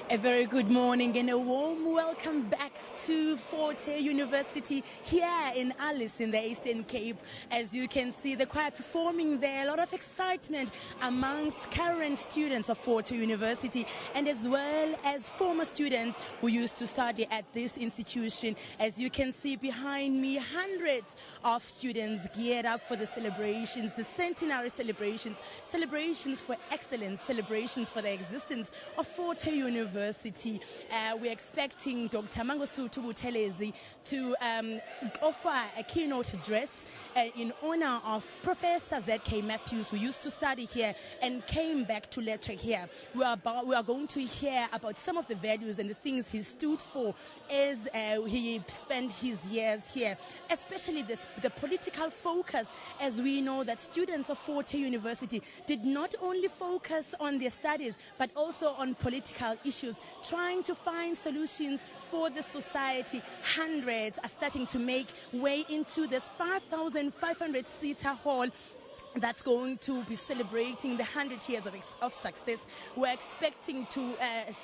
A very good morning and a warm welcome back to Fort Hare University here in Alice in the Eastern Cape. As you can see, the choir performing there, a lot of excitement amongst current students of Fort Hare University and as well as former students who used to study at this institution. As you can see behind me, hundreds of students geared up for the celebrations, the centenary celebrations, celebrations for excellence, celebrations for the existence of Fort Hare University. We're expecting Dr. Mangosuthu Buthelezi to offer a keynote address in honor of Professor Z.K. Matthews, who used to study here and came back to lecture here. We are going to hear about some of the values and the things he stood for as he spent his years here, especially the political focus, as we know that students of Fort Hare University did not only focus on their studies but also on political issues, trying to find solutions for the society. Hundreds are starting to make way into this 5,500-seater hall that's going to be celebrating the 100 years of success. We're expecting to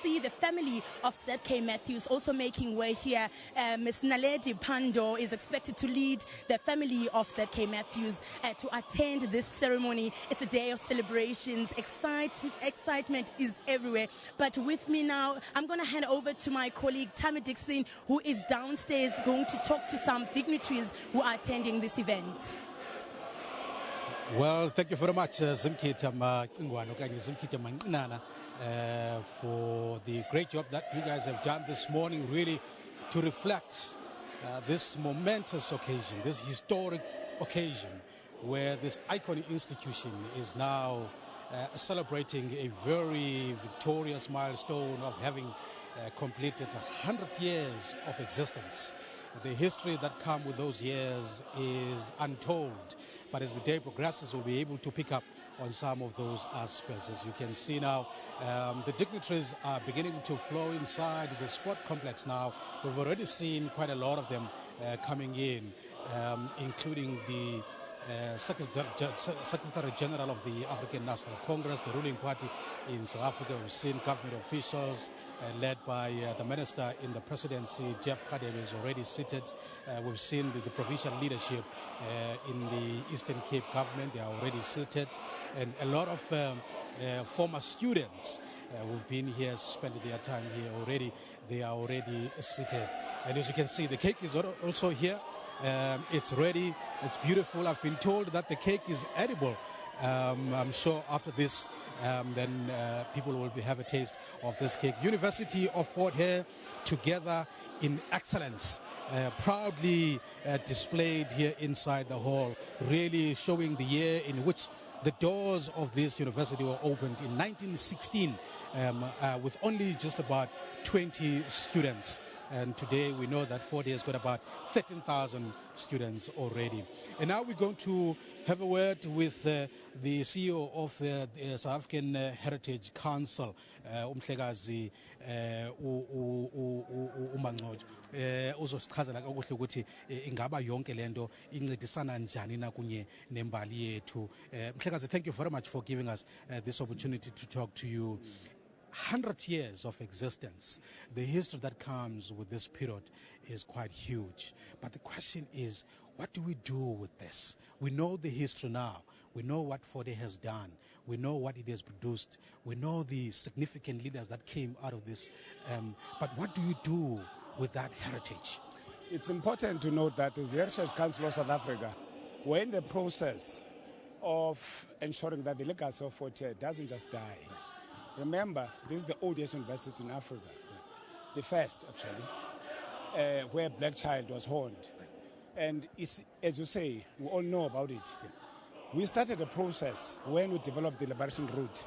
see the family of Z.K. Matthews also making way here. Ms. Naledi Pando is expected to lead the family of Z.K. Matthews to attend this ceremony. It's a day of celebrations. Excitement is everywhere. But with me now, I'm going to hand over to my colleague Tammy Dixon, who is downstairs going to talk to some dignitaries who are attending this event. Well, thank you very much, Zimkita Manqinana, for the great job that you guys have done this morning, really to reflect this momentous occasion, this historic occasion, where this iconic institution is now celebrating a very victorious milestone of having completed 100 years of existence. The history that comes with those years is untold, but as the day progresses, we'll be able to pick up on some of those aspects. As you can see now, the dignitaries are beginning to flow inside the sport complex now. We've already seen quite a lot of them coming in, including the Secretary General of the African National Congress, the ruling party in South Africa. We've seen government officials led by the minister in the presidency, Jeff Hare, is already seated. We've seen the provincial leadership in the Eastern Cape government. They are already seated. And a lot of former students who've been here, spending their time here already, they are already seated. And as you can see, the cake is also here. It's ready, it's beautiful. I've been told that the cake is edible. I'm sure after this, then people will have a taste of this cake. University of Fort Hare, together in excellence, proudly displayed here inside the hall, really showing the year in which the doors of this university were opened in 1916 with only just about 20 students. And today we know that Fort Hare has got about 13,000 students already. And now we're going to have a word with the CEO of the South African Heritage Council, Umhlekazi uMangcojo. Uzosichazela kakuhle ukuthi ingaba yonke lento incedisana njani na kunye nembali yethu. Mhlekazi, thank you very much for giving us this opportunity to talk to you. 100 years of existence, the history that comes with this period is quite huge. But the question is, what do we do with this? We know the history now. We know what Fort Hare has done. We know what it has produced. We know the significant leaders that came out of this. But what do you do with that heritage? It's important to note that as the Heritage Council of South Africa, we're in the process of ensuring that the legacy of Fort Hare doesn't just die. Remember, this is the oldest university in Africa, the first actually, where black child was horned. And it's, as you say, we all know about it. We started a process when we developed the Liberation Route.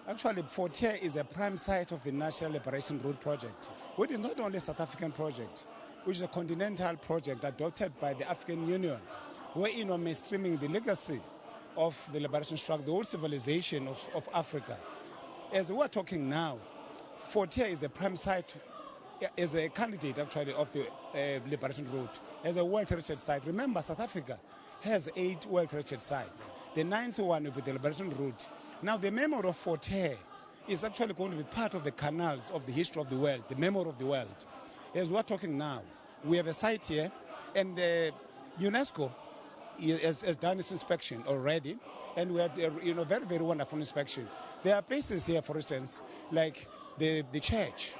Actually, Fort Hare is a prime site of the National Liberation Route project, which is not only a South African project, which is a continental project adopted by the African Union, wherein we're mainstreaming the legacy of the liberation struggle, the whole civilization of Africa. As we're talking now, Fort Hare is a prime site, as a candidate actually of the Liberation Route, as a World Heritage Site. Remember, South Africa has 8 World Heritage Sites. The 9th one will be the Liberation Route. Now, the memory of Fort Hare is actually going to be part of the canals of the history of the world, the memory of the world. As we're talking now, we have a site here, and UNESCO has done its inspection already, and we had very, very wonderful inspection. There are places here, for instance, like the church,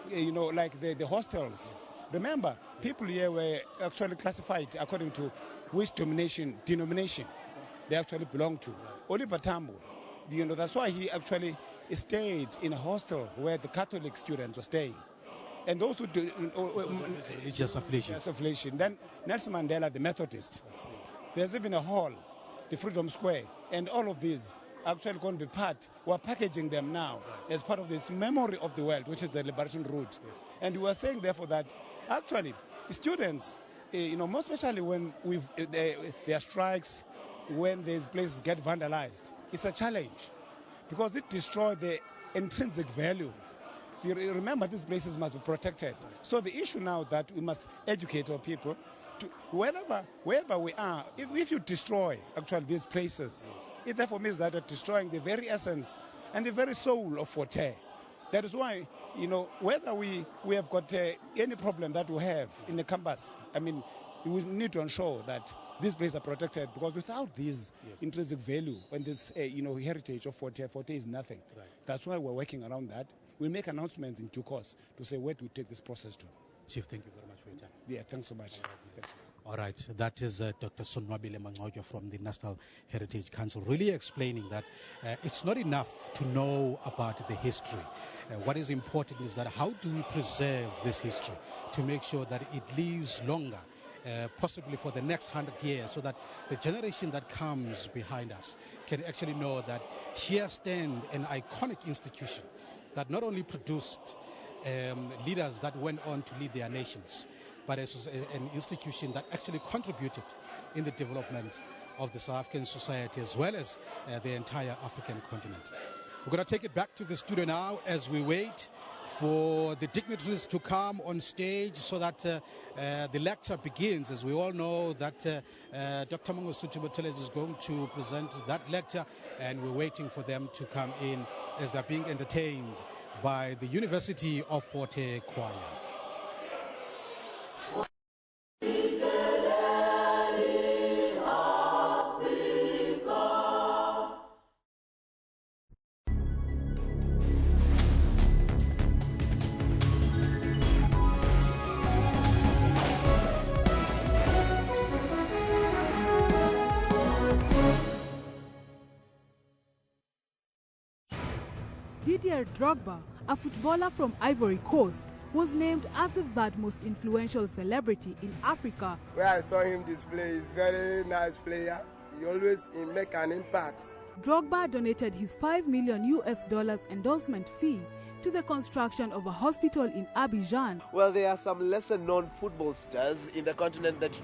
yes. Like the hostels. Yes. Remember, people here were actually classified according to which denomination they actually belong to. Right. Oliver Tambo, that's why he actually stayed in a hostel where the Catholic students were staying. And those who do religious affiliation. Then Nelson Mandela, the Methodist. There's even a hall, the Freedom Square, and all of these are actually going to be part. We're packaging them now as part of this memory of the world, which is the liberation route. Yes. And we are saying, therefore, that actually students, most especially when there are strikes, when these places get vandalized, it's a challenge because it destroys the intrinsic value. So you remember, these places must be protected. So the issue now that we must educate our people to wherever we are. If you destroy actually these places, it therefore means that you're destroying the very essence and the very soul of Fort Hare. That is why, whether we have got any problem that we have in the campus, we need to ensure that these places are protected, because without this intrinsic value and this heritage of Fort Hare is nothing. Right. That's why we're working around that. We'll make announcements in due course to say where do we take this process to. Chief, thank you very much for your time. Yeah, thanks so much. All right, that is Dr. Sonwabile Mangcojo from the National Heritage Council, really explaining that it's not enough to know about the history. What is important is that how do we preserve this history to make sure that it lives longer, possibly for the next 100 years, so that the generation that comes behind us can actually know that here stands an iconic institution that not only produced leaders that went on to lead their nations, but as an institution that actually contributed in the development of the South African society as well as the entire African continent. We're going to take it back to the studio now as we wait for the dignitaries to come on stage so that the lecture begins. As we all know that Dr. Mangosuthu Buthelezi is going to present that lecture, and we're waiting for them to come in as they're being entertained by the University of Fort Hare Choir. Didier Drogba, a footballer from Ivory Coast, was named as the third most influential celebrity in Africa. Where I saw him display, he's a very nice player. He always make an impact. Drogba donated his $5 million endorsement fee to the construction of a hospital in Abidjan. Well, there are some lesser-known football stars in the continent that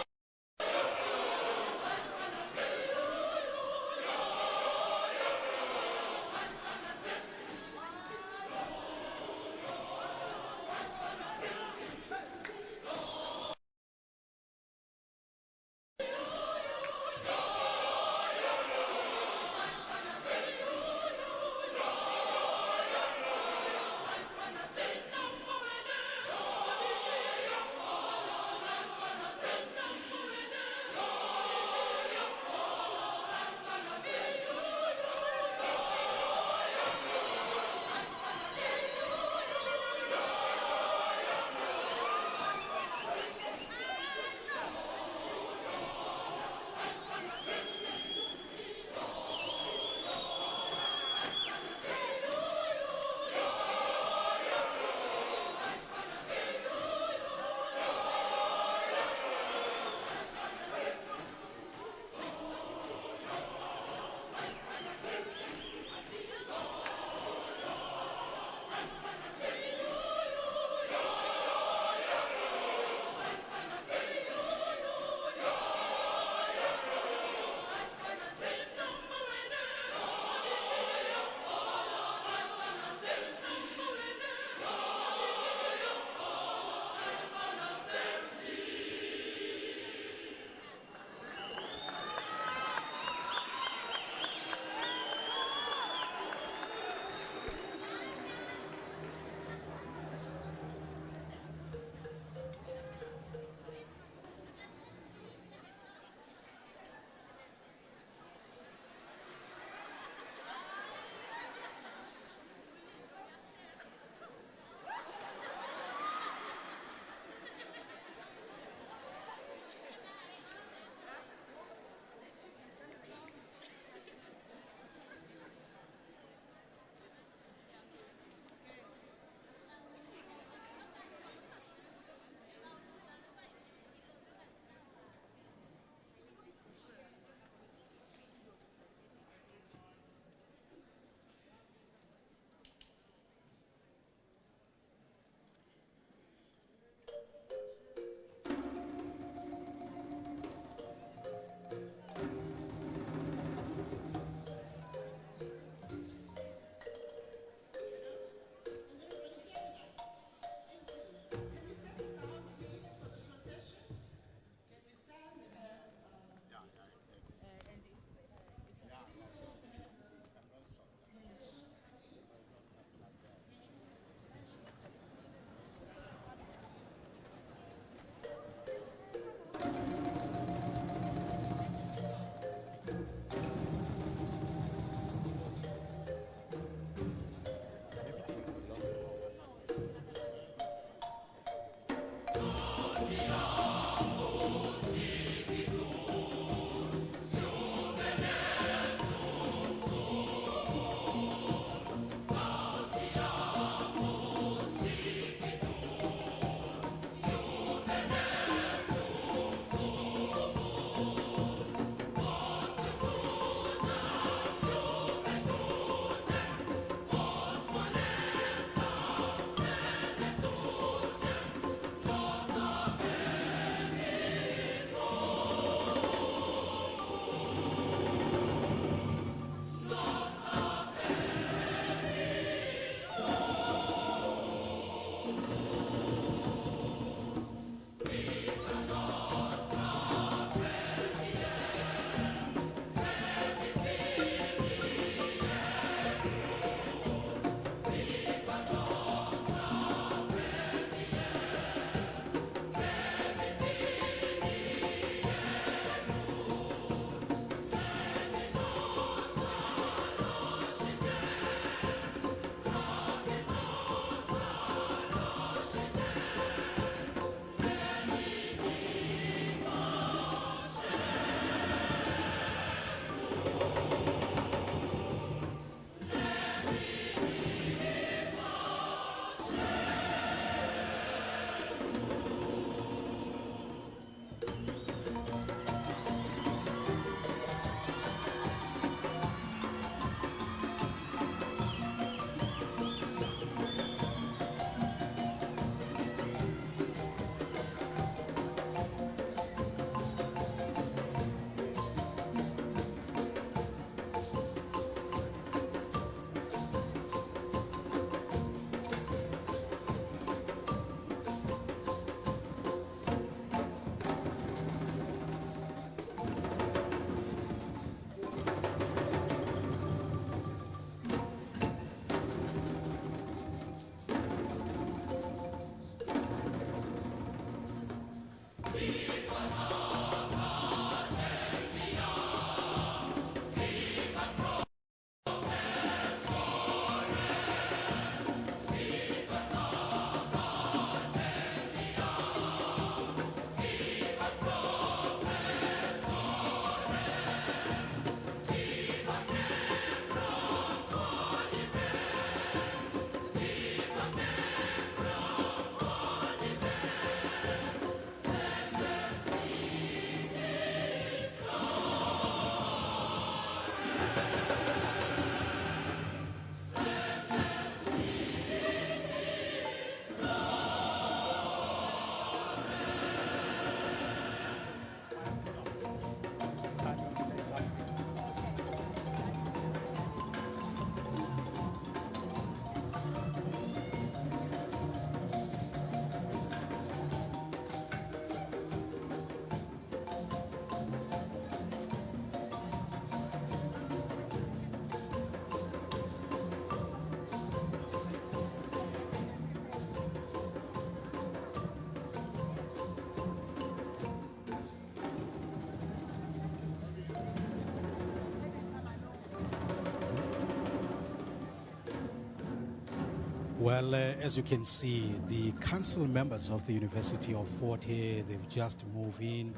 Well, as you can see, the council members of the University of Fort Hare, they've just moved in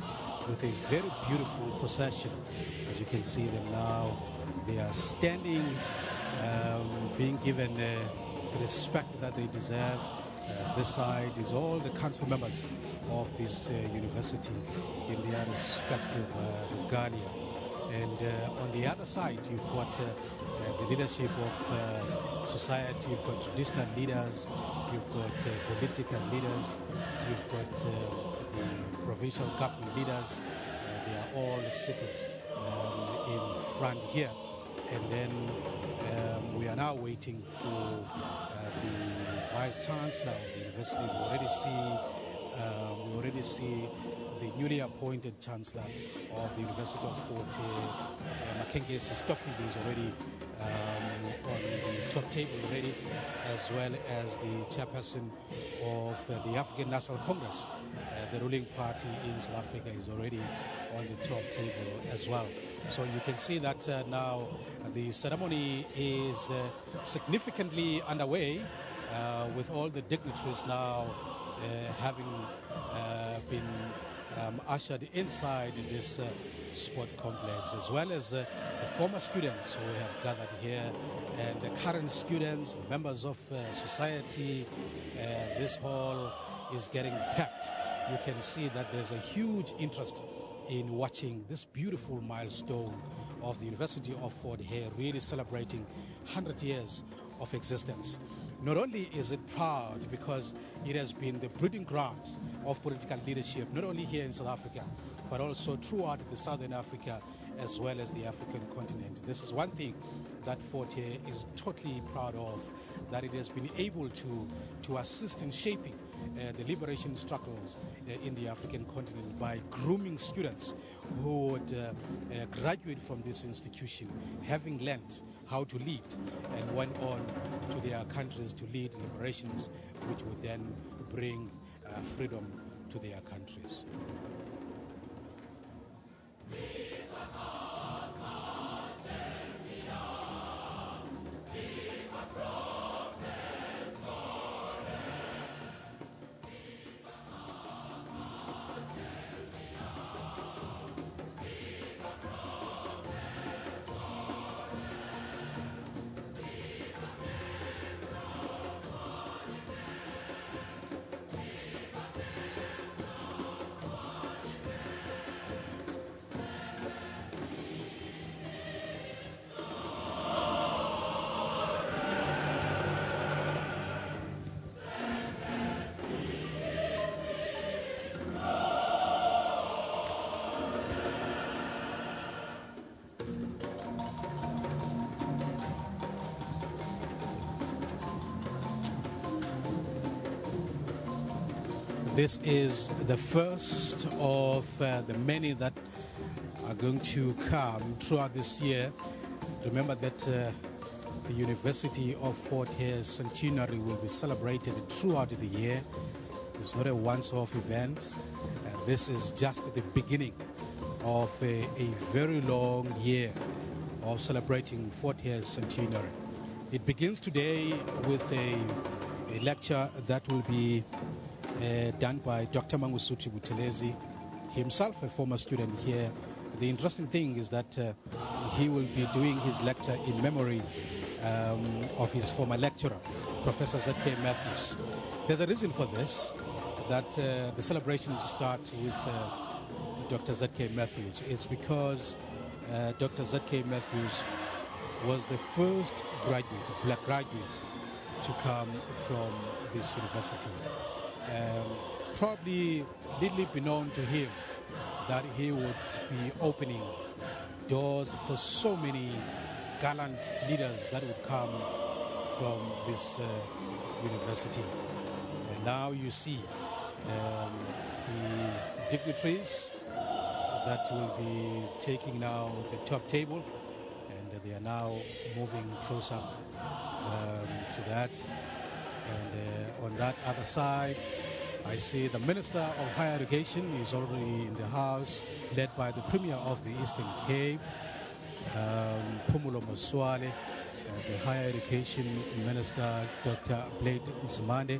with a very beautiful procession. As you can see them now, they are standing, being given the respect that they deserve. This side is all the council members of this university in their respective regalia. And on the other side, you've got the leadership of society, you've got traditional leaders, you've got political leaders, you've got the provincial government leaders. They are all seated in front here. And then we are now waiting for the Vice Chancellor of the university. We already see the newly appointed Chancellor of the University of Fort Hare, Makengesi Stofile, is already on the top table already, as well as the chairperson of the African National Congress. The ruling party in South Africa is already on the top table as well. So you can see that now the ceremony is significantly underway, with all the dignitaries now having been ushered inside this sport complex, as well as the former students who have gathered here and the current students, the members of society. This hall is getting packed. You can see that there's a huge interest in watching this beautiful milestone of the University of Fort Hare, really celebrating 100 years of existence. Not only is it proud because it has been the breeding grounds of political leadership, not only here in South Africa, but also throughout the Southern Africa as well as the African continent. This is one thing that Fort Hare is totally proud of, that it has been able to assist in shaping the liberation struggles in the African continent by grooming students who would graduate from this institution having learned how to lead and went on to their countries to lead liberations, which would then bring freedom to their countries. This is the first of the many that are going to come throughout this year. Remember that the University of Fort Hare's centenary will be celebrated throughout the year. It's not a once-off event. This is just the beginning of a very long year of celebrating Fort Hare's centenary. It begins today with a lecture that will be done by Dr. Mangosuthu Buthelezi, himself a former student here. The interesting thing is that he will be doing his lecture in memory of his former lecturer, Professor Z.K. Matthews. There's a reason for this, that the celebrations start with Dr. Z.K. Matthews. It's because Dr. Z.K. Matthews was the first graduate, black graduate, to come from this university. Probably little be known to him that he would be opening doors for so many gallant leaders that would come from this university. And now you see the dignitaries that will be taking now the top table, and they are now moving closer to that. And on that other side, I see the Minister of Higher Education is already in the house, led by the Premier of the Eastern Cape, Phumulo Moswale. the Higher Education Minister, Dr. Blade Nzimande.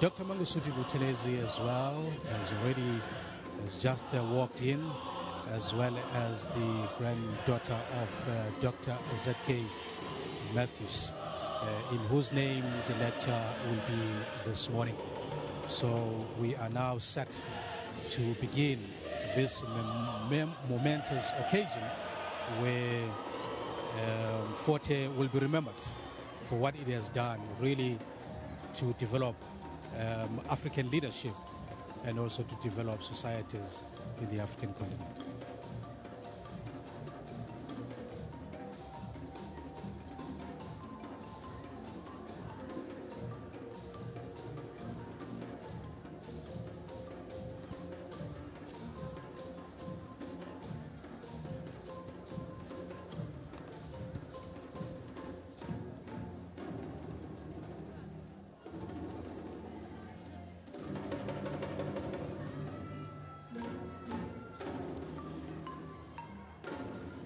Dr. Mangosuthu Buthelezi as well has just walked in, as well as the granddaughter of Dr. Z.K. Matthews, in whose name the lecture will be this morning. So we are now set to begin this momentous occasion where Forte will be remembered for what it has done, really, to develop African leadership and also to develop societies in the African continent.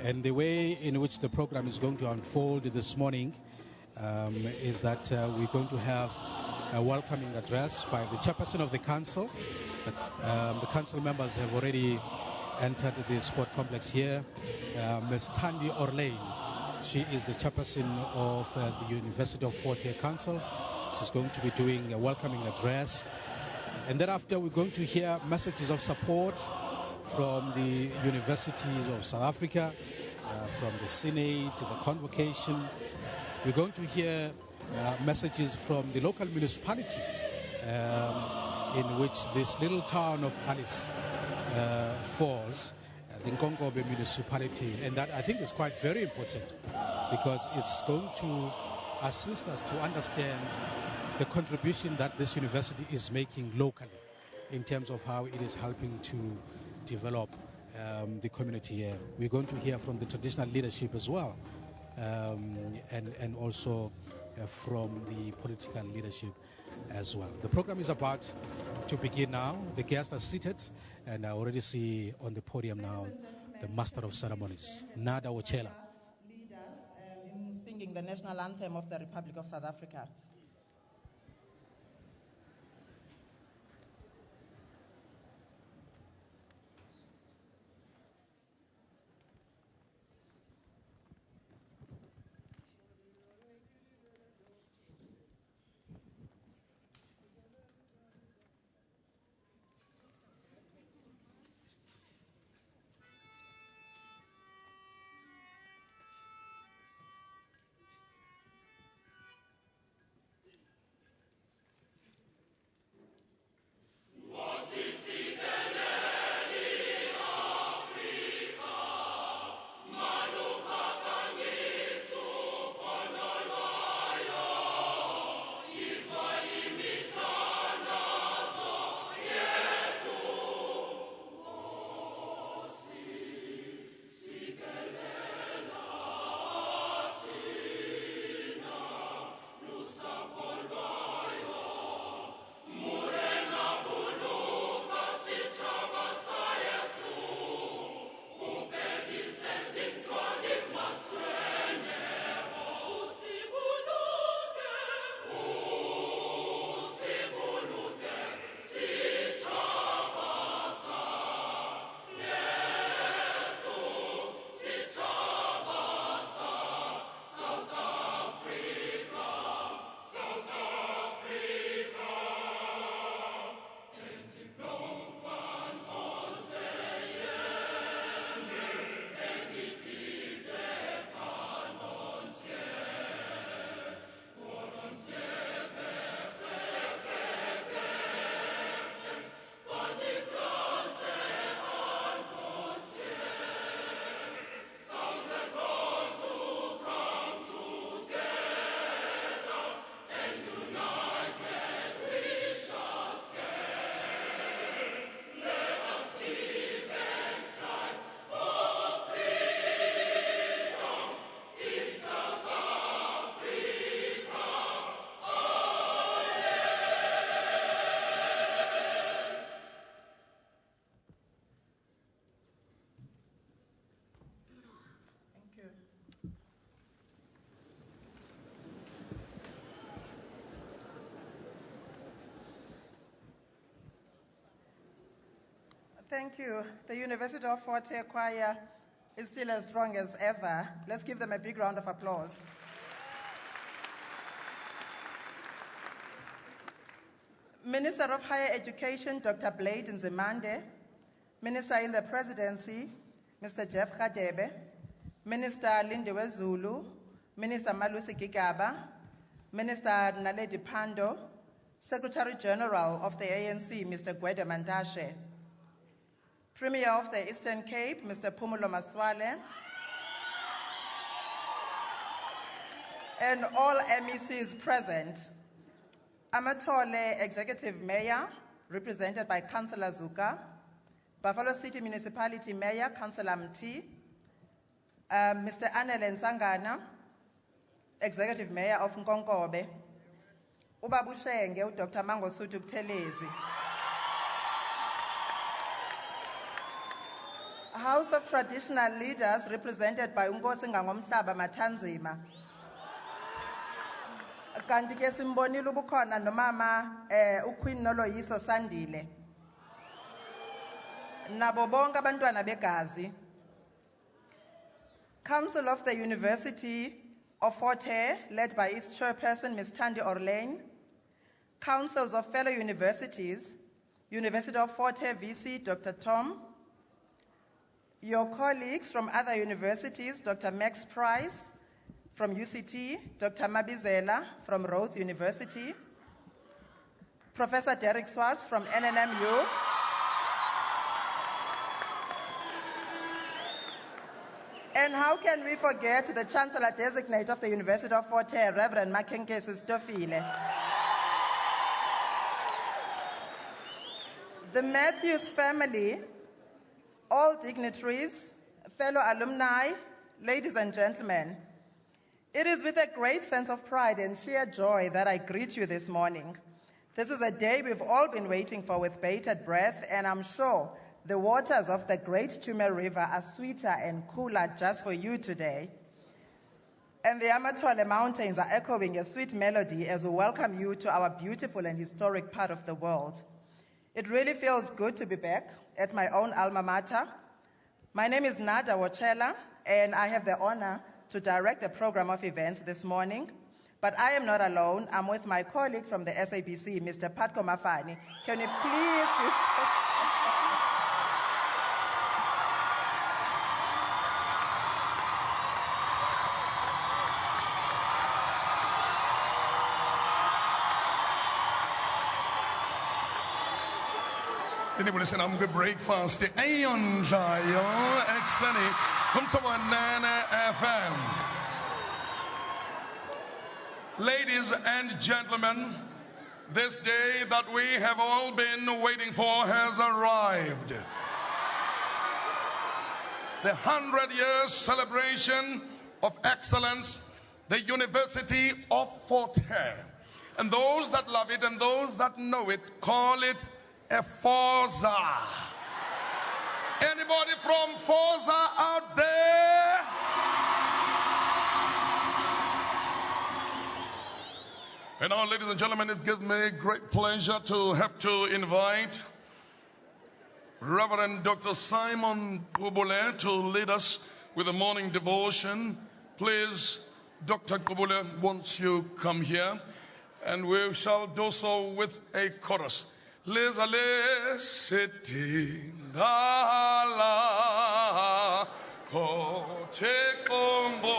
And the way in which the program is going to unfold this morning is that we're going to have a welcoming address by the chairperson of the council. The council members have already entered the sport complex here. Ms. Thandi Orlane, she is the chairperson of the University of Fort Hare Council. She's going to be doing a welcoming address. And thereafter, we're going to hear messages of support from the universities of South Africa, from the Senate, the Convocation. We're going to hear messages from the local municipality in which this little town of Alice falls, the Nkongobe municipality. And that, I think, is quite very important because it's going to assist us to understand the contribution that this university is making locally in terms of how it is helping to develop the community here. We're going to hear from the traditional leadership as well, and also from the political leadership as well. The program is about to begin now. The guests are seated, and I already see on the podium now the Master of Ceremonies, Nada Wochela. Lead us in singing the national anthem of the Republic of South Africa. Thank you. The University of Fort Hare Choir is still as strong as ever. Let's give them a big round of applause. Minister of Higher Education, Dr. Blade Nzimande. Minister in the Presidency, Mr. Jeff Khadebe. Minister Lindiwe Zulu. Minister Malusi Gigaba. Minister Naledi Pando. Secretary General of the ANC, Mr. Gwede Mandashe. Premier of the Eastern Cape, Mr. Pumulo Maswale. And all MECs present. Amatole Executive Mayor, represented by Councillor Zuka. Buffalo City Municipality Mayor, Councillor Mti. Mr. Anele Nsangana, Executive Mayor of Nkonkobe. Ubabushenge, Dr. Mangosuthu Buthelezi. House of Traditional Leaders, represented by Unkosi Ngangomhlaba Matanzima. Kanti ke simbonile ubukhona nomama uQueen Noloyiso Sandile. Nabo bonke abantwana begazi. Council of the University of Fort Hare, led by its chairperson, Ms. Thandi Orlane. Councils of fellow universities, University of Fort Hare VC, Dr. Tom. Your colleagues from other universities, Dr. Max Price from UCT, Dr. Mabizela from Rhodes University, Professor Derek Swartz from NNMU, and how can we forget the Chancellor-designate of the University of Fort Hare, Reverend Makenkesi Stofile. The Matthews family, all dignitaries, fellow alumni, ladies and gentlemen, it is with a great sense of pride and sheer joy that I greet you this morning. This is a day we've all been waiting for with bated breath, and I'm sure the waters of the great Tume River are sweeter and cooler just for you today. And the Amatole Mountains are echoing a sweet melody as we welcome you to our beautiful and historic part of the world. It really feels good to be back at my own alma mater. My name is Nada Wachela, and I have the honor to direct the program of events this morning. But I am not alone. I'm with my colleague from the SABC, Mr. Patko Mafani. Can you please give... Anybody said I'm good breakfast? Ayon Jayo Exani come to Nana FM. Ladies and gentlemen, this day that we have all been waiting for has arrived. The 100-year celebration of excellence, the University of Fort Hare. And those that love it and those that know it call it a Forza. Anybody from Forza out there? And now, ladies and gentlemen, it gives me great pleasure to have to invite Reverend Dr. Simon Kubule to lead us with the morning devotion. Please, Dr. Kubule, once you come here, and we shall do so with a chorus. Les allez sitting ala koche kombo.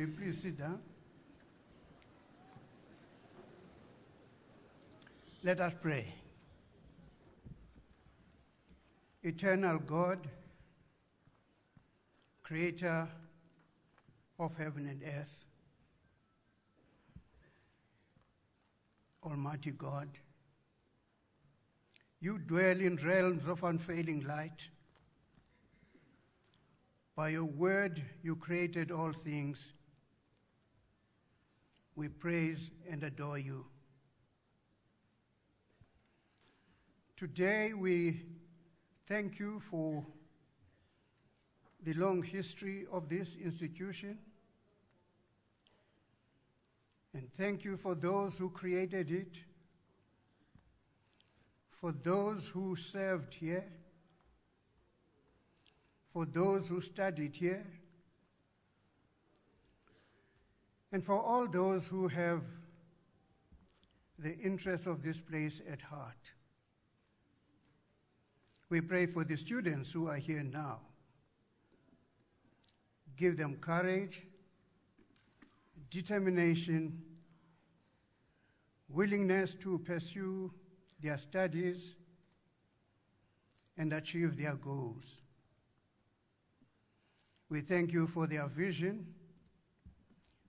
May you please sit down. Let us pray. Eternal God, creator of heaven and earth, Almighty God, you dwell in realms of unfailing light. By your word, you created all things. We praise and adore you. Today, we thank you for the long history of this institution. And thank you for those who created it, for those who served here, for those who studied here, and for all those who have the interests of this place at heart. We pray for the students who are here now. Give them courage, determination, willingness to pursue their studies and achieve their goals. We thank you for their vision,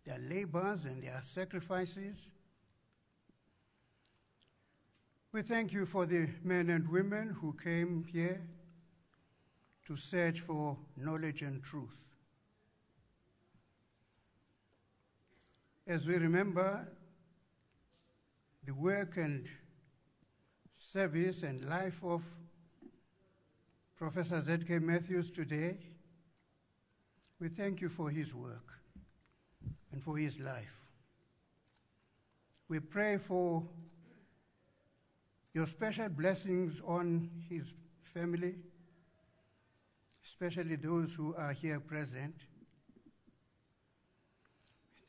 their labors, and their sacrifices. We thank you for the men and women who came here to search for knowledge and truth. As we remember the work and service and life of Professor Z.K. Matthews today, we thank you for his work and for his life. We pray for your special blessings on his family, especially those who are here present.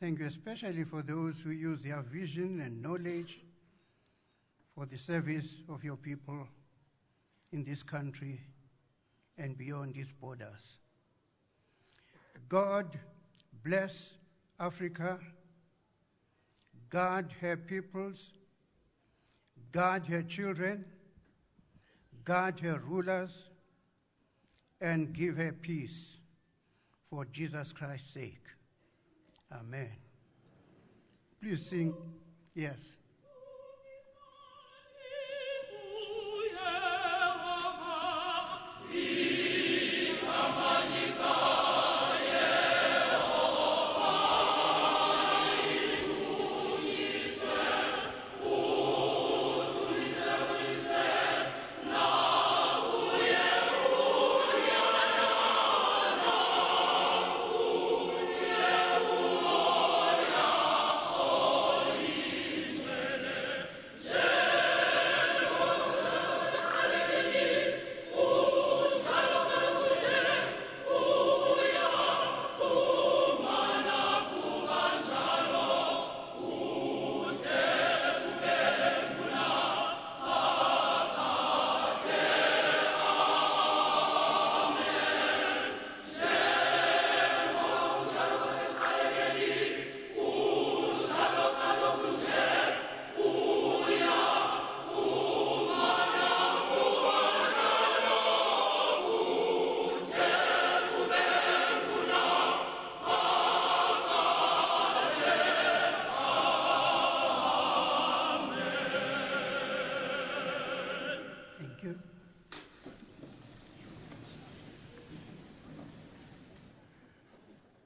Thank you especially for those who use their vision and knowledge for the service of your people in this country and beyond its borders. God bless Africa, guard her peoples, guard her children, guard her rulers, and give her peace for Jesus Christ's sake. Amen. Please sing, yes.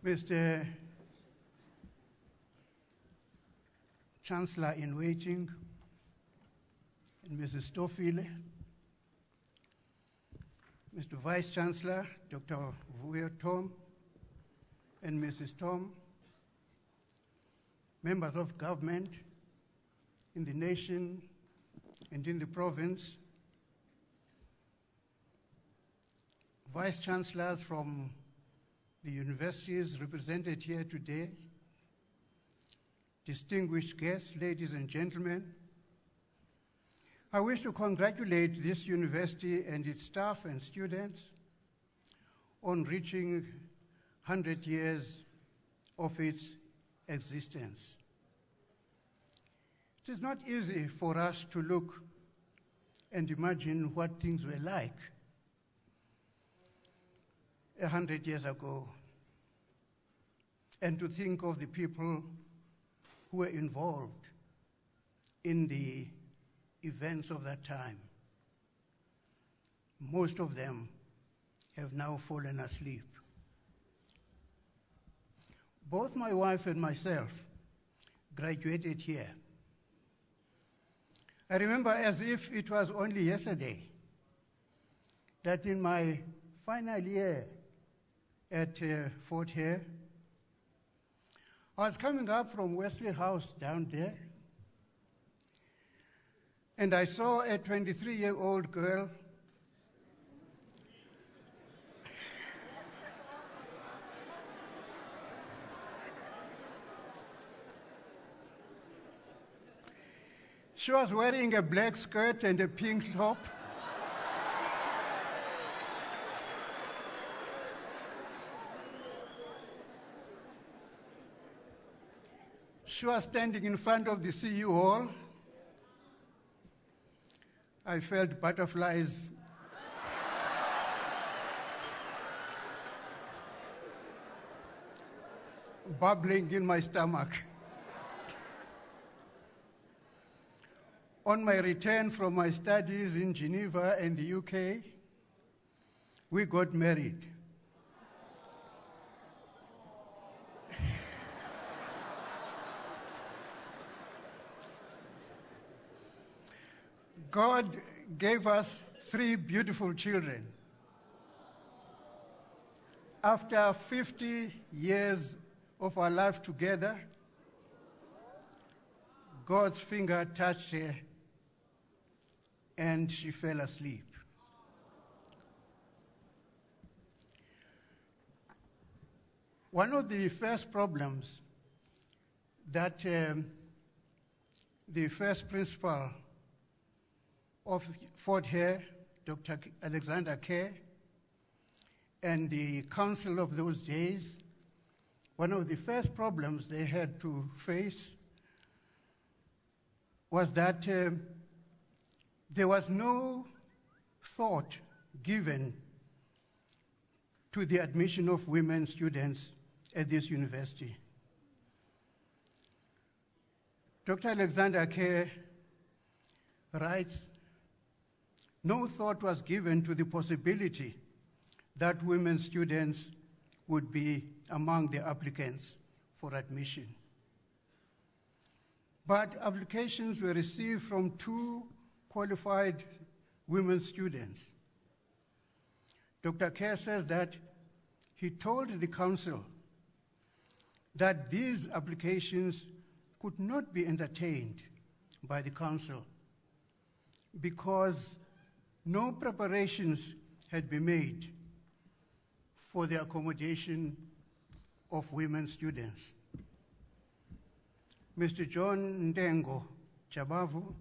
Mr. Chancellor-in-Waiting, and Mrs. Stofile, Mr. Vice-Chancellor, Dr. Vuyo Tom, and Mrs. Tom, members of government in the nation and in the province, Vice-Chancellors from the universities represented here today, distinguished guests, ladies and gentlemen, I wish to congratulate this university and its staff and students on reaching 100 years of its existence. It is not easy for us to look and imagine what things were like 100 years ago, and to think of the people who were involved in the events of that time. Most of them have now fallen asleep. Both my wife and myself graduated here. I remember as if it was only yesterday that in my final year at Fort Hare, I was coming up from Wesley House down there, and I saw a 23-year-old girl She was wearing a black skirt and a pink top. She was standing in front of the CU hall. I felt butterflies bubbling in my stomach. On my return from my studies in Geneva and the UK, we got married. God gave us 3 beautiful children. After 50 years of our life together, God's finger touched her and she fell asleep. One of the first problems that the first principal of Fort Hare, Dr. Alexander Hare, and the council of those days, one of the first problems they had to face was that there was no thought given to the admission of women students at this university. Dr. Alexander Hare writes, no thought was given to the possibility that women students would be among the applicants for admission. But applications were received from 2 qualified women students. Dr. Hare says that he told the council that these applications could not be entertained by the council because no preparations had been made for the accommodation of women students. Mr. John Ndengo Chabavu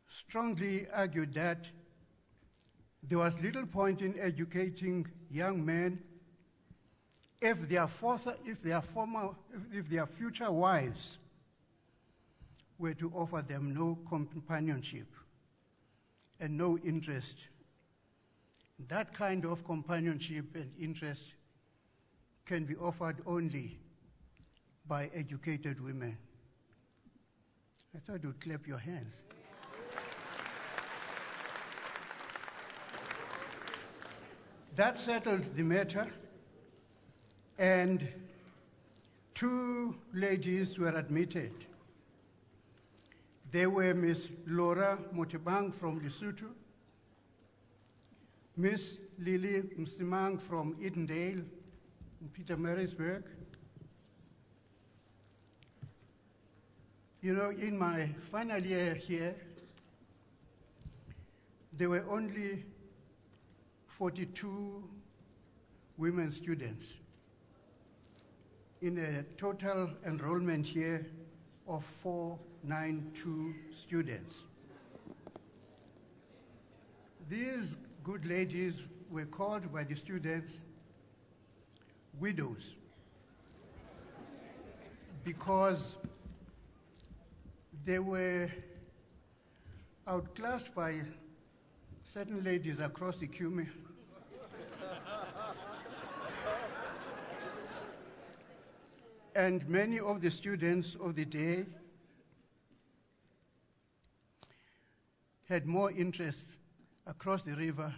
strongly argued that there was little point in educating young men if their future wives were to offer them no companionship and no interest. That kind of companionship and interest can be offered only by educated women. I thought you'd clap your hands. That settled the matter, and 2 ladies were admitted. They were Miss Laura Motebang from Lesotho, Miss Lily Msimang from Edendale in Pietermaritzburg. You know, in my final year here, there were only 42 women students in a total enrollment here of 492 students. These good ladies were called by the students widows because they were outclassed by certain ladies across the Cume. And many of the students of the day had more interest across the river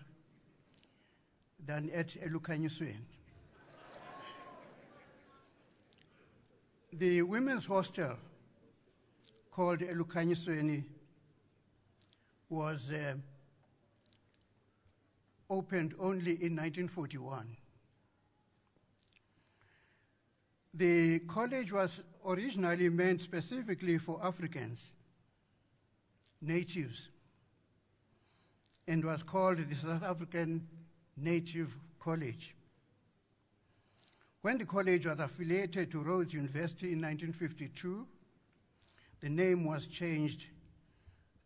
than at Elukanyisweni. The women's hostel called Elukanyisweni was opened only in 1941. The college was originally meant specifically for Africans, natives, and was called the South African Native College. When the college was affiliated to Rhodes University in 1952, the name was changed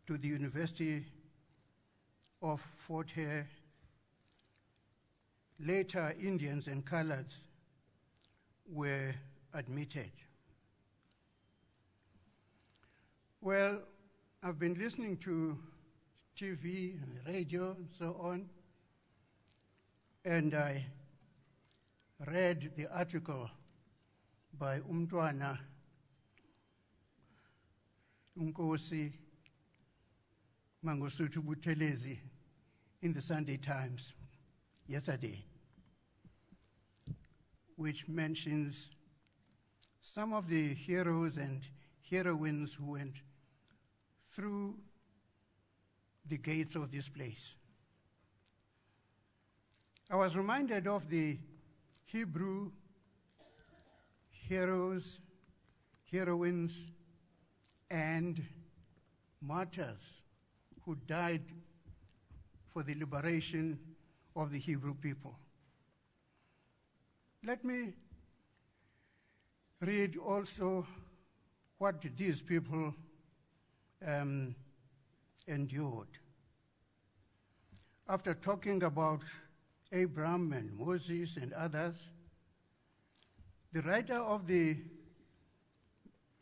to the University of Fort Hare. Later, Indians and coloreds were admitted. Well, I've been listening to TV and radio and so on, and I read the article by Umntwana Nkosi Mangosuthu Buthelezi in the Sunday Times yesterday, which mentions some of the heroes and heroines who went through the gates of this place. I was reminded of the Hebrew heroes, heroines, and martyrs who died for the liberation of the Hebrew people. Let me read also what these people endured. After talking about Abraham and Moses and others, the writer of the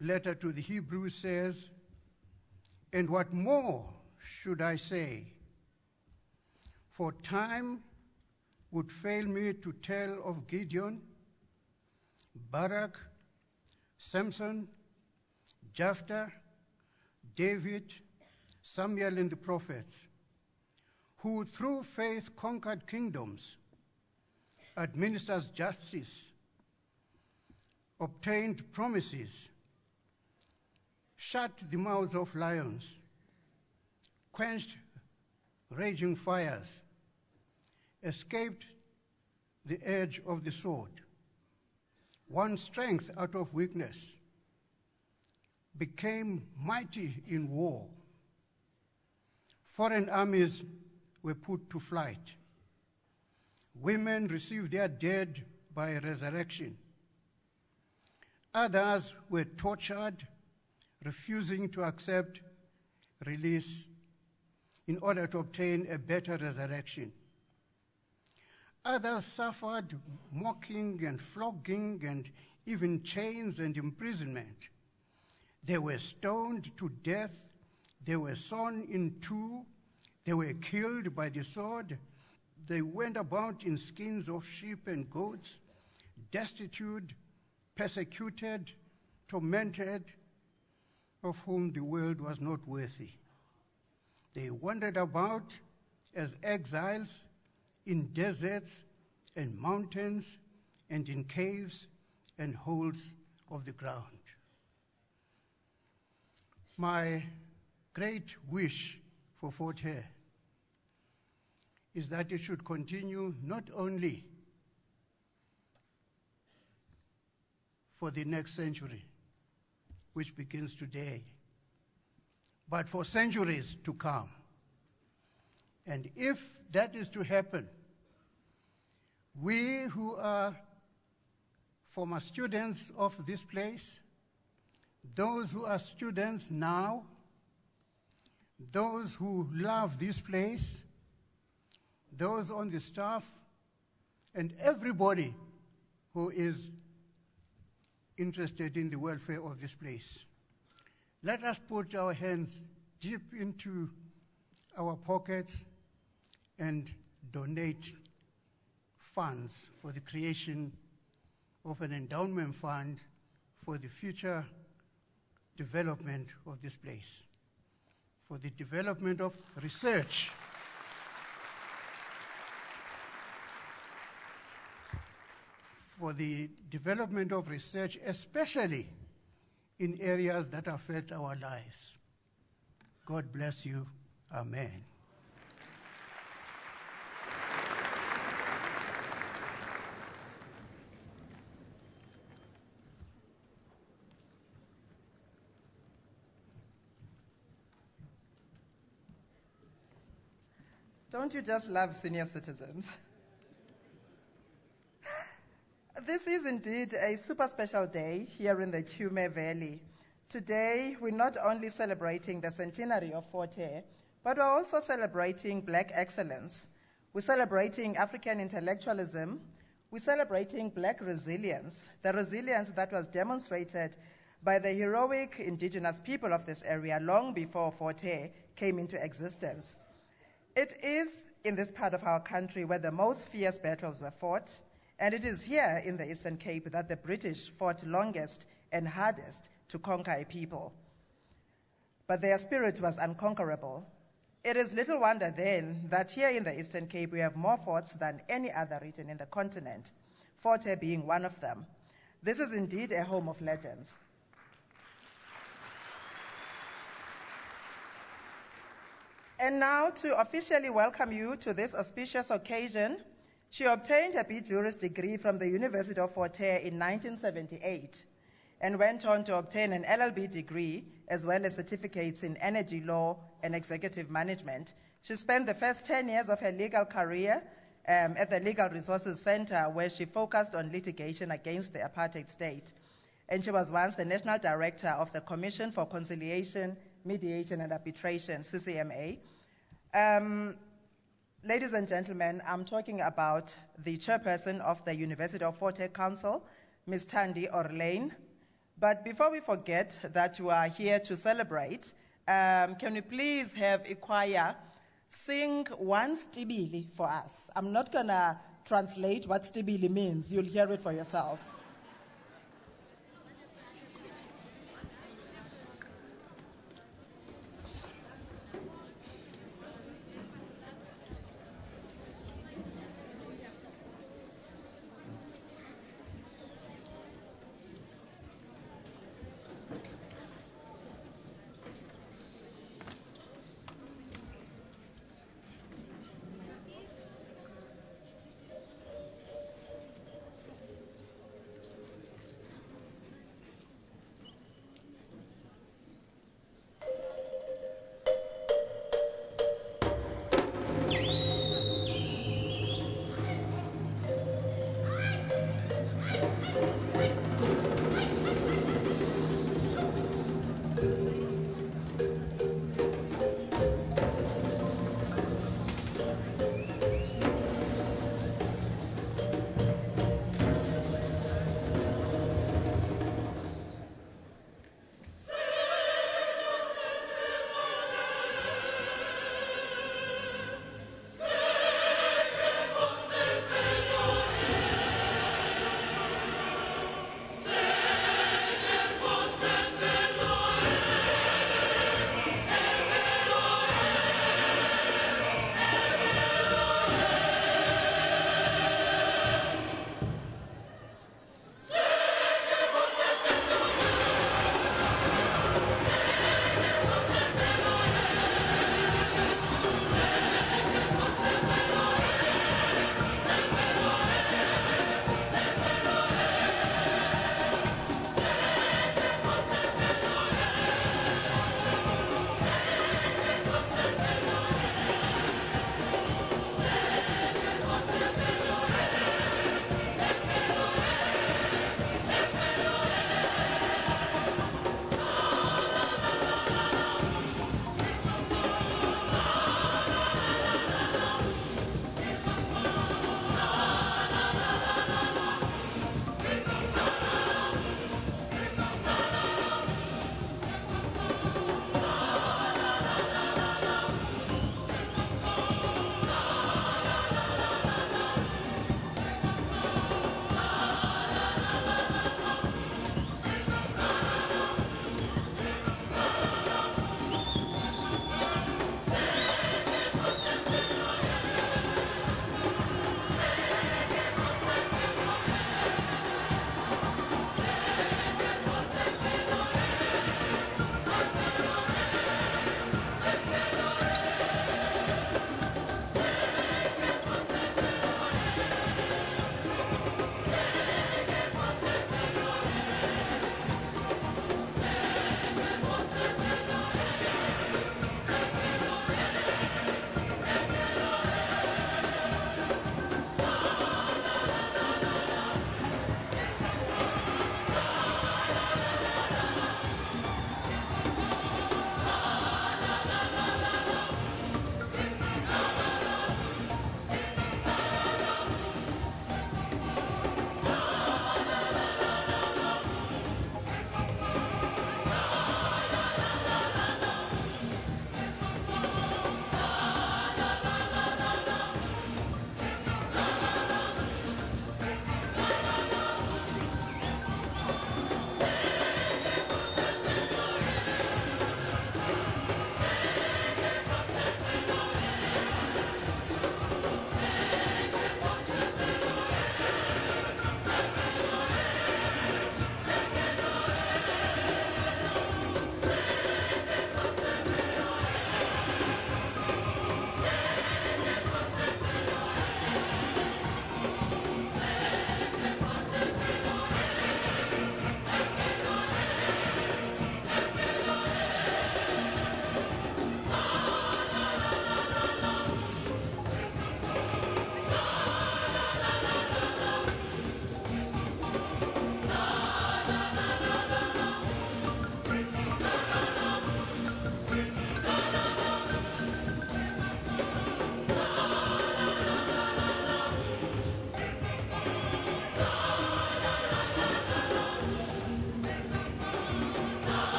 letter to the Hebrews says, "And what more should I say? For time would fail me to tell of Gideon, Barak, Samson, Jephthah, David, Samuel and the prophets, who through faith conquered kingdoms, administered justice, obtained promises, shut the mouths of lions, quenched raging fires, escaped the edge of the sword, won strength out of weakness, became mighty in war. Foreign armies were put to flight. Women received their dead by resurrection. Others were tortured, refusing to accept release in order to obtain a better resurrection. Others suffered mocking and flogging and even chains and imprisonment. They were stoned to death. They were sawn in two. They were killed by the sword. They went about in skins of sheep and goats, destitute, persecuted, tormented, of whom the world was not worthy. They wandered about as exiles in deserts and mountains and in caves and holes of the ground. My great wish for Fort Hare is that it should continue not only for the next century, which begins today, but for centuries to come. And if that is to happen, we who are former students of this place, those who are students now, those who love this place, those on the staff, and everybody who is interested in the welfare of this place. Let us put our hands deep into our pockets and donate funds for the creation of an endowment fund for the future development of this place, for the development of research, for the development of research, especially in areas that affect our lives. God bless you. Amen. Don't you just love senior citizens? This is indeed a super special day here in the Chume Valley. Today, we're not only celebrating the centenary of Fort Hare, but we're also celebrating Black excellence. We're celebrating African intellectualism. We're celebrating Black resilience, the resilience that was demonstrated by the heroic indigenous people of this area long before Fort Hare came into existence. It is in this part of our country where the most fierce battles were fought, and it is here in the Eastern Cape that the British fought longest and hardest to conquer a people. But their spirit was unconquerable. It is little wonder then that here in the Eastern Cape we have more forts than any other region in the continent, Fort Hare being one of them. This is indeed a home of legends. And now, to officially welcome you to this auspicious occasion, she obtained her B.Juris degree from the University of Fort Hare in 1978 and went on to obtain an LLB degree as well as certificates in energy law and executive management. She spent the first 10 years of her legal career at the Legal Resources Center, where she focused on litigation against the apartheid state. And she was once the National Director of the Commission for Conciliation, Mediation and Arbitration, CCMA. Ladies and gentlemen, I'm talking about the chairperson of the University of Fort Hare Council, Ms. Thandi Orlane. But before we forget that you are here to celebrate, can we please have a choir sing one stibili for us? I'm not going to translate what stibili means. You'll hear it for yourselves.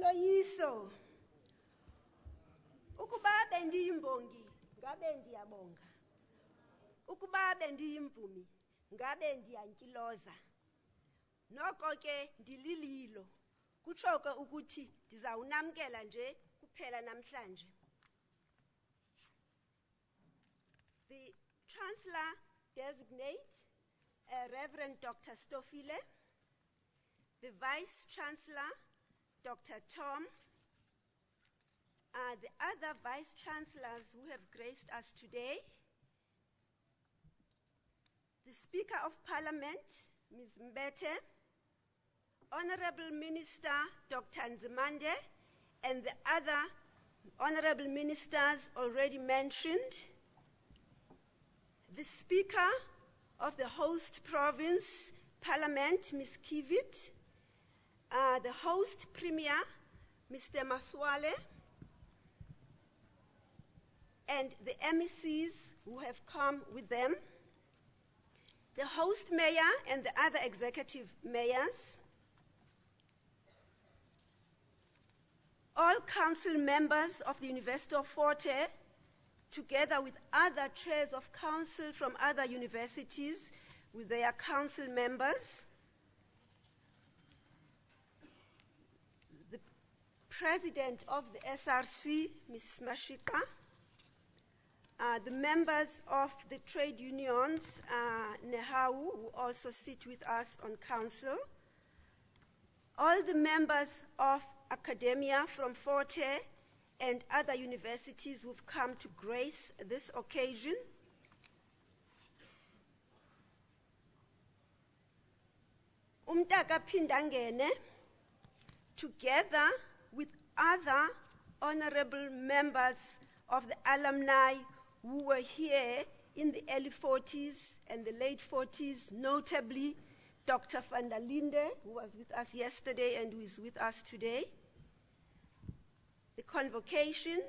noloyiso. Ukuba bendiyimbongi, ngabe ndiyabonga. Ukuba bendiyimvumi, ngabe ndiyankiloza. Noko ke ndilililo. Kutsho ke ukuthi ndizawunamkela nje kuphela namhlanje. The Chancellor designate Reverend Dr. Stofile, the Vice Chancellor Dr. Tom, the other Vice Chancellors who have graced us today, the Speaker of Parliament, Ms. Mbete, Honorable Minister Dr. Nzimande, and the other Honorable Ministers already mentioned, the Speaker of the host province Parliament, Ms. Kivit, the host Premier, Mr. Maswale, and the MECs who have come with them, the host mayor and the other executive mayors, all council members of the University of Fort Hare, together with other chairs of council from other universities with their council members, the president of the SRC, Ms. Mashika, the members of the trade unions, Nehau, who also sit with us on council, all the members of academia from Fort Hare and other universities who've come to grace this occasion. Umtaka Pindangene, together with other honorable members of the alumni who were here in the early 40s and the late 40s, notably Dr. van der Linde, who was with us yesterday and who is with us today, the convocation,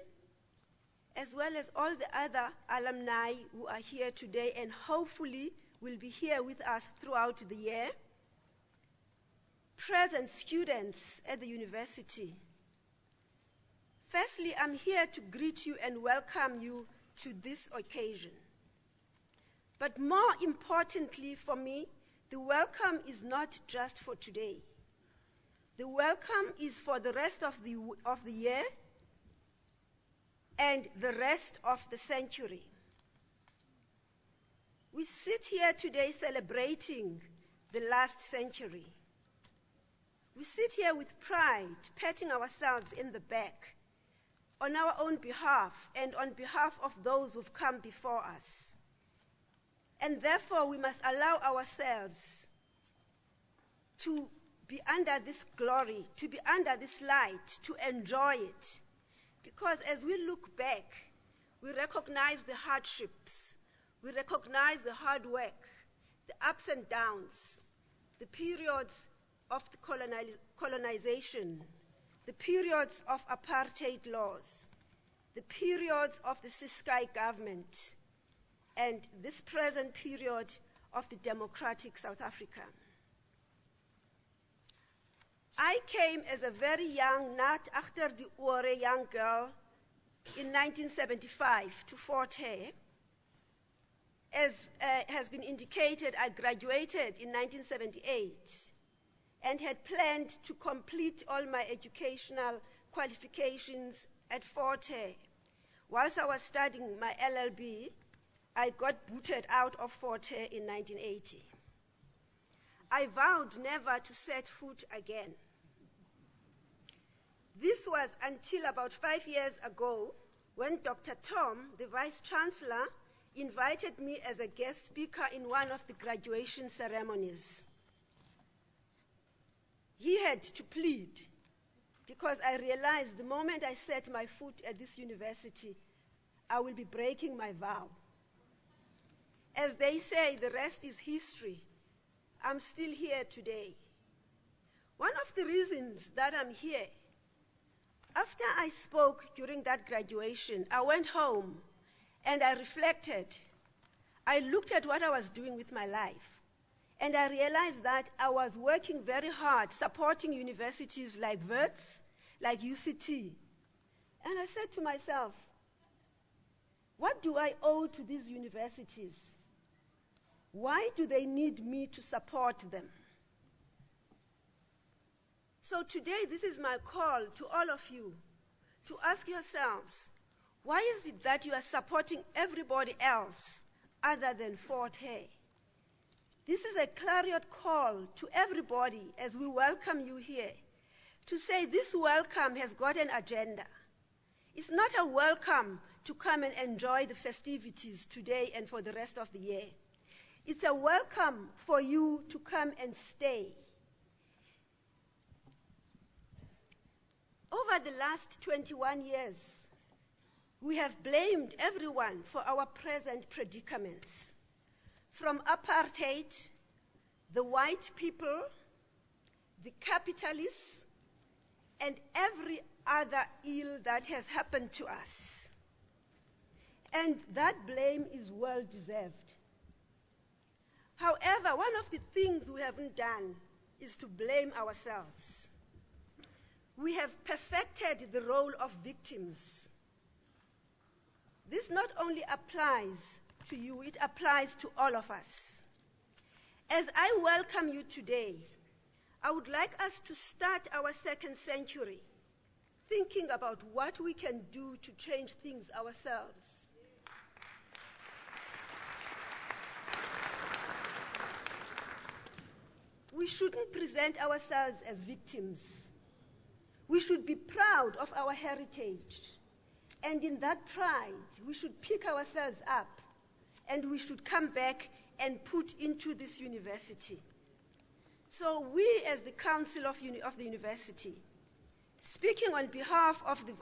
as well as all the other alumni who are here today and hopefully will be here with us throughout the year, present students at the university. Firstly, I'm here to greet you and welcome you to this occasion. But more importantly for me, the welcome is not just for today. The welcome is for the rest of the year and the rest of the century. We sit here today celebrating the last century. We sit here with pride, patting ourselves in the back on our own behalf and on behalf of those who've come before us. And therefore, we must allow ourselves to be under this glory, to be under this light, to enjoy it. Because as we look back, we recognize the hardships, we recognize the hard work, the ups and downs, the periods of the colonization, the periods of apartheid laws, the periods of the Ciskei government, and this present period of the democratic South Africa. I came as a very young, not after the war, young girl in 1975 to Fort Hare. As has been indicated, I graduated in 1978 and had planned to complete all my educational qualifications at Fort Hare. Whilst I was studying my LLB, I got booted out of Fort Hare in 1980. I vowed never to set foot again. This was until about 5 years ago when Dr. Tom, the Vice Chancellor, invited me as a guest speaker in one of the graduation ceremonies. He had to plead because I realized the moment I set my foot at this university, I will be breaking my vow. As they say, the rest is history. I'm still here today. One of the reasons that I'm here, after I spoke during that graduation, I went home and I reflected. I looked at what I was doing with my life, and I realized that I was working very hard supporting universities like Wits, like UCT. And I said to myself, what do I owe to these universities? Why do they need me to support them? So today, this is my call to all of you to ask yourselves, why is it that you are supporting everybody else other than Fort Hare? This is a clarion call to everybody as we welcome you here to say this welcome has got an agenda. It's not a welcome to come and enjoy the festivities today and for the rest of the year. It's a welcome for you to come and stay. Over the last 21 years, we have blamed everyone for our present predicaments. From apartheid, the white people, the capitalists, and every other ill that has happened to us. And that blame is well deserved. However, one of the things we haven't done is to blame ourselves. We have perfected the role of victims. This not only applies to you, it applies to all of us. As I welcome you today, I would like us to start our second century thinking about what we can do to change things ourselves. We shouldn't present ourselves as victims. We should be proud of our heritage. And in that pride, we should pick ourselves up and we should come back and put into this university. So we, as the Council of the University, speaking on behalf of the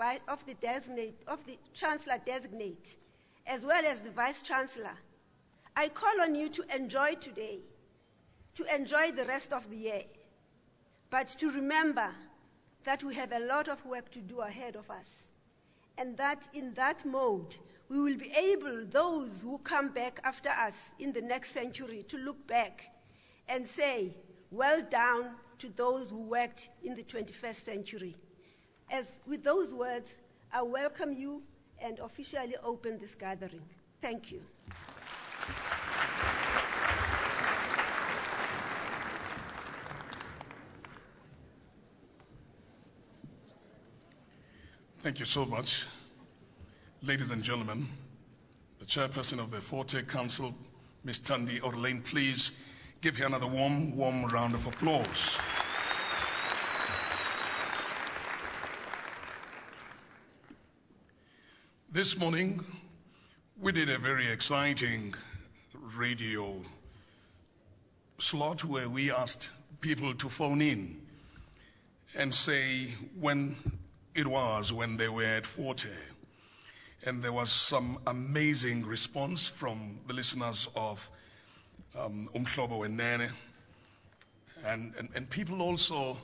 Chancellor-designate, as well as the Vice-Chancellor, I call on you to enjoy today, to enjoy the rest of the year, but to remember that we have a lot of work to do ahead of us, and that in that mode, we will be able, those who come back after us in the next century, to look back and say, well done to those who worked in the 21st century. As with those words, I welcome you and officially open this gathering. Thank you. Thank you so much. Ladies and gentlemen, the chairperson of the Fort Hare Council, Ms. Thandi Orlane, please give her another warm round of applause. This morning, we did a very exciting radio slot where we asked people to phone in and say when it was when they were at Fort Hare. And there was some amazing response from the listeners of Umhlobo and Nene. And people also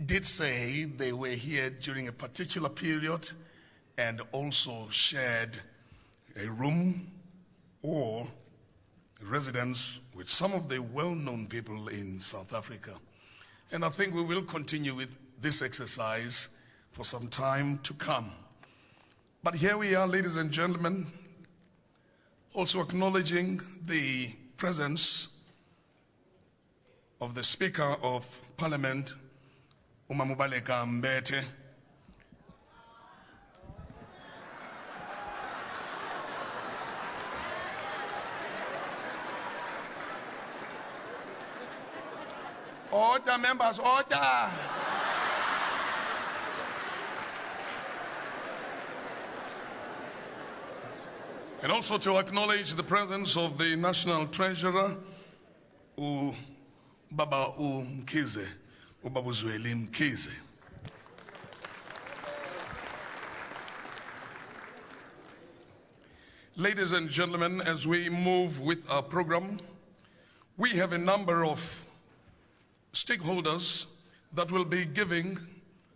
did say they were here during a particular period and also shared a room or residence with some of the well-known people in South Africa. And I think we will continue with this exercise for some time to come. But here we are, ladies and gentlemen, also acknowledging the presence of the Speaker of Parliament, Umamubaleka Mbete. Order, members, order! And also to acknowledge the presence of the National Treasurer, Baba Mkize, Ubabuzweli Mkize. Ladies and gentlemen, as we move with our program, we have a number of stakeholders that will be giving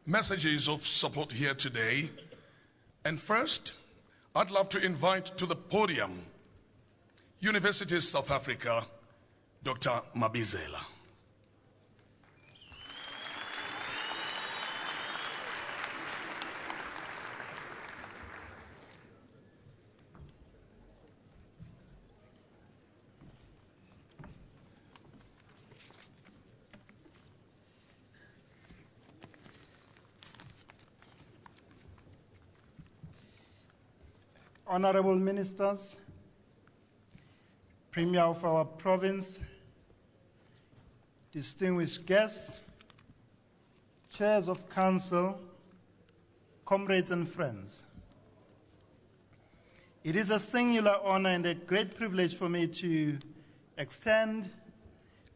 messages of support here today. And first, I'd love to invite to the podium University South Africa, Dr. Mabizela. honorable ministers, Premier of our province, distinguished guests, chairs of council, comrades and friends. It is a singular honor and a great privilege for me to extend,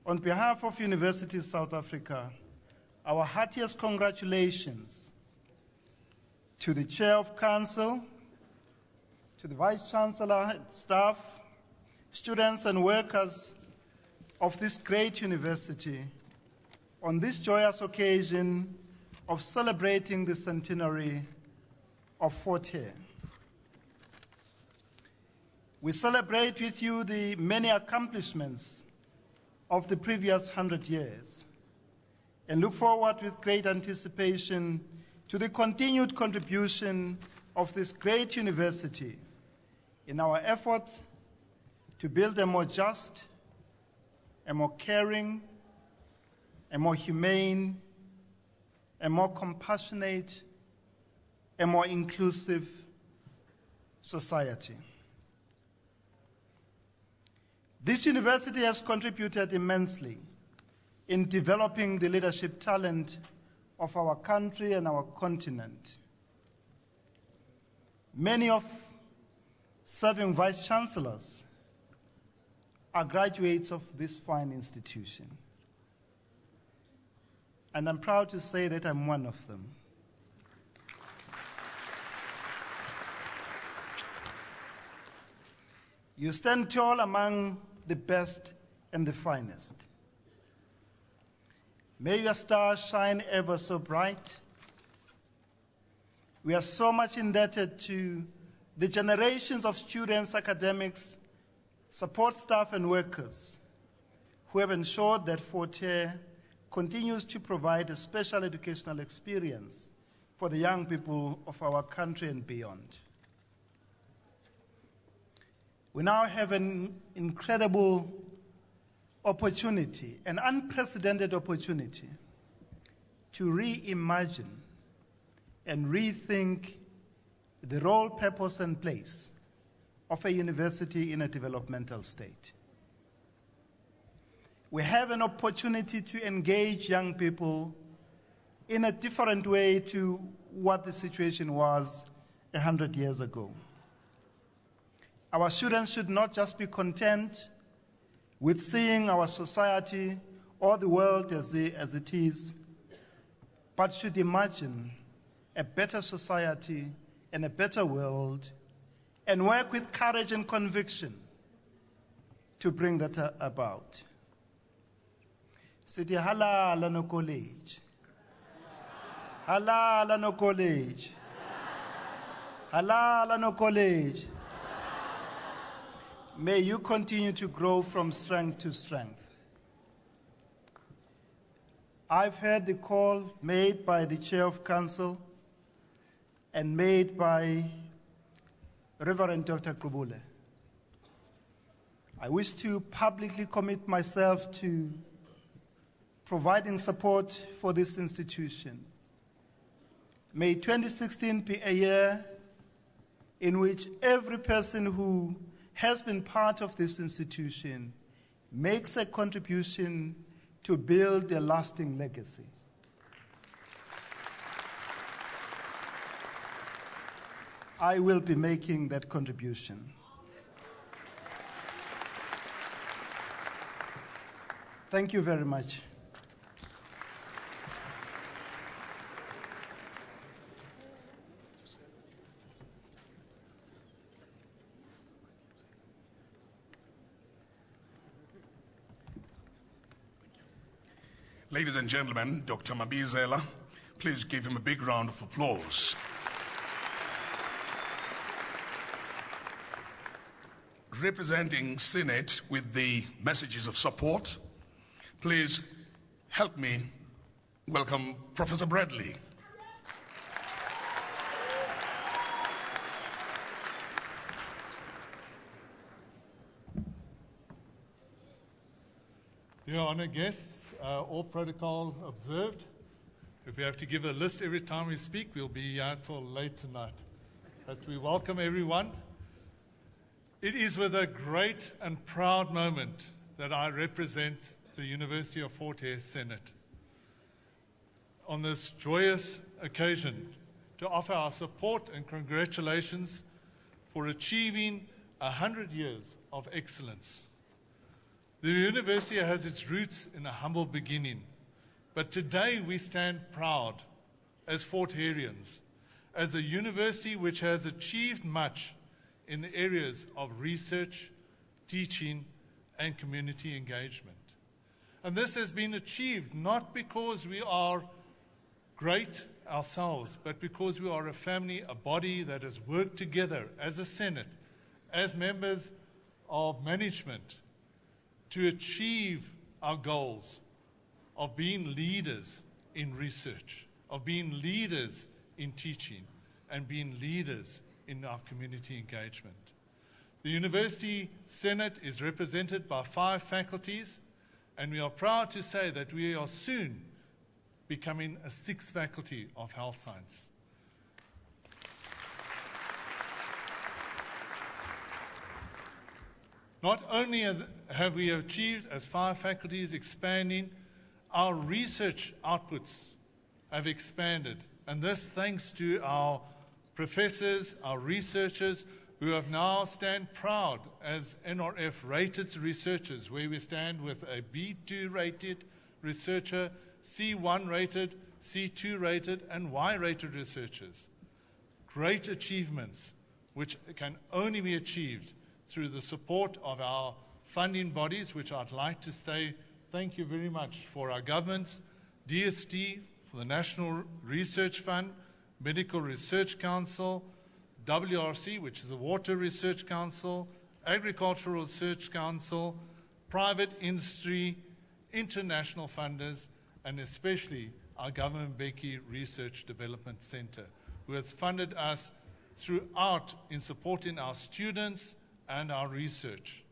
on behalf of University South Africa, our heartiest congratulations to the Chair of Council, to the Vice Chancellor, staff, students and workers of this great university on this joyous occasion of celebrating the centenary of Fort Hare. We celebrate with you the many accomplishments of the previous 100 years and look forward with great anticipation to the continued contribution of this great university in our efforts to build a more just, a more caring, a more humane, a more compassionate, a more inclusive society. This university has contributed immensely in developing the leadership talent of our country and our continent. Many of serving vice chancellors are graduates of this fine institution. And I'm proud to say that I'm one of them. You stand tall among the best and the finest. May your stars shine ever so bright. We are so much indebted to the generations of students, academics, support staff and workers who have ensured that Fort Hare continues to provide a special educational experience for the young people of our country and beyond. We now have an incredible opportunity, an unprecedented opportunity, to reimagine and rethink the role, purpose, and place of a university in a developmental state. We have an opportunity to engage young people in a different way to what the situation was 100 years ago. Our students should not just be content with seeing our society or the world as it is, but should imagine a better society and a better world and work with courage and conviction to bring that about. Sithi halala no college. Halala no college. Halala no college. May you continue to grow from strength to strength. I've heard the call made by the Chair of Council and made by Reverend Dr. Kubule. I wish to publicly commit myself to providing support for this institution. May 2016 be a year in which every person who has been part of this institution makes a contribution to build a lasting legacy. I will be making that contribution. Thank you very much. Ladies and gentlemen, Dr. Mabizela, please give him a big round of applause. Representing Senate with the messages of support, please help me welcome Professor Bradley. Dear honored guests, all protocol observed. If we have to give a list every time we speak, we'll be here till late tonight. But we welcome everyone. It is with a great and proud moment that I represent the University of Fort Hare Senate on this joyous occasion to offer our support and congratulations for achieving 100 years of excellence. The university has its roots in a humble beginning, but today we stand proud as Fort Hareans, as a university which has achieved much in the areas of research, teaching, and community engagement. And this has been achieved not because we are great ourselves, but because we are a family, a body that has worked together as a Senate, as members of management, to achieve our goals of being leaders in research, of being leaders in teaching, and being leaders in our community engagement. The University Senate is represented by 5 faculties, and we are proud to say that we are soon becoming a 6th faculty of health science. Not only have we achieved as 5 faculties expanding, our research outputs have expanded, and this thanks to our professors, our researchers, who have now stand proud as NRF rated researchers, where we stand with a B2 rated researcher, C1 rated, C2 rated, and Y rated researchers. Great achievements which can only be achieved through the support of our funding bodies, which I'd like to say thank you very much for our governments, DST, for the National Research Fund, Medical Research Council, WRC, which is the Water Research Council, Agricultural Research Council, private industry, international funders, and especially our Government Mbeki Research Development Center, who has funded us throughout in supporting our students and our research.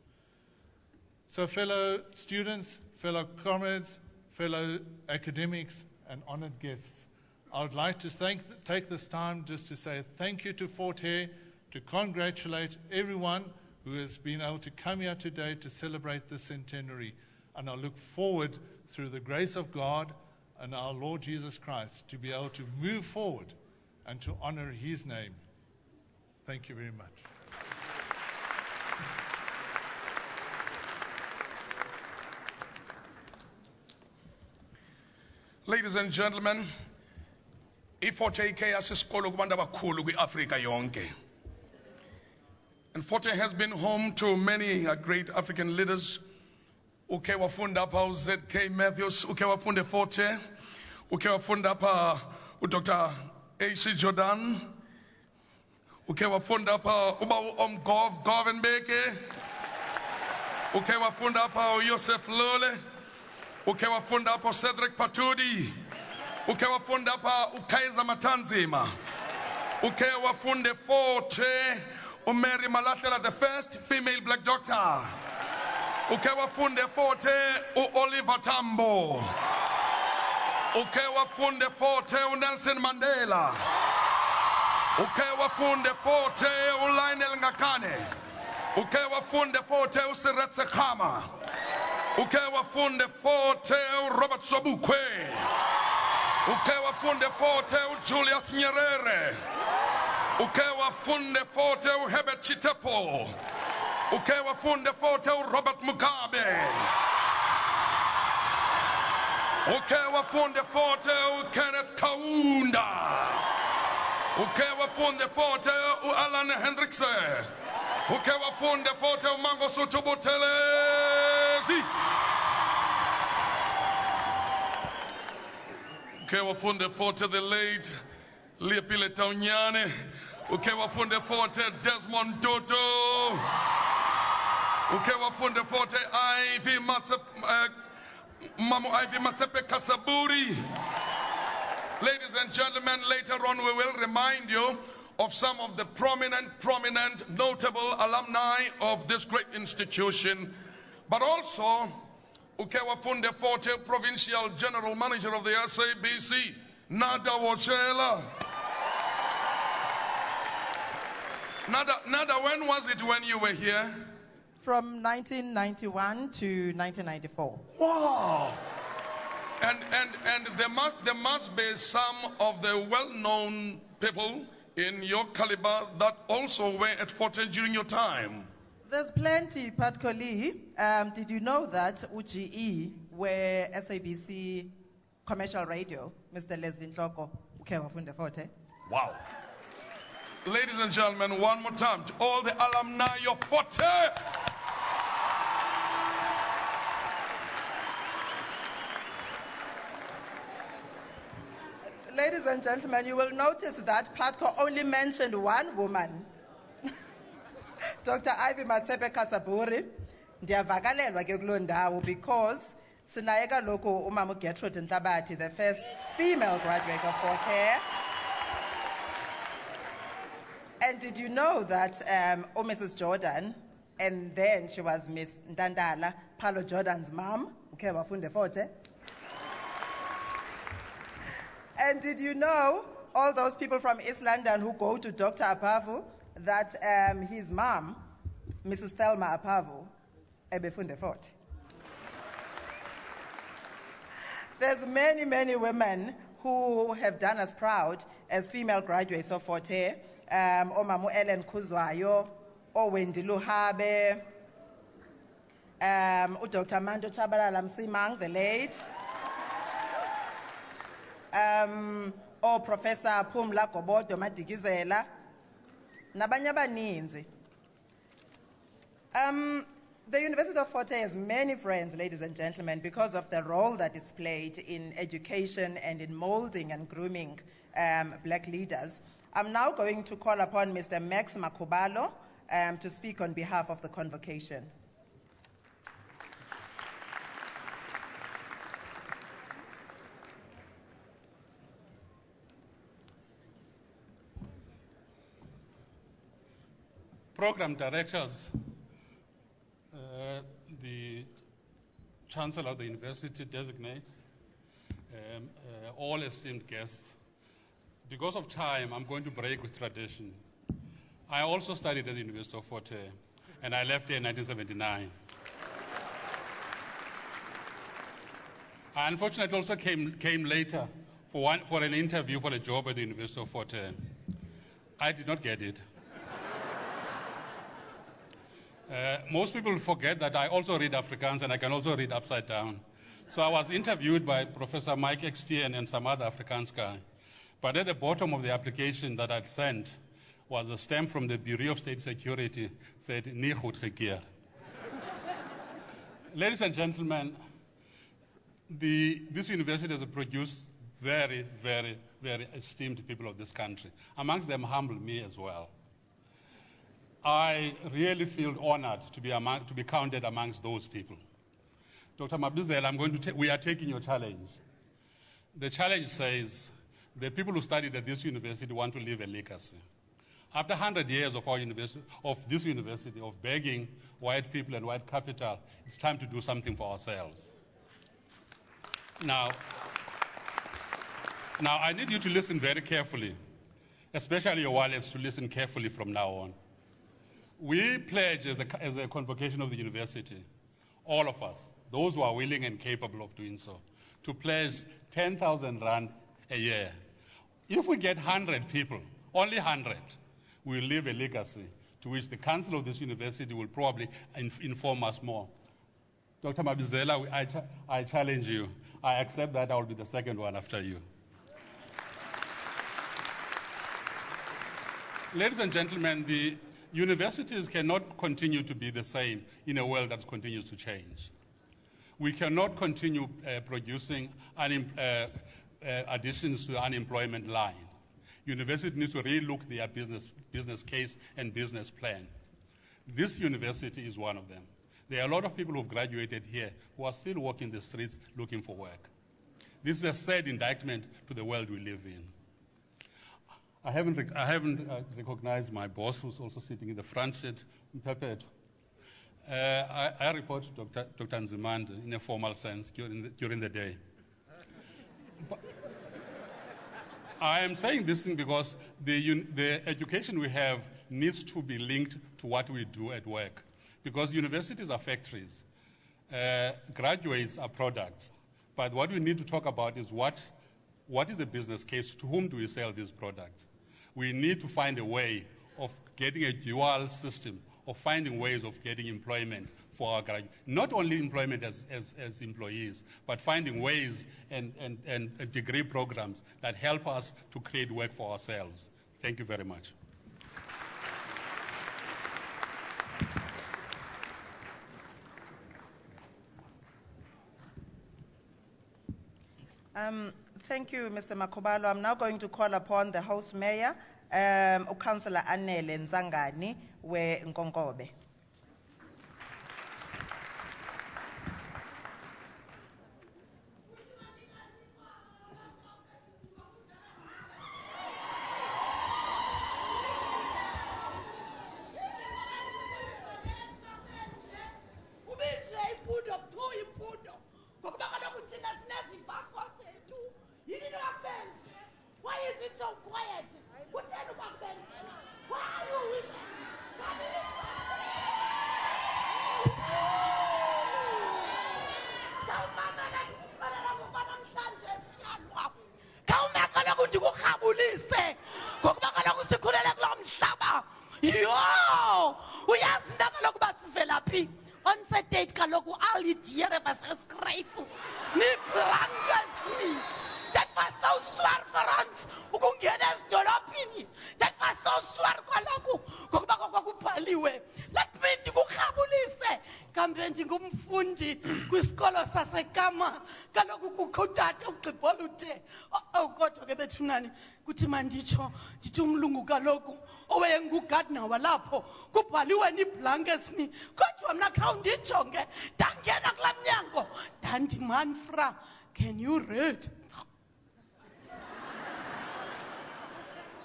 So fellow students, fellow comrades, fellow academics, and honored guests, I would like to take this time just to say thank you to Fort Hare, to congratulate everyone who has been able to come here today to celebrate the centenary. And I look forward, through the grace of God and our Lord Jesus Christ, to be able to move forward and to honor His name. Thank you very much. Ladies and gentlemen, i-Fort Hare asisikolo kubantu abakhulu kwi-Afrika yonke. And Fort Hare has been home to many great African leaders. Uke wafunda pa ZK Matthews, uke wafunde Fort Hare, uke wafunda pa Dr. A.C. Jordan, uke wafunda pa uba Gov Mbeki, uke wafunda pa Joseph Lole, uke wafunda pa Cedric Patudi, uke wafunda pa Ukaiza Matanzima, uke wafunde Fort Hare, Mary Malahlela, the first female black doctor. Uke wafunde Fort Hare, Oliver Tambo. Uke wafunde Fort Hare, Nelson Mandela. Uke wafunde Fort Hare, Lionel Ngakane. Uke wafunde Fort Hare, Siretse Khama. Uke wafunde Fort Hare, Robert Sobukwe. Uke wafunde Fort Hare, Julius Nyerere. Uke wafunde Fort Hare, Herbert Chitepo. Uke wafunde Fort Hare, Robert Mugabe. Uke wafunde Fort Hare, Kenneth Kaunda. Uke wafunde Fort Hare, Alan Hendrickse. Uke wafunde Fort Hare, Mangosuthu Buthelezi. Uke wafunde Fort Hare, the late Leapile Taunyane. Uke wafunde Fort Hare, Desmond Tutu. Uke wafunde Fort Hare, Mamu Ivy Matepe Kasaburi. Ladies and gentlemen, later on we will remind you of some of the prominent, notable alumni of this great institution. But also, Uke wafunde Fort Hare, Provincial General Manager of the SABC, Nada Wachela. Nada, when was it when you were here? From 1991 to 1994. Wow! And there must be some of the well-known people in your caliber that also were at Fort Hare during your time. There's plenty, Pat Coley. Did you know that UGE were SABC commercial radio, Mr. Leslie Nhloko, Funde Forte? Wow. Ladies and gentlemen, one more time to all the alumni of Fort Hare. Ladies and gentlemen, you will notice that Patco only mentioned one woman. Dr. Ivy Matsepe Kasaburi, ndiyavakalelwa ke kuloo ndawo because sinaye kaloku umama uGertrude Ntlabati, the first female graduate of Fort Hare. And did you know that Mrs. Jordan, and then she was Miss Ndandala, Paulo Jordan's mom, ukhe wafunde Fort Hare? And did you know, all those people from East London who go to Dr. Apavu, that his mom, Mrs. Thelma Apavu, ebefunde Fort? There's many, many women who have done us proud as female graduates of Fort Hare. Omamu Ellen Kuzwayo, Wendy Luhabe, Dr. Mando Chabalala Msimang, the late, Professor Pumla Kobodo Madigizela, nabanye abaninzi. The University of Fort Hare has many friends, ladies and gentlemen, because of the role that it's played in education and in molding and grooming black leaders. I'm now going to call upon Mr. Max Makubalo to speak on behalf of the convocation. Program directors, the Chancellor of the University designate, all esteemed guests. Because of time, I'm going to break with tradition. I also studied at the University of Fort Hare, and I left here in 1979. I unfortunately also came later for an interview for a job at the University of Fort Hare. I did not get it. Most people forget that I also read Afrikaans and I can also read upside down. So I was interviewed by Professor Mike Extien and some other Afrikaans guy. But at the bottom of the application that I'd sent was a stamp from the Bureau of State Security, said, "Nie goed gekeer." Ladies and gentlemen, this university has produced very, very, very esteemed people of this country. Amongst them, humble me as well. I really feel honored to be counted amongst those people. Dr. Mabizela, we are taking your challenge. The challenge says, the people who studied at this university want to leave a legacy. After 100 years of this university, of begging white people and white capital, it's time to do something for ourselves. Now, I need you to listen very carefully, especially your wallets to listen carefully from now on. We pledge as a convocation of the university, all of us, those who are willing and capable of doing so, to pledge 10,000 rand a year. If we get 100 people, only 100, we'll leave a legacy to which the council of this university will probably inform us more. Dr. Mabizela, I challenge you. I accept that I will be the second one after you. Ladies and gentlemen, the universities cannot continue to be the same in a world that continues to change. We cannot continue producing additions to the unemployment line. Universities need to relook their business case and business plan. This university is one of them. There are a lot of people who have graduated here who are still walking the streets looking for work. This is a sad indictment to the world we live in. I haven't recognized my boss, who's also sitting in the front seat, Pepet. I report to Dr. Nzimande in a formal sense during the day. But I am saying this thing because the education we have needs to be linked to what we do at work. Because universities are factories. Graduates are products. But what we need to talk about is what is the business case? To whom do we sell these products? We need to find a way of getting a dual system, of finding ways of getting employment for our graduates. Not only employment as employees, but finding ways and degree programs that help us to create work for ourselves. Thank you very much. Thank you, Mr. Makubalo. I'm now going to call upon the host mayor, Councillor Anele Nzangani, we Nkonkobe. Why is it so quiet? Why are you with on set date kaloku ali diere was geskryf ni blankes nie. That was so swaar vir ons. Ukungena esdolopini. That was so swaar kaloku. Ngokuba kwakubhaliwe. Let me ndikukhabulise. Kambe ndingumfundi kwisikolo sasekama. Kaloku kukho utata ugqibola uthe. Oh kodwa ke bethunani kuthi manditsho ndithi umlungu kaloku owayengugardener walapho kubhaliwe ni blankets ni kodwa mna khawundijonge ndangena kulaa mnyango ndanti manfra can you read?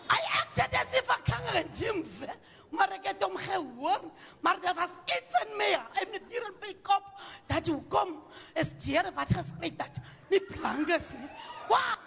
I acted as if I can't ndimve maar ek het hom gehoor maar dat was iets in my I'm net hier in my kop dat hoe kom is deur wat geskryf dat nie blankets nie wow.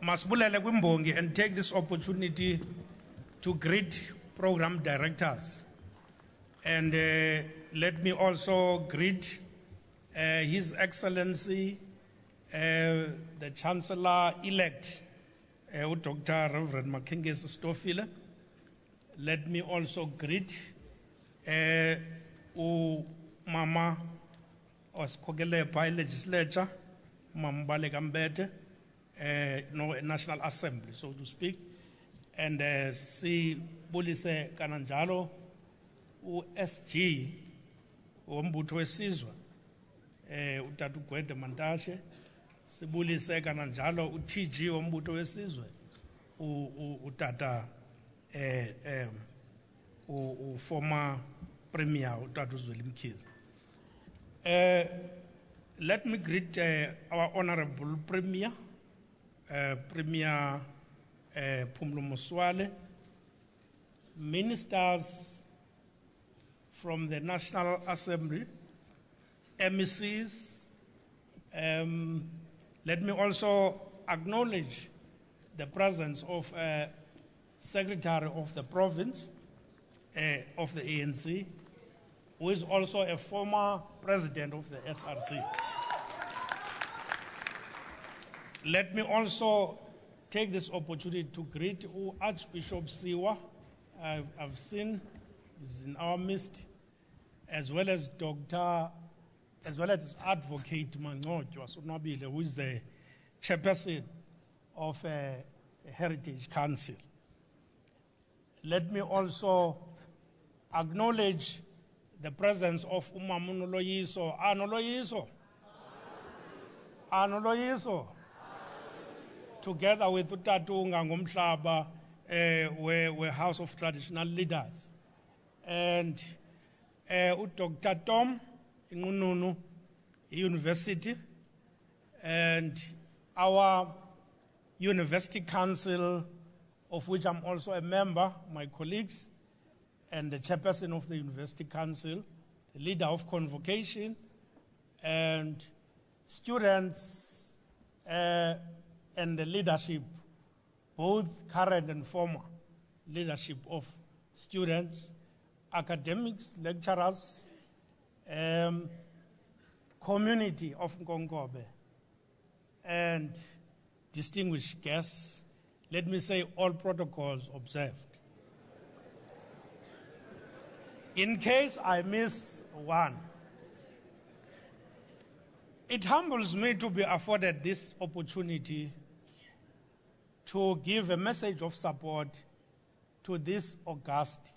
Masibulele kwimbongi and take this opportunity to greet program directors. And let me also greet His Excellency, the Chancellor-elect, Dr. Reverend Makengesi Stofile. Let me also greet Mama Oskogele by Legislature, Mama Balegambete, National Assembly, so to speak, and see Bulise Kananjalo, SG, Umbutho Wesizwe, Utatu Gwede Mantashe, Sibulise Kananjalo, UTG, Umbutho Wesizwe, Utata, former Premier, Utatu Zwelimkhize. Let me greet our Honorable Premier, Premier Phumlo Moswale, ministers from the National Assembly, MECs. Let me also acknowledge the presence of Secretary of the Province of the ANC, who is also a former president of the SRC. Let me also take this opportunity to greet Archbishop Siwa. I've seen is in our midst, as well as Advocate Manojwa, who is the chairperson of Heritage Council. Let me also acknowledge the presence of Umamunoloyiso. Anoloyiso. Together with Utatunga Ngumhlaba, we're House of Traditional Leaders. And Dr. Tom Ngununu University, and our University Council, of which I'm also a member, my colleagues, and the chairperson of the University Council, the leader of convocation, and students and the leadership, both current and former leadership of students, academics, lecturers, community of Nkonkobe, and distinguished guests. Let me say all protocols observed. In case I miss one, it humbles me to be afforded this opportunity to give a message of support to this august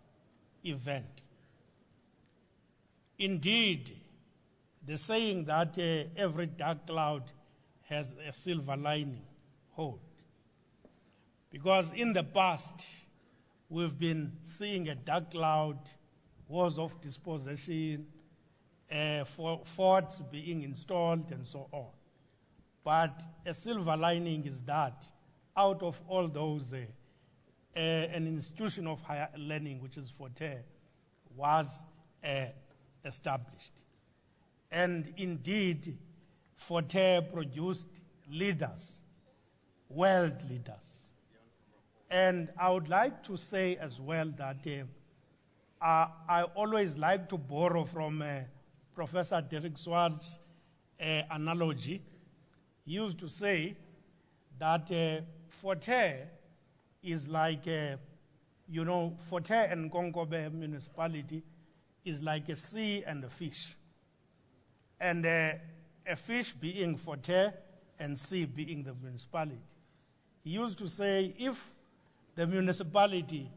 event. Indeed, the saying that every dark cloud has a silver lining hold. Because in the past, we've been seeing a dark cloud, wars of dispossession, forts being installed, and so on. But a silver lining is that out of all those, an institution of higher learning, which is Hare, was established. And indeed, Hare produced leaders, world leaders. And I would like to say as well that I always like to borrow from Professor Derek Swart's analogy. He used to say that Hare is like, Hare and Nkonkobe municipality is like a sea and a fish. And a fish being Hare and sea being the municipality. He used to say, if the municipality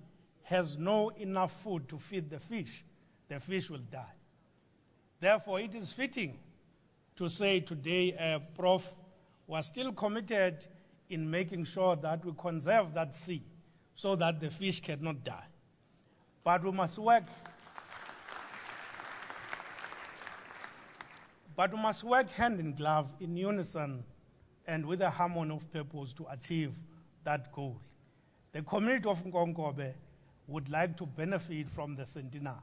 has no enough food to feed the fish will die. Therefore, it is fitting to say today, Prof was still committed in making sure that we conserve that sea so that the fish cannot die. But we must work. But we must work hand in glove, in unison, and with a harmony of purpose to achieve that goal. The community of Nkonkobe would like to benefit from the centenary,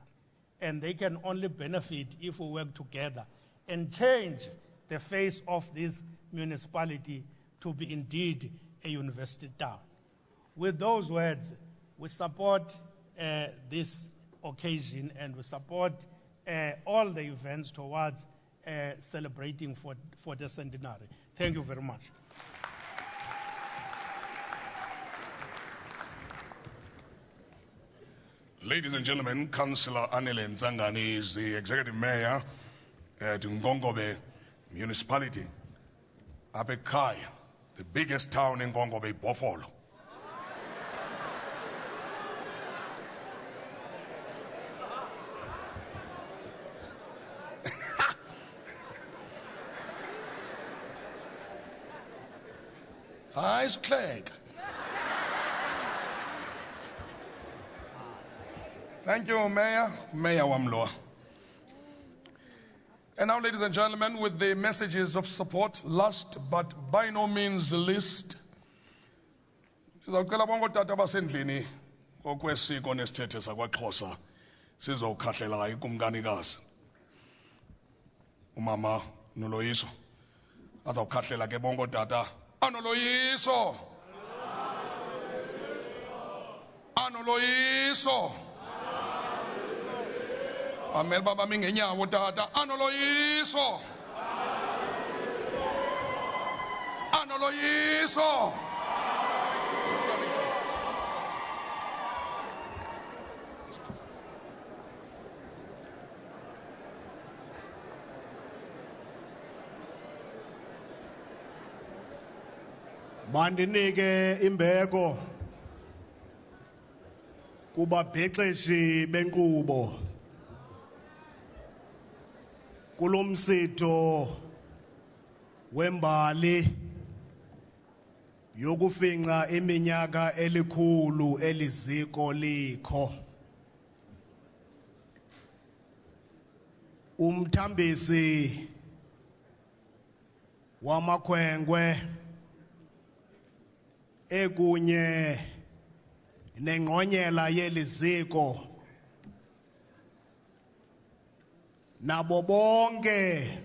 and they can only benefit if we work together and change the face of this municipality to be indeed a university town. With those words, we support this occasion, and we support all the events towards celebrating for the centenary. Thank you very much. Ladies and gentlemen, Councillor Anele Nzangani is the Executive Mayor at Nkonkobe Municipality. Abekai, the biggest town in Nkonkobe, Bofolo. Eyes cleared. Thank you, Mayor Wamloa. And now, ladies and gentlemen, with the messages of support, last but by no means least, sizocela bonke otata basendlini okwesiko nesithethe sakwaXhosa sizokhahlela ikumkanikazi umama Noloyiso azawukhahlela ke bonke otata Anoloyiso Anoloyiso Amel baba mingenyawo tata Anoloyiso noloyiso. Mandinike imbeko kubabhexeshi benkqubo kulomsitho wembali yokufinca iminyaka elikhulu eliziko likho. Umthambisi wamakhwenkwe ekunye nengqonyela yeliziko nabo bonke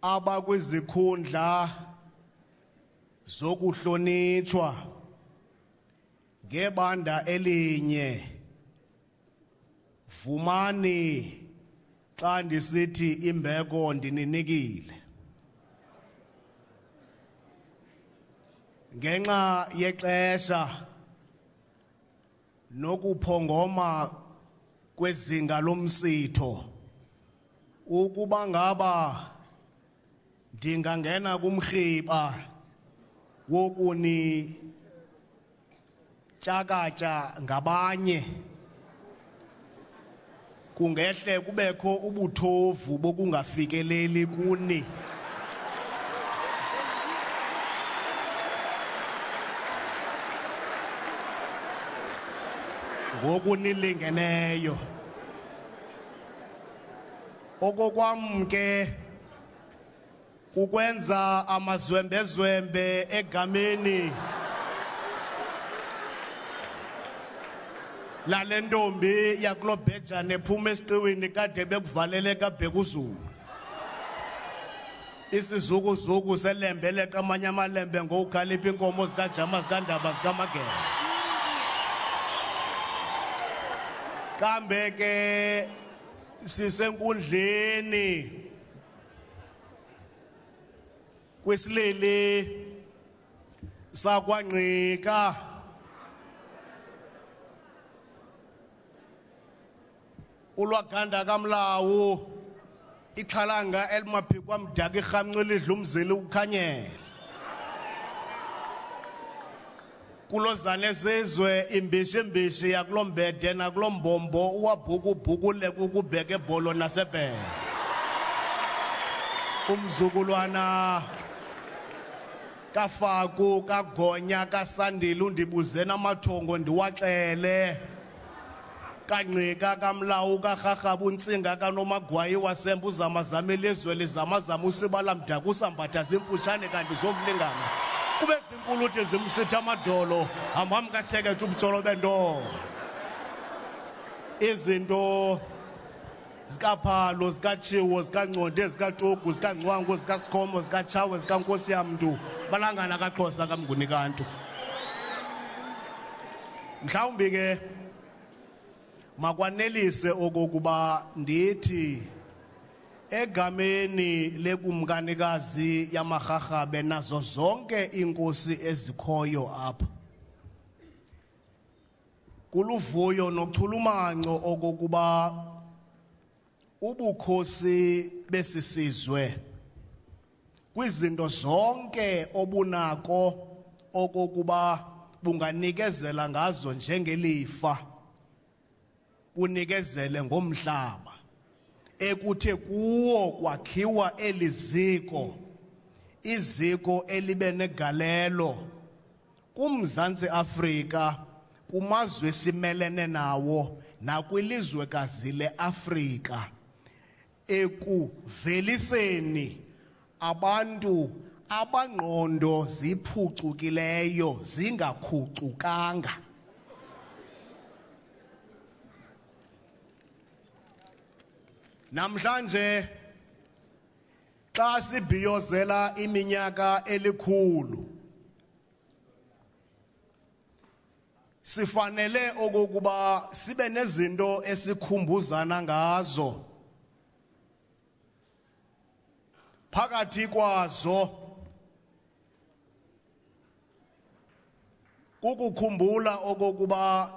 abakwizikhundla zokuhlonitshwa ngebanda elinye, vumani xa ndisithi imbeko ndininikile. Ngenxa yexesha nokuphongoma kwezinga lomsitho, ukuba ngaba ndingangena kumrhiba wokuni tyakatya ngabanye, kungehle kubekho ubuthovu bokungafikeleli kuni. Ngokunilingeneyo. Okokwam ke kukwenza amazwembezwembe egameni lale ntombi yakulobhejane ephuma esiqiwini kade bekuvalele kaBhekuzulu. Isizukuzuku selembe lekamanye amalembe ngokukhalipha inkomo zikajama zikandaba zikamagela. Kambe ke sisenkundleni kwisilili sakwangqika ulwaganda kamlawu ixhalanga elimaphikwa mdaka irhamncwe lidla umzili ukhanyela. Kulozane zizwe imbishi yakulombede nakulombombo uwabhukubhukule ukubheka ebholo nasebhele. Umzukulwana kaFaku kaGonya kaSandile undibuzena amathongo ndiwaxele. Kangqika kamlawu karharhaba untsinga kaNomagwayi wasemba uzamazama elizwe lizamazama usibala mdaka usambatha zimfutshane kanti zomlingana. Kube zinkuluthi zimsitha amadolo hambam kaSekethu ubutsolo bento. Izinto zikaPhalo zikaChiwo zikaNgconde zikatugu zikaNgcwangu zikaSikhomo zikaTshawe zikaNkosi yamntu balangana kaXhosa kaMnguni kantu. Mhlawumbi ke makwanelise okokuba ndithi egameni lekumkanikazi yamaRharhabe nazo zonke inkosi ezikhoyo apha, kuluvuyo nochulumanco okokuba ubukhosi besisizwe kwizinto zonke obunako okokuba bunganikezela ngazo njengelifa, unikezele ngomhlaba ekuthe kuwo kwakhiwa eliziko, iziko elibe negalelo kuMzantsi Afrika, kumazwe simelene nawo nakwilizwekazi leAfrika, ekuveliseni abantu abangqondo ziphucukileyo zingakhucukanga. Namhlanje xa sibhiyozela iminyaka elikhulu, sifanele okokuba sibe nezinto esikhumbuzana ngazo. phakathi kwazo kukukhumbula okokuba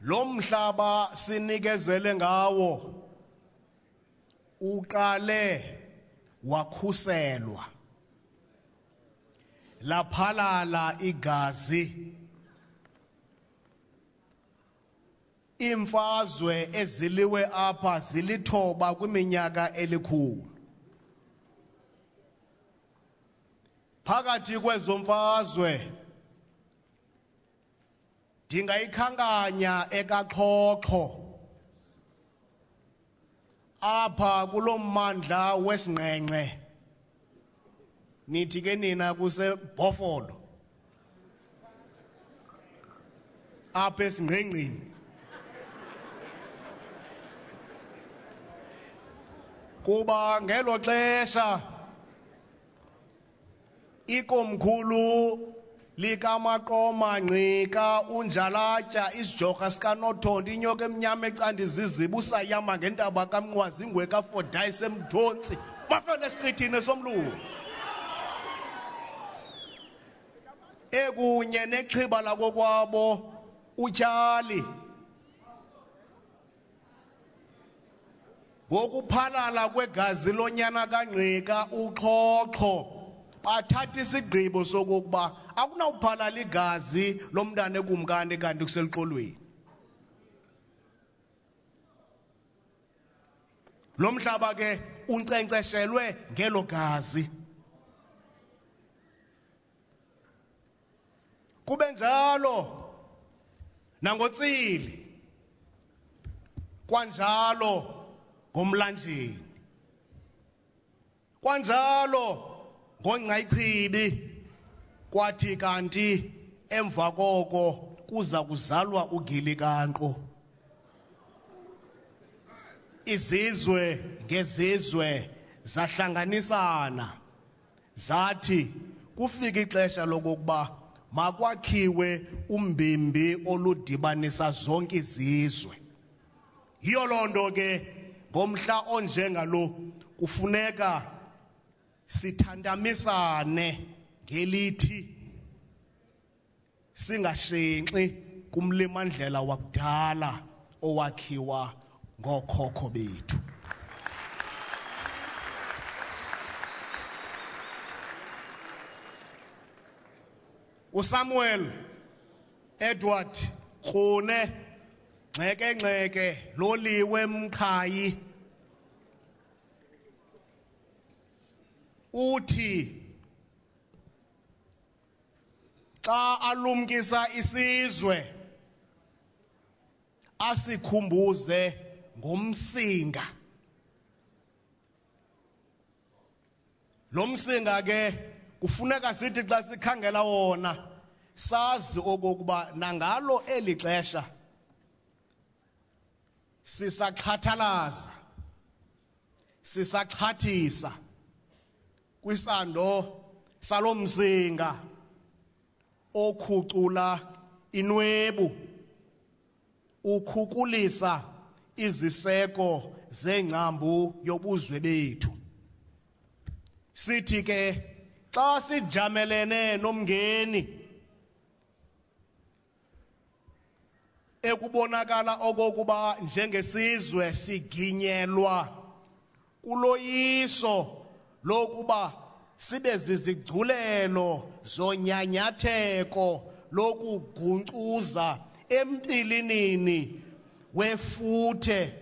lo mhlaba sinikezele ngawo uqale wakhuselwa laphalala igazi imfazwe eziliwe apha zilithoba kwiminyaka elikhulu phakathi kwezo mfazwe ndingayikhankanya ekaXhoxho apha kulommandla wesingqengqe nithi ke nina kusebhofolo apha esingqengqini kuba ngelo xesha ikomkhulu likamaqoma ngqika unjalatya isijorha sikanothondo inyoka emnyama ecanda iziziba usayama ngentaba kamnqwazi ingweka fodayi semthontsi bafana esiqithini somlungu ekunye nexhiba lakokwabo utyali ngokuphalala kwegazi lonyana kangqika uXhoxho bathatha isigqibo sokokuba akunawuphalala igazi lomntana ekumkani kanti kuseliqolweni lo mhlaba ke unkcenkceshelwe ngelo gazi kube njalo nangotsili kwanjalo ngomlanjeni kwanjalo ngongcayichibi kwathi kanti emva koko kuza kuzalwa ugilikanqo izizwe ngezizwe zahlanganisana zathi kufika ixesha lokuba makwakhiwe umbimbi oludibanisa zonke izizwe yiyo loo nto ke ngomhla onjengalo kufuneka sithandamisane ngelithi singashenxi kumlimandlela wakudala owakhiwa ngookhokho bethu uSamuel Edward Krone ngxeke loliwe Mqhayi uthi xa alumkisa isizwe asikhumbuze ngomsinga lo msinga ke kufuneka sithi xa sikhangela wona sazi okokuba nangalo eli xesha sisaxhathalaza sisaxhathisa kwisando salomsinga okhucula inwebu ukhukulisa iziseko zengcambu yobuzwe bethu sithi ke xa sijamelene nomngeni ekubonakala okokuba njengesizwe siginyelwa kuloyiso lokuba sibe zizigculelo zonyanyatheko lokugunkcuza empilinini wefuthe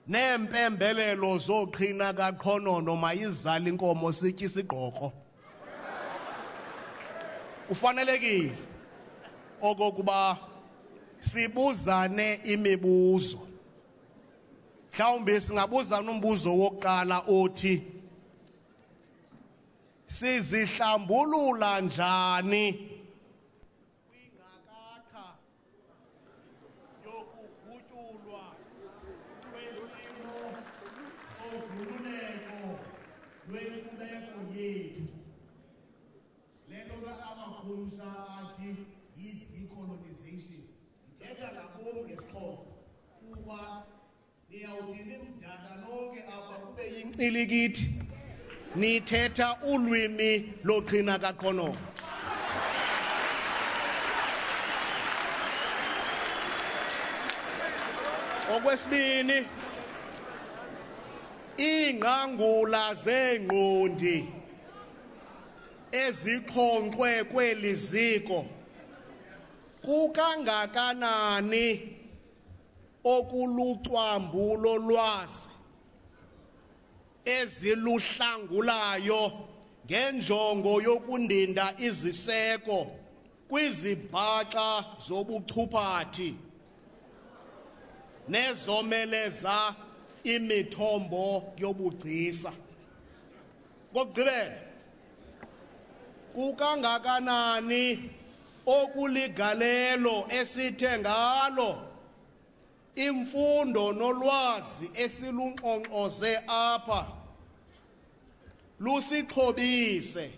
neempembelelo zoqhina kaqhonono mayizala inkomo sitye isigqoko kufanelekile okokuba sibuzane imibuzo mhlawumbi singabuzana umbuzo wokuqala othi sizihlambulula njani kwingakakha yokugutyulwa kwesimo sodlululeko lwenkcubeko yethu le nto amakhumsha athi yi-decolonization ndithetha ngabom ngesixhosa kuba niyawuthini mdaka nonke apha kube yincilikithi nithetha ulwimi loqhina kaqhonoqa. Okwesibini, iingqangula zeengqondi ezixhonkxwe kweli ziko kukangakanani okulucwambu lolwazi eziluhlangulayo ngenjongo yokundinda iziseko kwizibhaxa zobuchuphathi nezomeleza imithombo yobugcisa. Kokugqibela, kukangakanani okuligalelo esithe ngalo imfundo nolwazi esilunkqonkqoze apha lusixhobise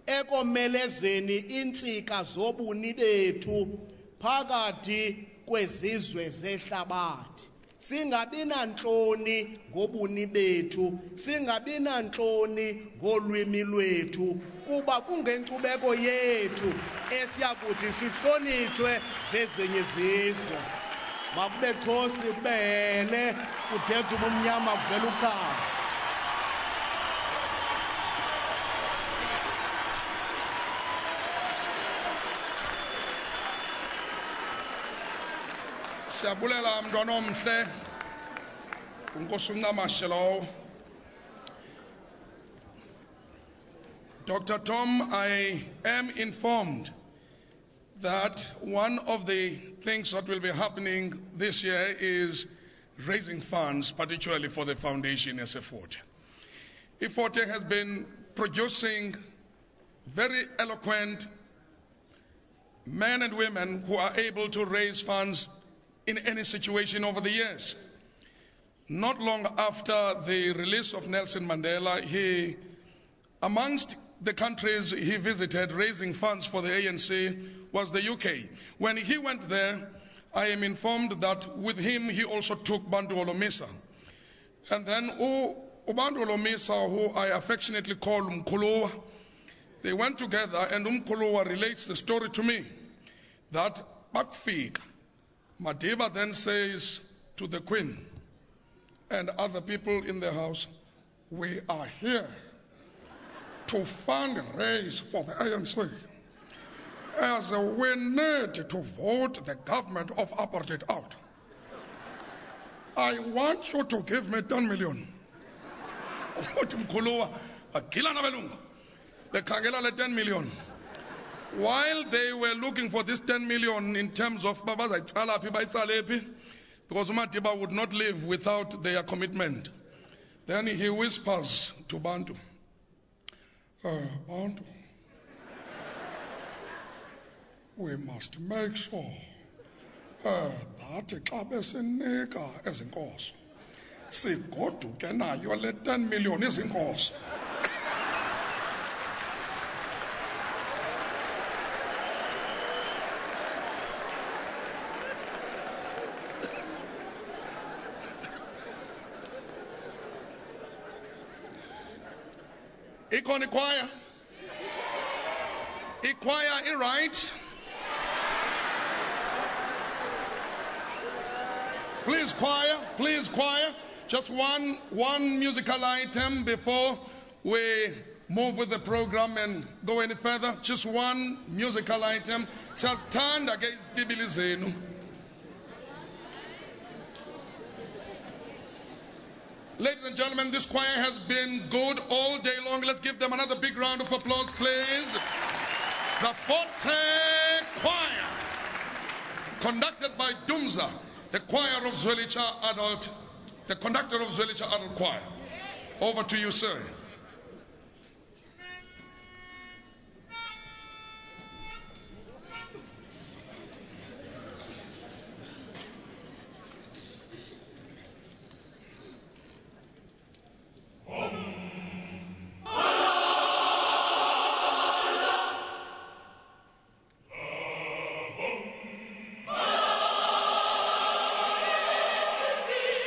ekomelezeni intsika zobuni bethu phakathi kwezizwe zehlabathi. Singabi nantloni ngobuni bethu, singabi nantloni ngolwimi lwethu, kuba kungenkcubeko yethu esiyakuthi sihlonitshwe zezinye izizwe. Makube Khosi, kube Hele, kuthetha ubumnyama kuvela ukhaya. Siyabulela mntwana omhle uNkosi uNcamashe lowo. Dr. Tom, I am informed that one of the things that will be happening this year is raising funds, particularly for the foundation SF40. F40 has been producing very eloquent men and women who are able to raise funds in any situation over the years. Not long after the release of Nelson Mandela, he, amongst the countries he visited raising funds for the ANC, was the UK. When he went there, I am informed that with him he also took Bantu Olomisa. And then Bantu Olomisa, who I affectionately call Umkhuluwa, they went together, and Umkhuluwa relates the story to me that bakufika Madiba then says to the Queen and other people in the house, we are here to fundraise for the ANC, as we need to vote the government of apartheid out. I want you to give me 10 million. They can get 10 million. While they were looking for this 10 million in terms of because Madiba would not live without their commitment, then he whispers to Bantu, Bantu, we must make sure that xa besinika ezinkozo sigoduke nayo le 10 million izinkozo. Ikon choir. Choir, right? Please choir. Just one musical item before we move with the program and go any further. Just one musical item. Says stand against Dibilizenu. Ladies and gentlemen, this choir has been good all day long. Let's give them another big round of applause, please. The Forte Choir, conducted by Dumza, the choir of Zwelicha Adult, the conductor of Zwelicha Adult Choir. Over to you, sir.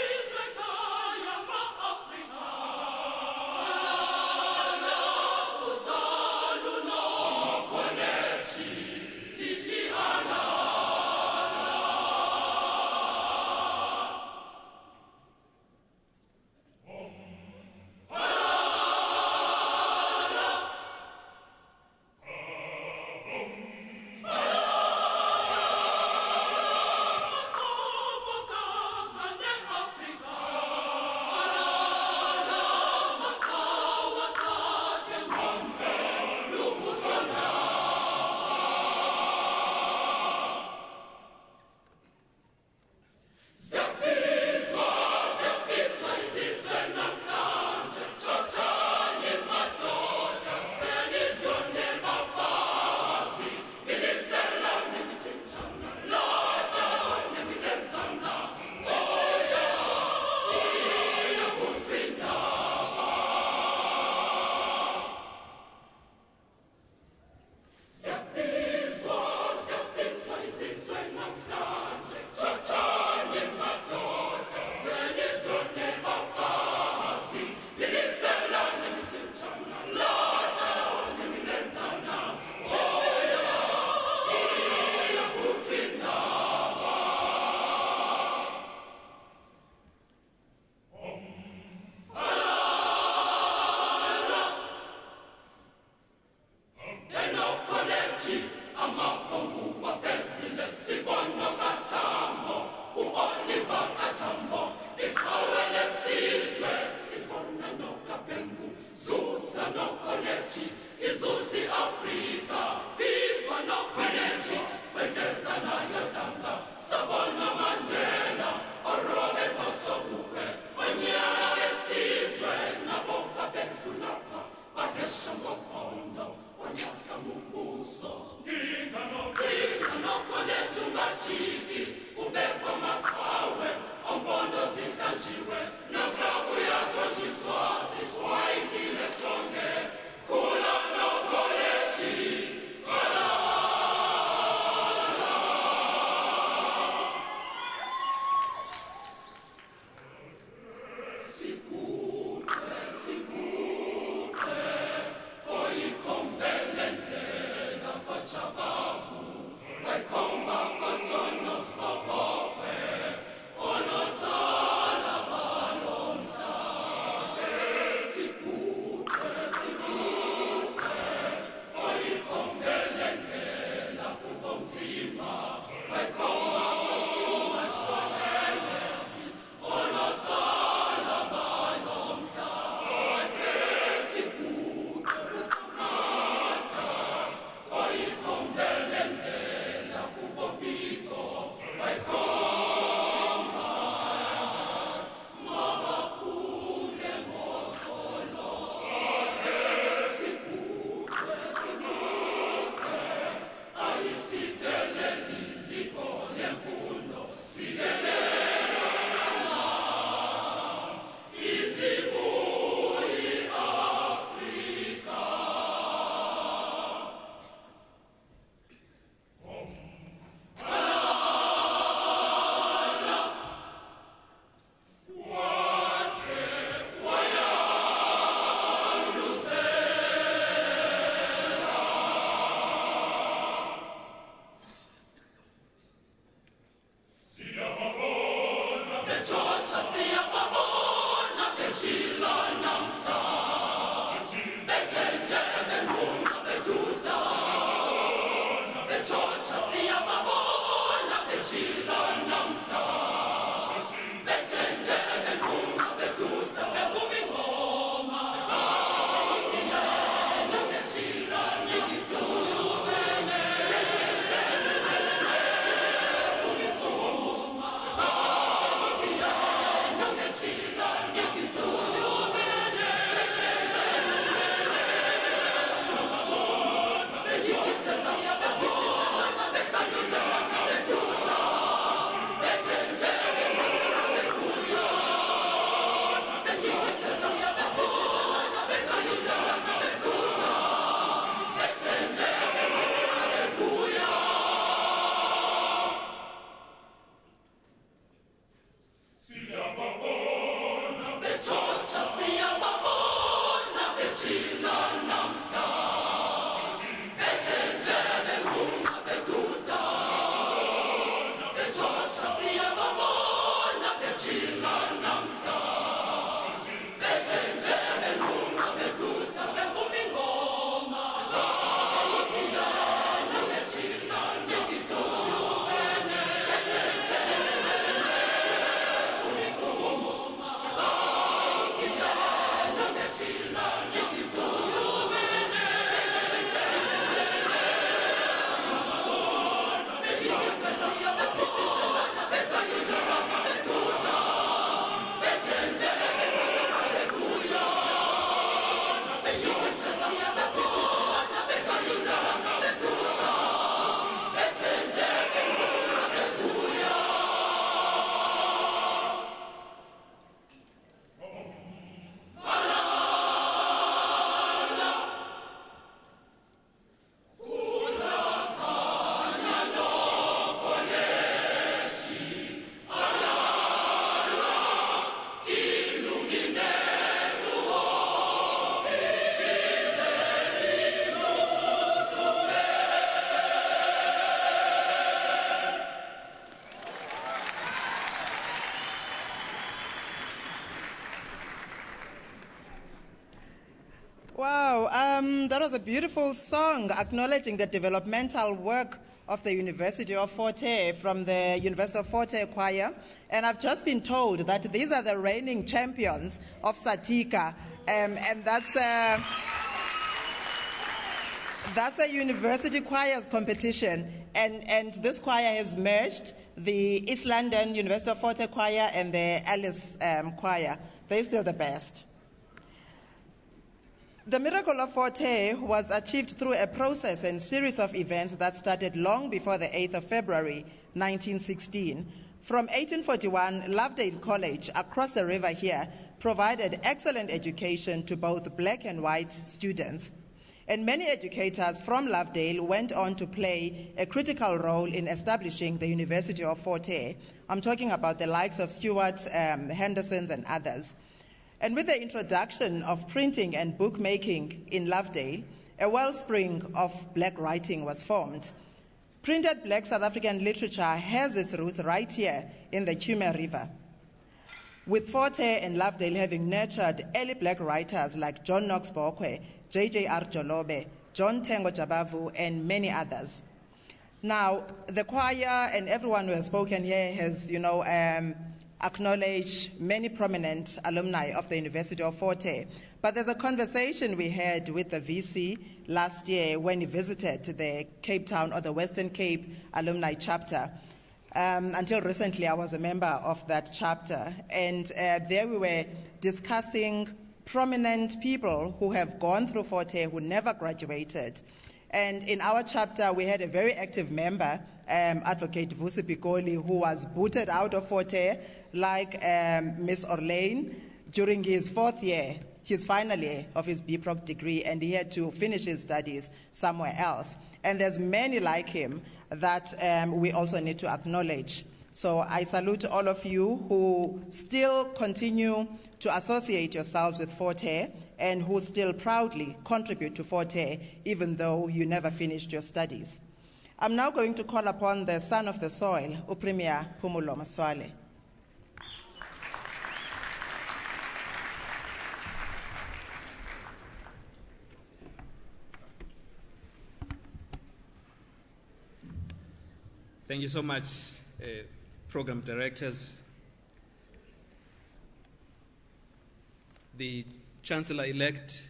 This is That was a beautiful song acknowledging the developmental work of the University of Fort Hare from the University of Fort Hare Choir. And I've just been told that these are the reigning champions of Satika. And that's a university choirs competition. And this choir has merged the East London University of Fort Hare Choir and the Alice Choir. They're still the best. The miracle of Fort Hare was achieved through a process and series of events that started long before the 8th of February 1916. From 1841, Lovedale College across the river here provided excellent education to both black and white students. And many educators from Lovedale went on to play a critical role in establishing the University of Fort Hare. I'm talking about the likes of Stuart, Henderson's, and others. And with the introduction of printing and bookmaking in Lovedale, a wellspring of black writing was formed. Printed black South African literature has its roots right here in the Chume River, with Fort Hare and Lovedale having nurtured early black writers like John Knox Bokwe, J.J.R. Jolobe, John Tengo Jabavu, and many others. Now, the choir and everyone who has spoken here has, acknowledge many prominent alumni of the University of Fort Hare. But there's a conversation we had with the VC last year when he visited the Cape Town or the Western Cape alumni chapter. Until recently, I was a member of that chapter. And there we were discussing prominent people who have gone through Fort Hare who never graduated. And in our chapter, we had a very active member, Advocate Vusi Pikoli, who was booted out of Fort Hare, like Miss Orlane, during his fourth year, his final year of his BProc degree, and he had to finish his studies somewhere else. And there's many like him that we also need to acknowledge. So I salute all of you who still continue to associate yourselves with Fort Hare and who still proudly contribute to Fort Hare, even though you never finished your studies. I'm now going to call upon the son of the soil, Upremia Pumulo Maswale. Thank you so much, program directors, the Chancellor-elect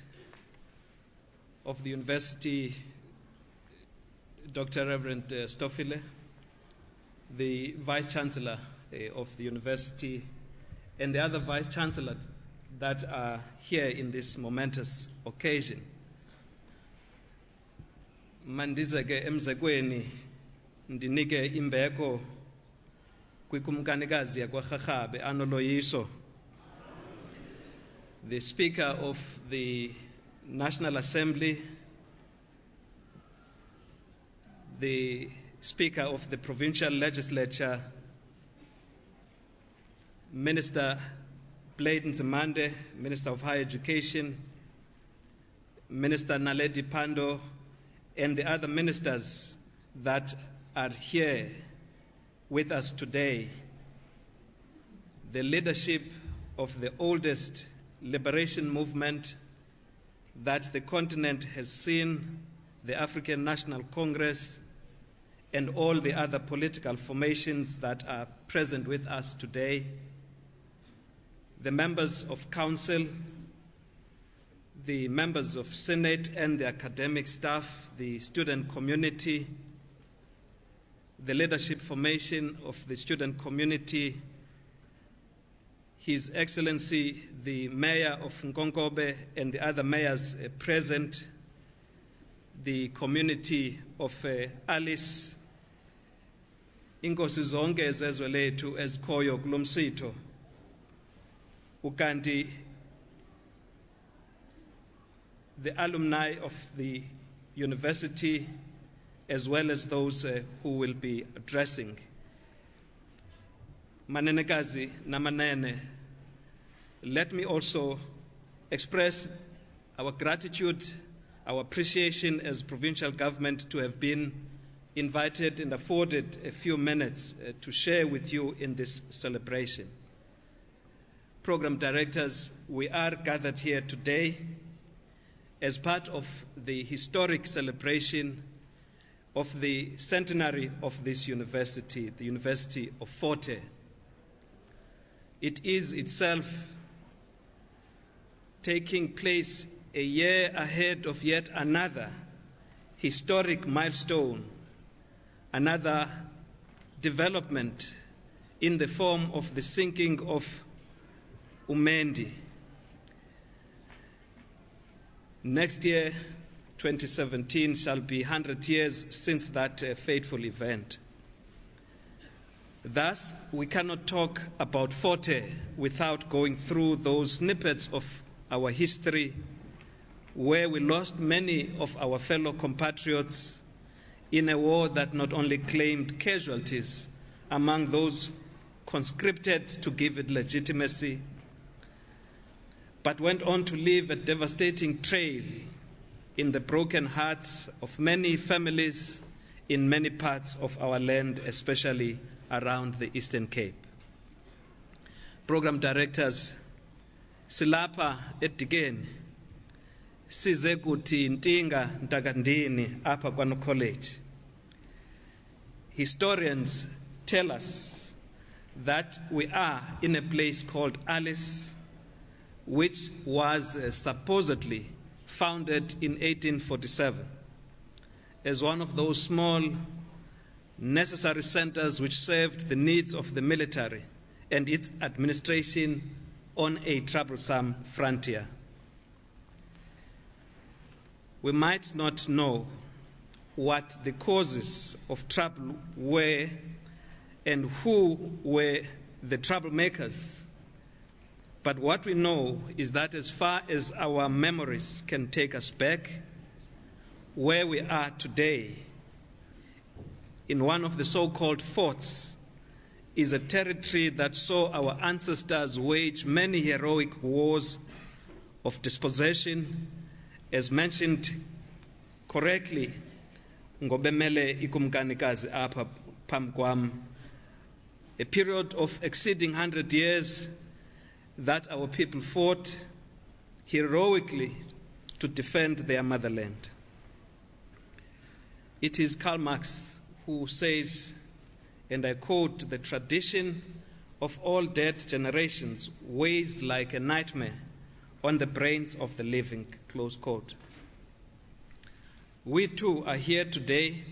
of the University, Dr. Reverend Stoffile, the Vice-Chancellor of the University, and the other Vice-Chancellors that are here in this momentous occasion. Mandizeke emzekweni ndinike imbeko kwikumkanikazi yakwaRharhabe anoloyiso, the Speaker of the National Assembly, the Speaker of the Provincial Legislature, Minister Blade Nzimande, Minister of Higher Education, Minister Naledi Pandor, and the other ministers that are here with us today, the leadership of the oldest liberation movement that the continent has seen, the African National Congress, and all the other political formations that are present with us today, the members of council, the members of Senate and the academic staff, the student community, the leadership formation of the student community, His Excellency, the Mayor of Nkonkobe and the other mayors present, the community of Alice, inkosi zonke ezezwe lethu ezikhoyo kulomsitho, ukanti the alumni of the university, as well as those who will be addressing. Manenekazi namanene, let me also express our gratitude, our appreciation as provincial government to have been invited and afforded a few minutes to share with you in this celebration. Program directors, we are gathered here today as part of the historic celebration of the centenary of this university, the University of Fort Hare. It is itself taking place a year ahead of yet another historic milestone, another development in the form of the sinking of Umendi. Next year, 2017, shall be 100 years since that fateful event. Thus, we cannot talk about Fort Hare without going through those snippets of our history where we lost many of our fellow compatriots in a war that not only claimed casualties among those conscripted to give it legitimacy, but went on to leave a devastating trail in the broken hearts of many families in many parts of our land, especially around the Eastern Cape. Program directors, silapha eDikeni size kuthi intinga ntakandini apha kwano college. Historians tell us that we are in a place called Alice, which was supposedly founded in 1847 as one of those small necessary centers which served the needs of the military and its administration on a troublesome frontier. We might not know what the causes of trouble were and who were the troublemakers, but what we know is that as far as our memories can take us back, where we are today, in one of the so-called forts, is a territory that saw our ancestors wage many heroic wars of dispossession, as mentioned correctly, ngobemele ikumkanikazi apha phambi kwam, a period of exceeding 100 years that our people fought heroically to defend their motherland. It is Karl Marx who says, and I quote, "The tradition of all dead generations weighs like a nightmare on the brains of the living," close quote. We too are here today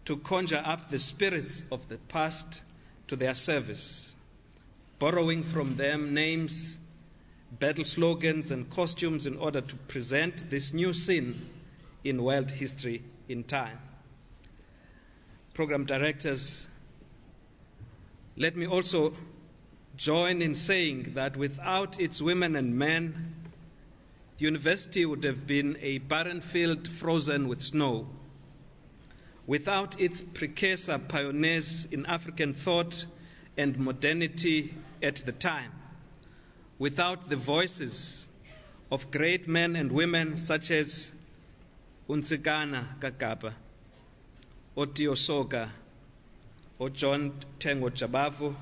to conjure up the spirits of the past to their service, borrowing from them names, battle slogans, and costumes in order to present this new scene in world history in time. Program directors, let me also join in saying that without its women and men, the university would have been a barren field frozen with snow. Without its precursor pioneers in African thought and modernity at the time, without the voices of great men and women such as Unsikana Kakapa, Otio Soga, or John Tengo Jabavu,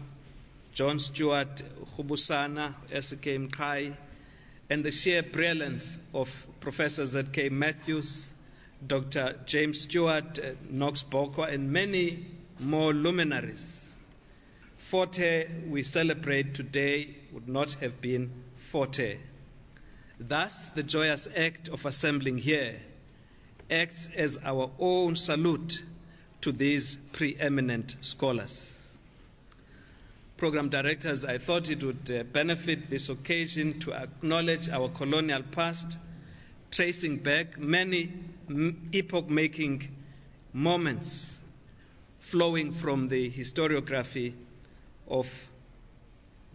John Stewart Khubusana, S.K. Mkai, and the sheer brilliance of Professor Z.K. Matthews, Dr. James Stewart, Knox Bokwa, and many more luminaries, Fort Hare we celebrate today would not have been Fort Hare. Thus, the joyous act of assembling here acts as our own salute to these preeminent scholars. Program directors, I thought it would benefit this occasion to acknowledge our colonial past, tracing back many epoch-making moments flowing from the historiography of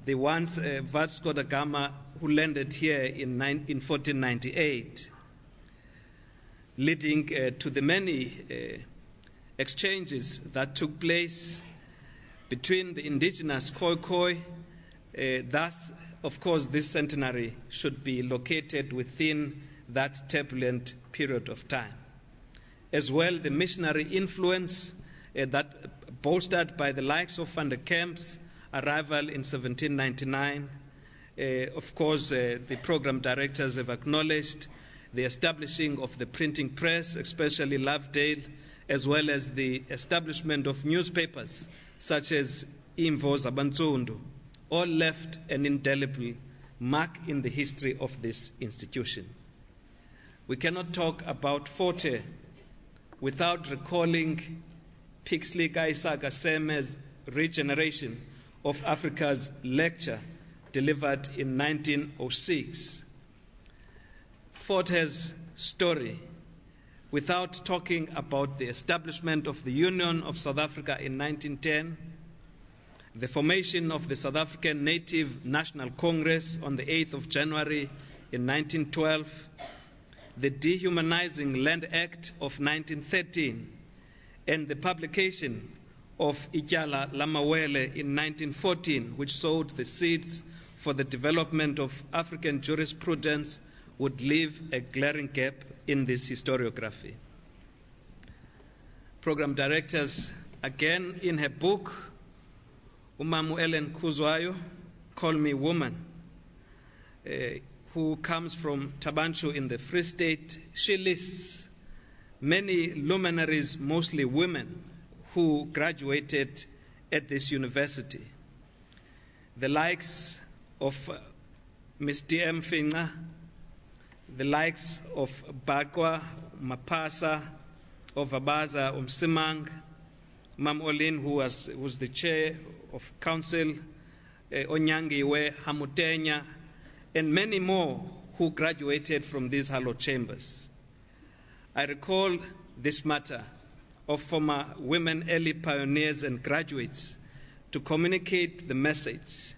the once Vasco da Gama who landed here in 1498, leading to the many exchanges that took place between the indigenous Khoi. Thus, of course, this centenary should be located within that turbulent period of time. As well, the missionary influence that bolstered by the likes of Van der Kemp's arrival in 1799. Of course, the program directors have acknowledged the establishing of the printing press, especially Lovedale, as well as the establishment of newspapers such as Imvo Zabantsundu, all left an indelible mark in the history of this institution. We cannot talk about Forte without recalling Pixley Isaac Seme's Regeneration of Africa's lecture delivered in 1906. Forte's story, without talking about the establishment of the Union of South Africa in 1910, the formation of the South African Native National Congress on the 8th of January in 1912, the Dehumanizing Land Act of 1913, and the publication of Ityala Lamawele in 1914, which sowed the seeds for the development of African jurisprudence, would leave a glaring gap in this historiography. Program directors, again in her book, Umamu Ellen Kuzwayo, Call Me Woman, who comes from Tabanchu in the Free State, she lists many luminaries, mostly women, who graduated at this university. The likes of Ms. D.M. Finga, the likes of Bakwa, Mapasa, of Abaza Umsimang, Mam Olin, who was the chair of council, Onyangiwe, Hamutenya, and many more who graduated from these hallowed chambers. I recall this matter of former women early pioneers and graduates to communicate the message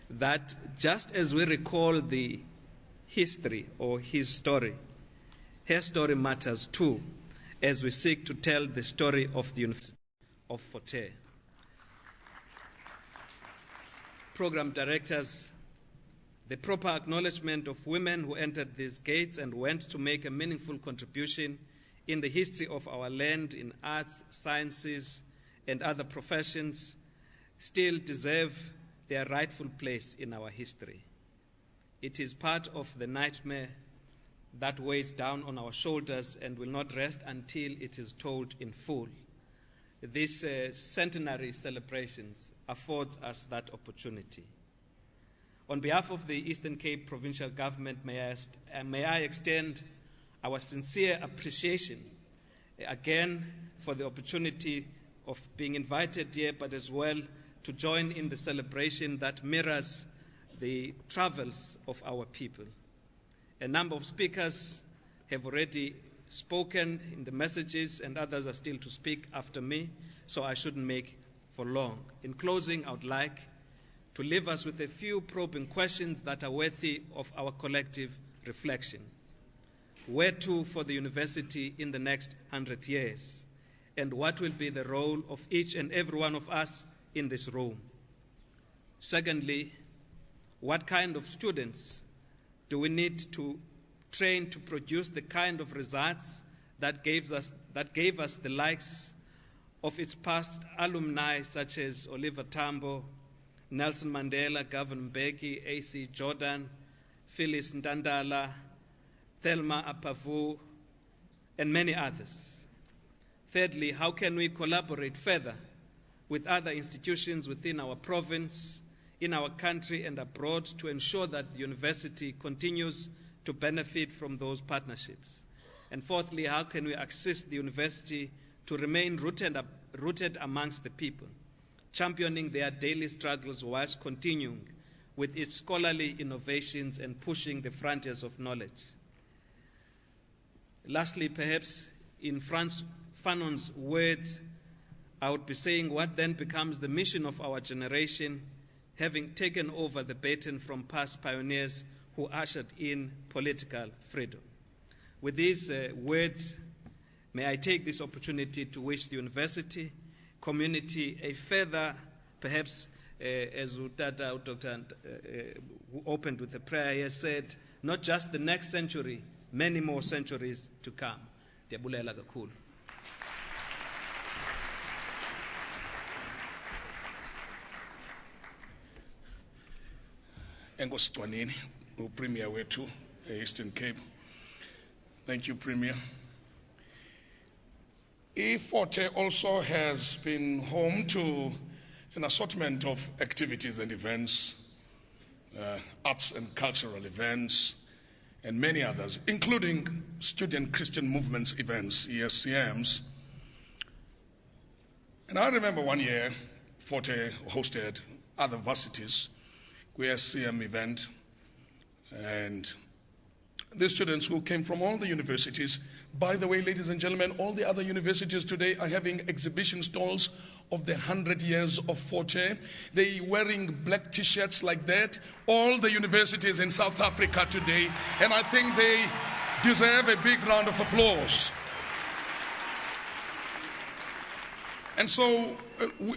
that just as we recall the history or his story, her story matters too, as we seek to tell the story of the University of Forte. Program directors, the proper acknowledgement of women who entered these gates and went to make a meaningful contribution in the history of our land in arts, sciences, and other professions still deserve their rightful place in our history. It is part of the nightmare that weighs down on our shoulders and will not rest until it is told in full. This centenary celebrations affords us that opportunity. On behalf of the Eastern Cape Provincial Government, may I extend our sincere appreciation again for the opportunity of being invited here, but as well to join in the celebration that mirrors the travels of our people. A number of speakers have already spoken in the messages, and others are still to speak after me, so I shouldn't make for long. In closing, I would like to leave us with a few probing questions that are worthy of our collective reflection. Where to for the university in the next 100 years? And what will be the role of each and every one of us in this room? Secondly, what kind of students do we need to train to produce the kind of results that gave us the likes of its past alumni such as Oliver Tambo, Nelson Mandela, Govan Mbeki, A.C. Jordan, Phyllis Ndandala, Thelma Apavu, and many others? Thirdly, how can we collaborate further with other institutions within our province, in our country and abroad to ensure that the university continues to benefit from those partnerships? And fourthly, how can we assist the university to remain rooted amongst the people, championing their daily struggles whilst continuing with its scholarly innovations and pushing the frontiers of knowledge? Lastly, perhaps in Frantz Fanon's words, I would be saying, what then becomes the mission of our generation, having taken over the baton from past pioneers who ushered in political freedom? With these words, may I take this opportunity to wish the university community a further, perhaps, as Dr. who opened with a prayer here said, not just the next century, many more centuries to come. Ndiyabulela kakhulu. Engosicwanini, uPremier wethu Eastern Cape. Thank you, Premier. Forte also has been home to an assortment of activities and events, arts and cultural events, and many others, including student Christian movements events, ESCMs. And I remember one year, Forte hosted other varsities, ESCM event, and the students who came from all the universities. By the way, ladies and gentlemen, all the other universities today are having exhibition stalls of the 100 years of Forte. They wearing black t-shirts like that, all the universities in South Africa today, and I think they deserve a big round of applause. And so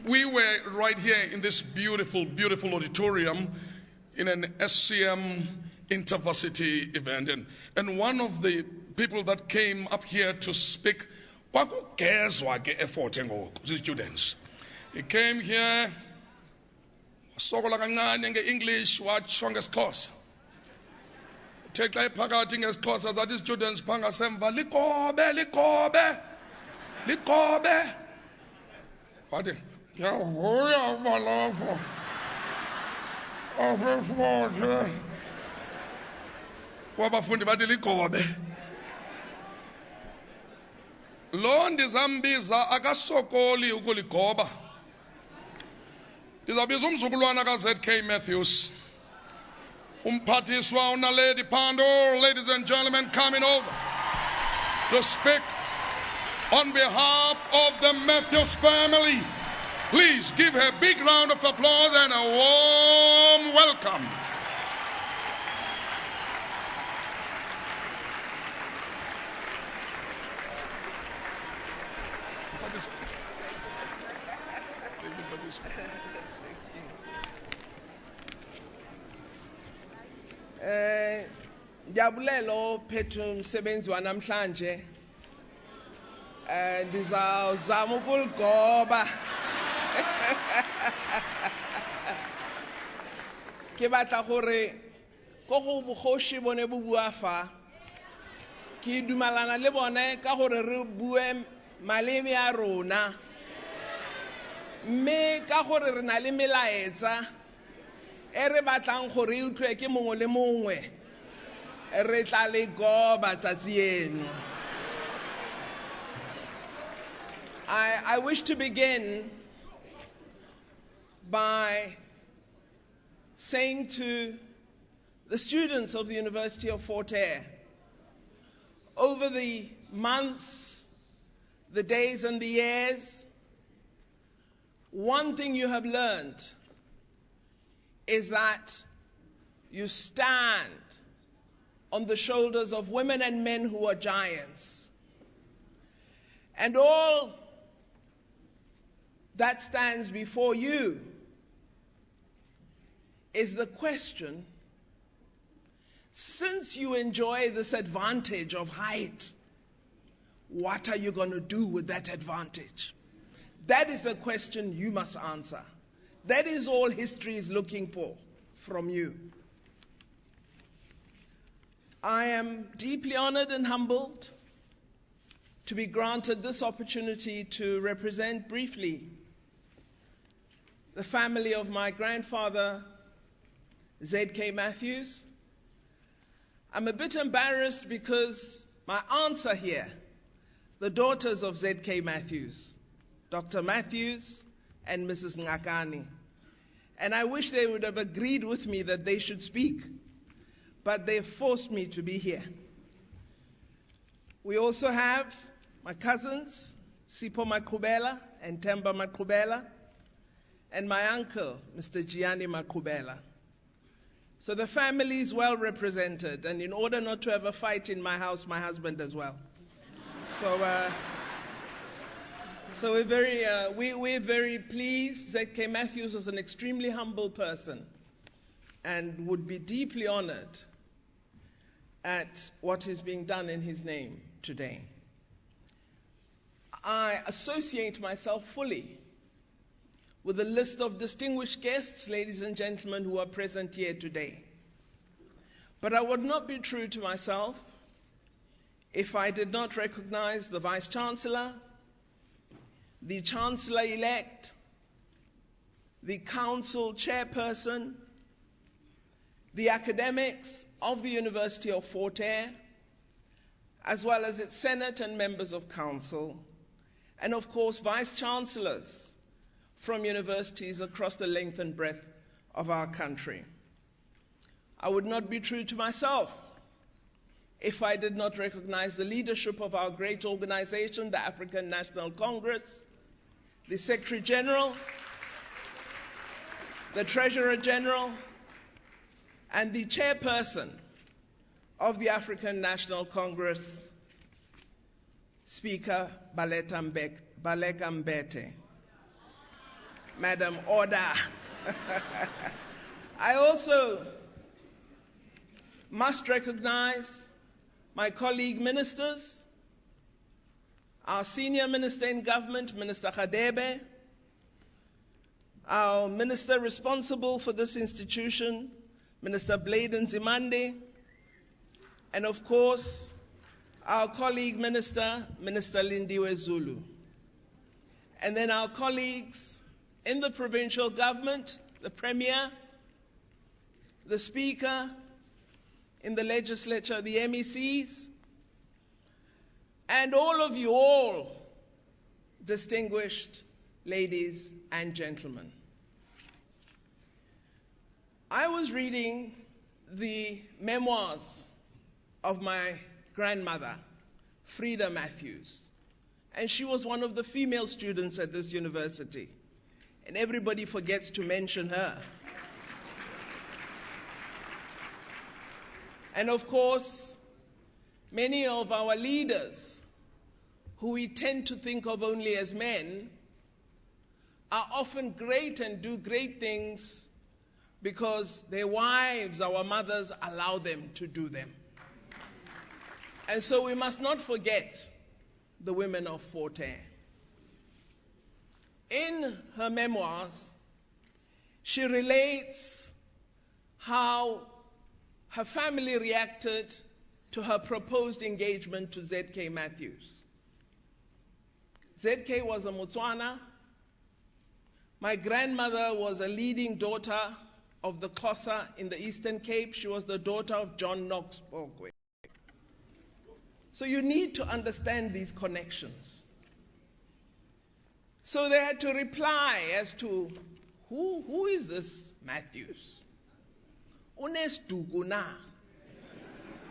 we were right here in this beautiful, beautiful auditorium in an SCM InterVarsity event, and one of the people that came up here to speak, students. He came here, English, watsho ngesiXhosa. Take like phakathi ngesiXhosa that is students phangasemva likobe. Wathi ngiyavuya balapho. Abafundi wabafundi bathi ligobe. Lo ndizambiza akasokoli ukuligoba. Ndizabiza umzukulwana kaZK Matthews. Umphathiswa uNaledi Pando, ladies and gentlemen, coming over to speak on behalf of the Matthews family. Please give her a big round of applause and a warm welcome. Ngiyabulelo phethu umsebenzi wanamhlanje. Ndizawuzama ukuligoba. Ke batla gore go go bogoshe bone bo bua fa. Ke dumalana le bone ka gore re bue maleme a rona. Mme ka gore re na le melaetsa re batlang gore e utlwe ke mongwe le mongwe. Re tla le goba tsatsi eno. I wish to begin by saying to the students of the University of Fort Hare, over the months, the days and the years, one thing you have learned is that you stand on the shoulders of women and men who are giants. And all that stands before you is the question, since you enjoy this advantage of height, what are you going to do with that advantage? That is the question you must answer. That is all history is looking for from you. I am deeply honored and humbled to be granted this opportunity to represent briefly the family of my grandfather, Z.K. Matthews. I'm a bit embarrassed because my aunts are here, the daughters of Z.K. Matthews, Dr. Matthews and Mrs. Ngakani. And I wish they would have agreed with me that they should speak, but they forced me to be here. We also have my cousins, Sipho Makubela and Temba Makubela, and my uncle, Mr. Gianni Makubela. So the family is well represented, and in order not to have a fight in my house, my husband as well. So we're very pleased. Z.K. Matthews was an extremely humble person and would be deeply honored at what is being done in his name today. I associate myself fully with a list of distinguished guests, ladies and gentlemen, who are present here today. But I would not be true to myself if I did not recognize the Vice-Chancellor, the Chancellor-elect, the Council Chairperson, the academics of the University of Fort Hare, as well as its Senate and members of Council, and of course Vice-Chancellors from universities across the length and breadth of our country. I would not be true to myself if I did not recognize the leadership of our great organization, the African National Congress, the Secretary General, the Treasurer General, and the Chairperson of the African National Congress, Speaker Baleka Mbete. Madam, order. I also must recognize my colleague ministers, our senior minister in government, Minister Hare, our minister responsible for this institution, Minister Bladen Zimande, and of course, our colleague minister, Minister Lindiwe Zulu. And then our colleagues in the provincial government, the Premier, the Speaker, in the legislature, the MECs, and all of you all, distinguished ladies and gentlemen. I was reading the memoirs of my grandmother, Frida Matthews, and she was one of the female students at this university, and everybody forgets to mention her. And of course, many of our leaders, who we tend to think of only as men, are often great and do great things because their wives, our mothers, allow them to do them. And so we must not forget the women of Fort Hare. In her memoirs, she relates how her family reacted to her proposed engagement to Z.K. Matthews. Z.K. was a Motswana. My grandmother was a leading daughter of the Xhosa in the Eastern Cape. She was the daughter of John Knox Bokwe. So you need to understand these connections. So they had to reply as to who is this Matthews? Unestuku na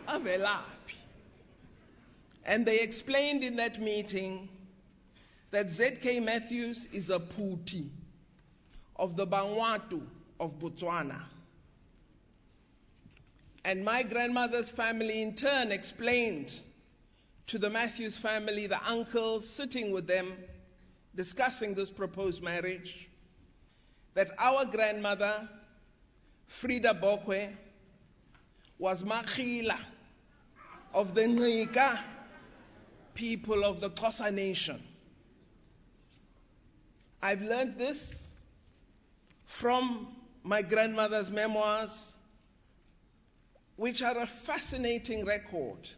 avelapi. And they explained in that meeting that Z.K. Matthews is a Phuti of the Bangwatu of Botswana. And my grandmother's family in turn explained to the Matthews family, the uncles sitting with them, discussing this proposed marriage, that our grandmother, Frida Bokwe, was Makhila of the Ncika people of the Xhosa nation. I've learned this from my grandmother's memoirs, which are a fascinating record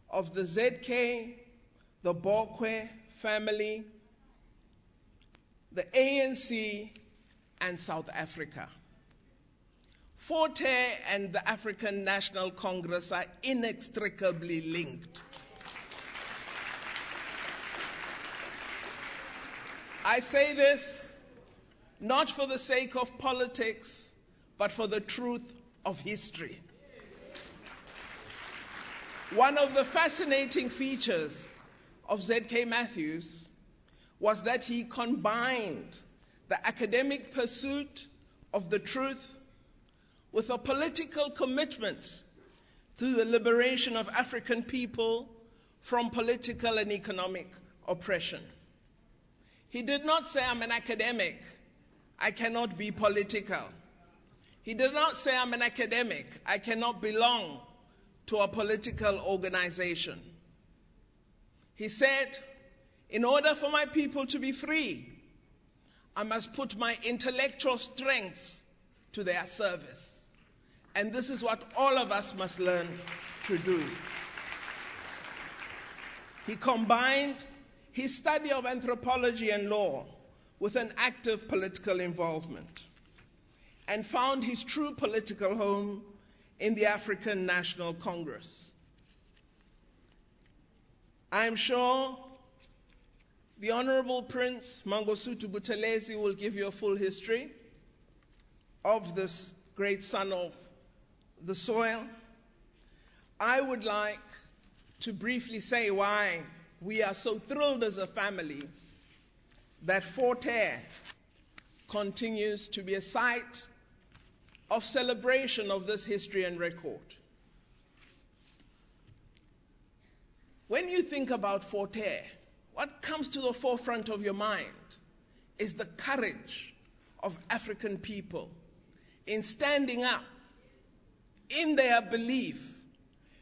of the ZK, the Bokwe family, the ANC, and South Africa. Fort Hare and the African National Congress are inextricably linked. I say this not for the sake of politics, but for the truth of history. One of the fascinating features of Z.K. Matthews was that he combined the academic pursuit of the truth with a political commitment to the liberation of African people from political and economic oppression. He did not say, I'm an academic, I cannot be political. He did not say, I'm an academic, I cannot belong to a political organization. He said, in order for my people to be free, I must put my intellectual strengths to their service. And this is what all of us must learn to do. He combined his study of anthropology and law with an active political involvement and found his true political home in the African National Congress. I am sure the Honorable Prince Mangosuthu Buthelezi will give you a full history of this great son of the soil. I would like to briefly say why we are so thrilled as a family that Fort Hare continues to be a site of celebration of this history and record. When you think about Fort Hare, what comes to the forefront of your mind is the courage of African people in standing up in their belief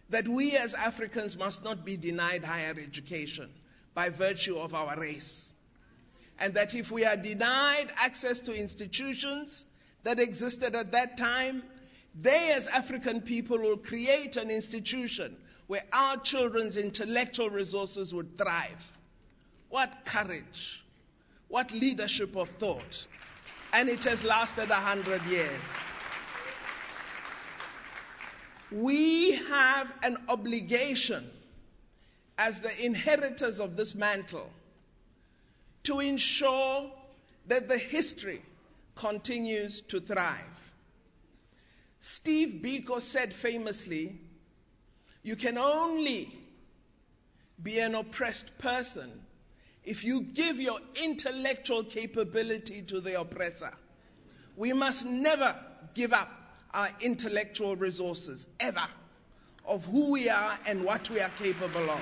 that we as Africans must not be denied higher education by virtue of our race. And that if we are denied access to institutions that existed at that time, they as African people will create an institution where our children's intellectual resources would thrive. What courage, what leadership of thought. And it has lasted 100 years. We have an obligation as the inheritors of this mantle to ensure that the history continues to thrive. Steve Biko said famously, you can only be an oppressed person if you give your intellectual capability to the oppressor. We must never give up our intellectual resources, ever, of who we are and what we are capable of.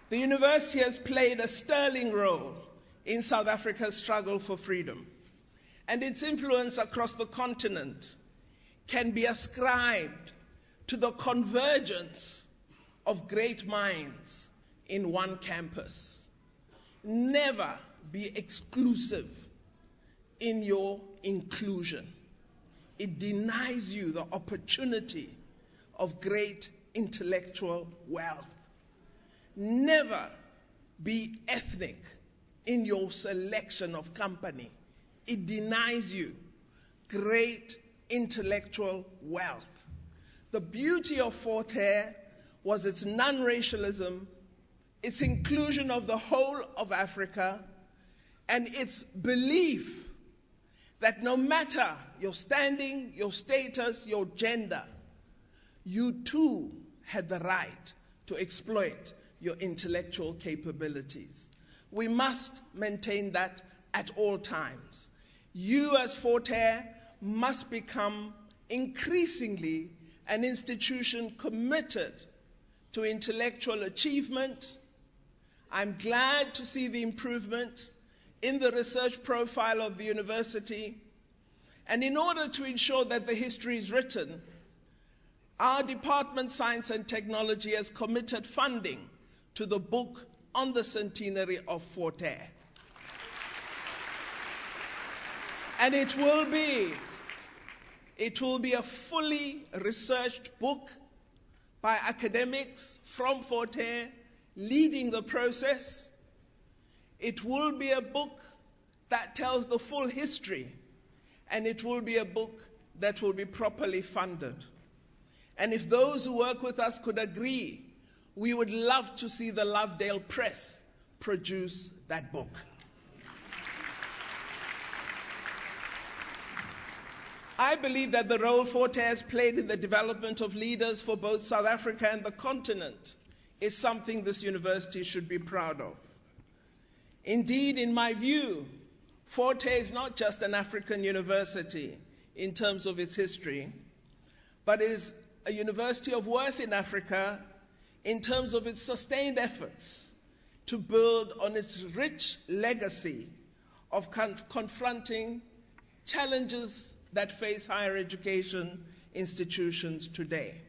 The university has played a sterling role in South Africa's struggle for freedom, and its influence across the continent can be ascribed to the convergence of great minds in one campus. Never be exclusive in your inclusion. It denies you the opportunity of great intellectual wealth. Never be ethnic in your selection of company. It denies you great intellectual wealth. The beauty of Fort Hare was its non-racialism, its inclusion of the whole of Africa, and its belief that no matter your standing, your status, your gender, you too had the right to exploit your intellectual capabilities. We must maintain that at all times. You as Fort Hare must become increasingly an institution committed to intellectual achievement. I'm glad to see the improvement in the research profile of the university. And in order to ensure that the history is written, our Department of Science and Technology has committed funding to the book on the centenary of Fort Hare. And it will be a fully researched book by academics from Fort Hare leading the process. It will be a book that tells the full history, and it will be a book that will be properly funded. And if those who work with us could agree, we would love to see the Lovedale Press produce that book. I believe that the role Fort Hare has played in the development of leaders for both South Africa and the continent is something this university should be proud of. Indeed, in my view, Fort Hare is not just an African university in terms of its history, but is a university of worth in Africa in terms of its sustained efforts to build on its rich legacy of confronting challenges that face higher education institutions today.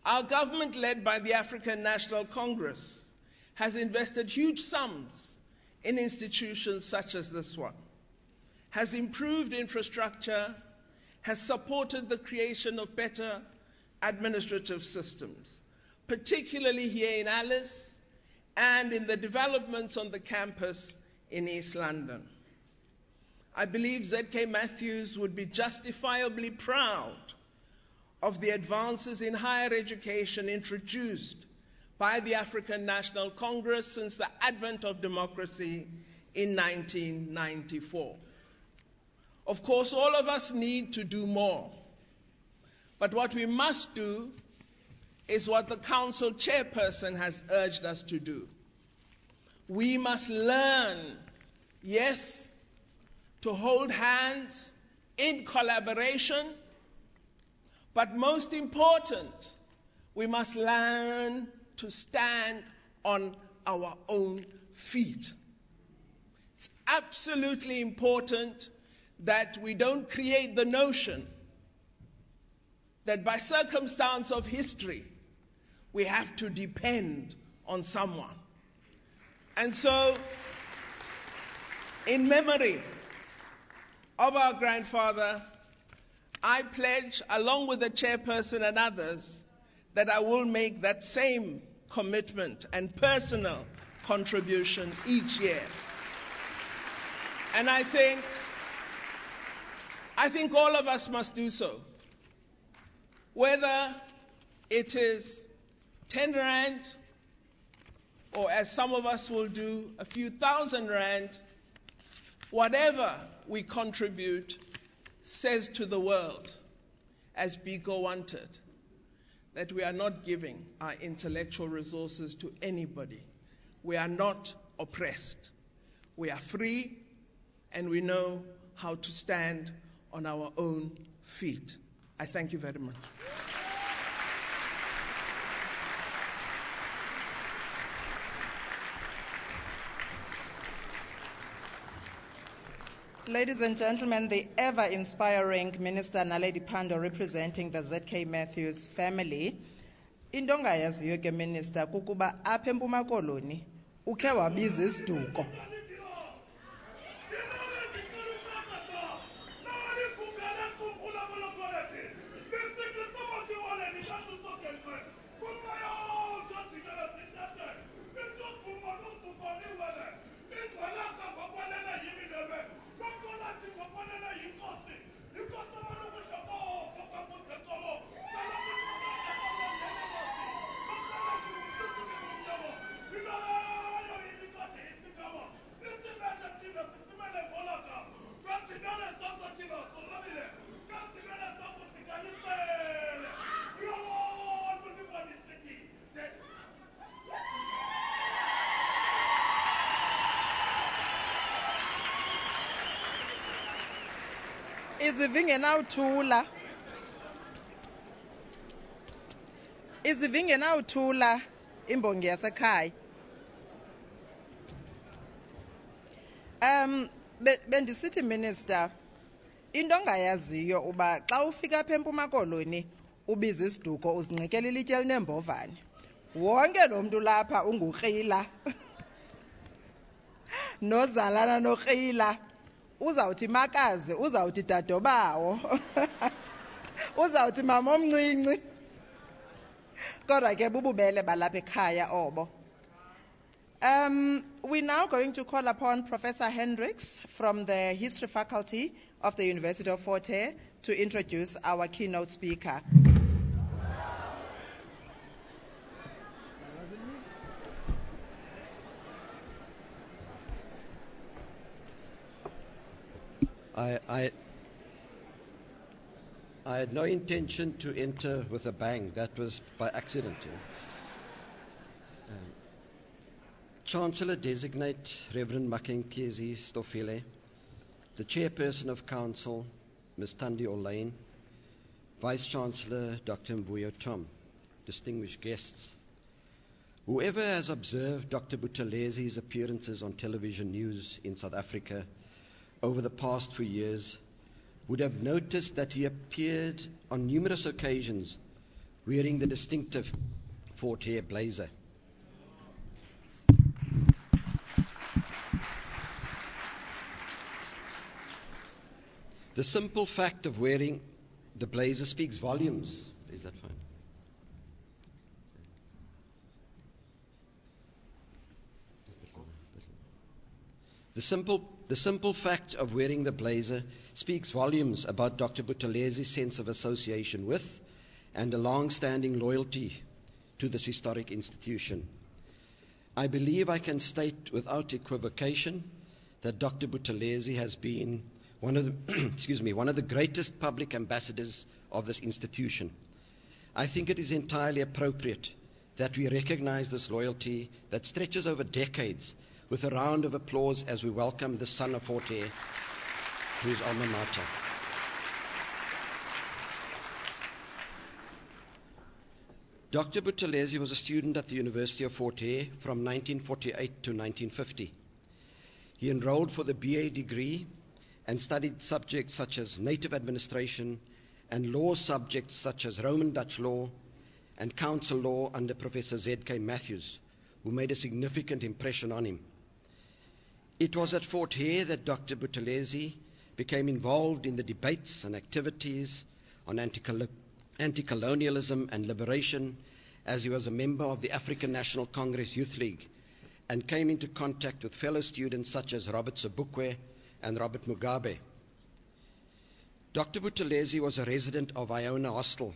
Our government, led by the African National Congress, has invested huge sums in institutions such as this one, has improved infrastructure, has supported the creation of better administrative systems, particularly here in Alice and in the developments on the campus in East London. I believe ZK Matthews would be justifiably proud of the advances in higher education introduced by the African National Congress since the advent of democracy in 1994. Of course, all of us need to do more. But what we must do is what the Council chairperson has urged us to do. We must learn, yes, to hold hands in collaboration, but most important, we must learn to stand on our own feet. It's absolutely important that we don't create the notion that by circumstance of history, we have to depend on someone. And so, in memory of our grandfather, I pledge, along with the chairperson and others, that I will make that same commitment and personal contribution each year. And I think all of us must do so. Whether it is 10 rand, or as some of us will do, a few thousand rand, whatever we contribute says to the world, as Biko wanted, that we are not giving our intellectual resources to anybody. We are not oppressed. We are free, and we know how to stand on our own feet. I thank you very much. Ladies and gentlemen, the ever-inspiring Minister Naledi Pandor representing the ZK Matthews family. Into ongayaziyo ke Minister kukuba apha eMpuma Koloni ukhe wabiza isiduko. Izivingenawuthula imbongi yasekhaya. Bendisithi Minister, into ongayaziyo uba xa ufika apha eMpuma Koloni ubiza isiduko uzincikela ilitye elineembovane. Wonke lo mntu lapha ungukrila nozalana nokrila. Uzawuthi makazi, uzawuthi dadobawo, uzawuthi mama omncinci. Kodwa ke bububele balapha ekhaya obo. We're now going to call upon Professor Hendricks from the History Faculty of the University of Fort Hare to introduce our keynote speaker. I had no intention to enter with a bang. That was by accident. Chancellor-designate Reverend Makenkezi Stofile, the Chairperson of Council, Ms. Thandi Olaine, Vice-Chancellor Dr. Mvuyo Tom, distinguished guests. Whoever has observed Dr. Butalezi's appearances on television news in South Africa over the past few years would have noticed that he appeared on numerous occasions wearing the distinctive Fort Hare blazer. The simple fact of wearing the blazer speaks volumes. Is that fine? The simple fact of wearing the blazer speaks volumes about Dr. Buthelezzi's sense of association with and a long-standing loyalty to this historic institution. I believe I can state without equivocation that Dr. Buthelezzi has been one of the, one of the greatest public ambassadors of this institution. I think it is entirely appropriate that we recognize this loyalty that stretches over decades with a round of applause as we welcome the son of Fort Hare to his alma mater. Dr. Buthelezzi was a student at the University of Fort Hare from 1948 to 1950. He enrolled for the BA degree and studied subjects such as native administration and law subjects such as Roman Dutch law and council law under Professor Z.K. Matthews, who made a significant impression on him. It was at Fort Hare that Dr. Buthelezzi became involved in the debates and activities on anti-colonialism and liberation, as he was a member of the African National Congress Youth League and came into contact with fellow students such as Robert Sobukwe and Robert Mugabe. Dr. Buthelezzi was a resident of Iona Hostel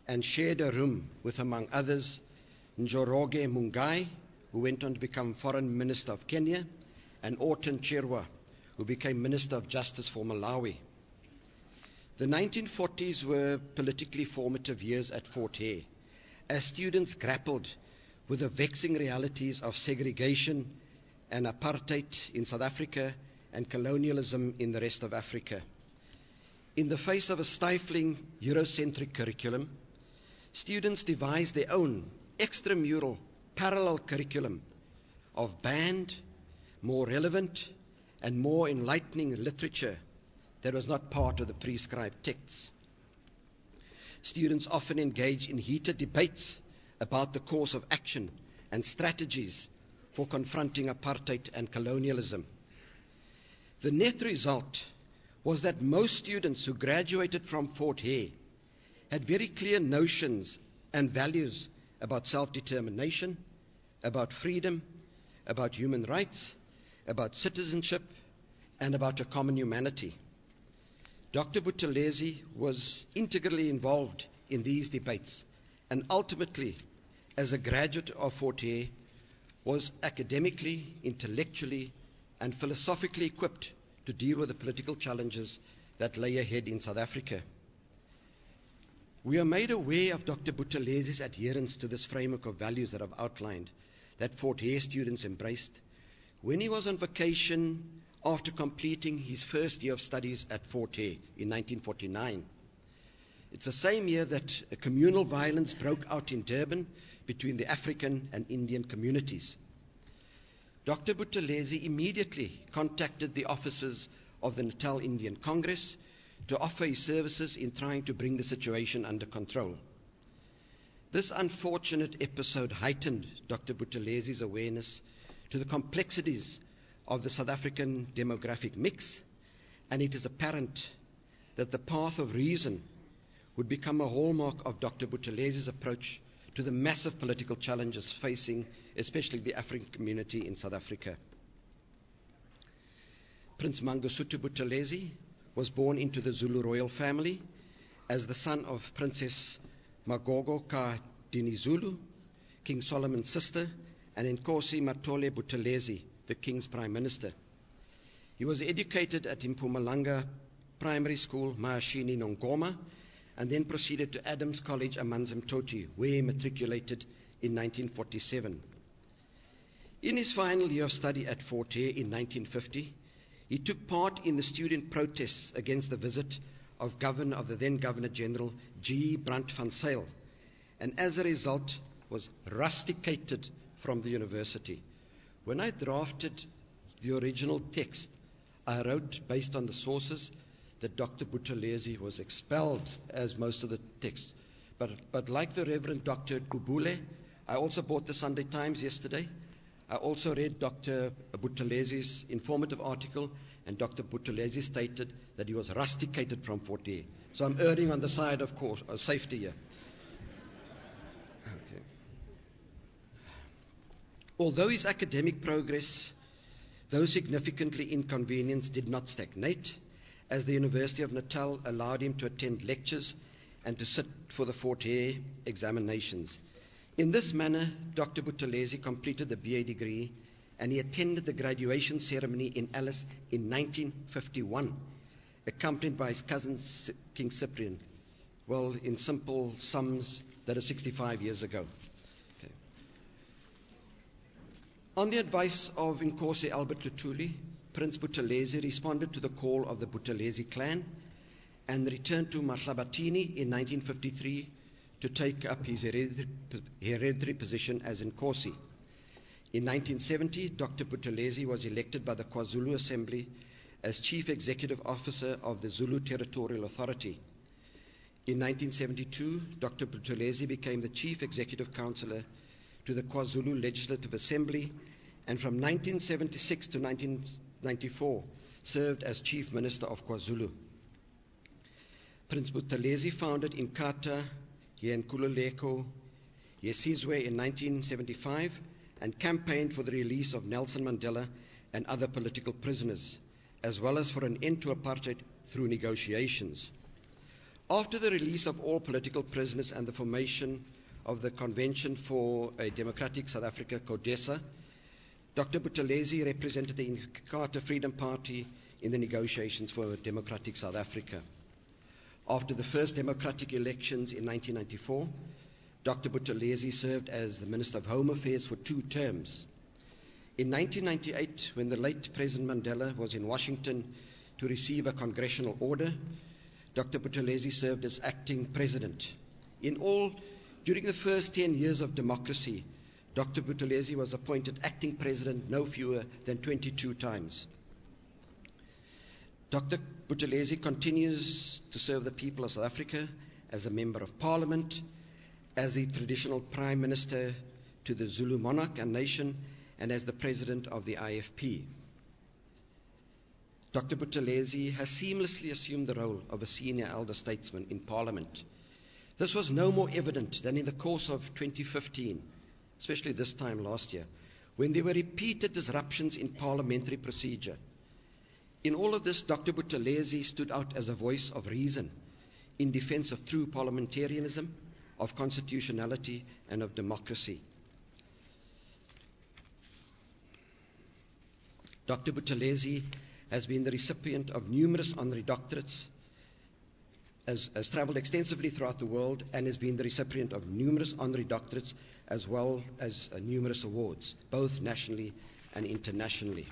and shared a room with, among others, Njoroge Mungai, who went on to become Foreign Minister of Kenya, and Orton Cherwa, who became Minister of Justice for Malawi. The 1940s were politically formative years at Fort Hare, as students grappled with the vexing realities of segregation and apartheid in South Africa and colonialism in the rest of Africa. In the face of a stifling Eurocentric curriculum, students devised their own extramural parallel curriculum of banned, more relevant, and more enlightening literature that was not part of the prescribed texts. Students often engaged in heated debates about the course of action and strategies for confronting apartheid and colonialism. The net result was that most students who graduated from Fort Hare had very clear notions and values about self-determination, about freedom, about human rights, about citizenship, and about a common humanity. Dr. Buthelezzi was integrally involved in these debates and ultimately, as a graduate of Fort Hare, was academically, intellectually, and philosophically equipped to deal with the political challenges that lay ahead in South Africa. We are made aware of Dr. Buthelezzi's adherence to this framework of values that I've outlined, that Fort Hare students embraced, when he was on vacation after completing his first year of studies at Fort Hare in 1949. It's the same year that a communal violence broke out in Durban between the African and Indian communities. Dr. Buthelezzi immediately contacted the officers of the Natal Indian Congress to offer his services in trying to bring the situation under control. This unfortunate episode heightened Dr. Buthelezzi's awareness to the complexities of the South African demographic mix, and it is apparent that the path of reason would become a hallmark of Dr. Buthelezzi's approach to the massive political challenges facing especially the African community in South Africa. Prince Mangosuthu Buthelezzi was born into the Zulu royal family as the son of Princess Magogo ka Dinizulu, King Solomon's sister, and Nkosi Matole Buthelezzi, the king's prime minister. He was educated at Mpumalanga Primary School, Mahashini Nongoma, and then proceeded to Adams College, Amanzimtoti, where he matriculated in 1947. In his final year of study at Fort Hare in 1950, he took part in the student protests against the visit of the then Governor-General G. Brandt van Zyl, and as a result was rusticated from the university. When I drafted the original text, I wrote, based on the sources, that Dr. Buthelezzi was expelled, as most of the texts. But like the Reverend Dr. Kubule, I also bought the Sunday Times yesterday. I also read Dr. Buthelezzi's informative article, and Dr. Buthelezzi stated that he was rusticated from Fort Hare. So I'm erring on the side, of course, of safety here. Okay. Although his academic progress Though significantly inconvenienced, did not stagnate, as the University of Natal allowed him to attend lectures and to sit for the Fort Hare examinations. In this manner, Dr. Buthelezi completed the BA degree, and he attended the graduation ceremony in Alice in 1951, accompanied by his cousin King Cyprian. Well, in simple sums, that is 65 years ago. Okay. On the advice of Inkosi Albert Luthuli, Prince Buthelezi responded to the call of the Buthelezi clan and returned to Mahlabatini in 1953 to take up his hereditary position as Inkosi. In 1970, Dr. Buthelezi was elected by the KwaZulu Assembly as Chief Executive Officer of the Zulu Territorial Authority. In 1972, Dr. Buthelezi became the Chief Executive Councillor to the KwaZulu Legislative Assembly, and from 1976 to 1994 served as Chief Minister of KwaZulu. Prince Buthelezi founded Inkatha Yenkululeko Yesizwe in 1975 and campaigned for the release of Nelson Mandela and other political prisoners, as well as for an end to apartheid through negotiations. After the release of all political prisoners and the formation of the Convention for a Democratic South Africa, CODESA, Dr. Buthelezi represented the Inkatha Freedom Party in the negotiations for a democratic South Africa. After the first democratic elections in 1994, Dr. Buthelezi served as the Minister of Home Affairs for 2 terms. In 1998, when the late President Mandela was in Washington to receive a congressional order, Dr. Buthelezi served as acting president. In all, during the first 10 years of democracy, Dr. Buthelezi was appointed acting president no fewer than 22 times. Dr. Buthelezi continues to serve the people of South Africa as a member of parliament, as the traditional prime minister to the Zulu monarch and nation, and as the president of the IFP. Dr. Buthelezi has seamlessly assumed the role of a senior elder statesman in parliament. This was no more evident than in the course of 2015, especially this time last year, when there were repeated disruptions in parliamentary procedure. In all of this, Dr. Buthelezi stood out as a voice of reason in defense of true parliamentarianism, of constitutionality, and of democracy. Dr. Buthelezi has been the recipient of numerous honorary doctorates, has traveled extensively throughout the world, and has been the recipient of numerous honorary doctorates as well as numerous awards, both nationally and internationally.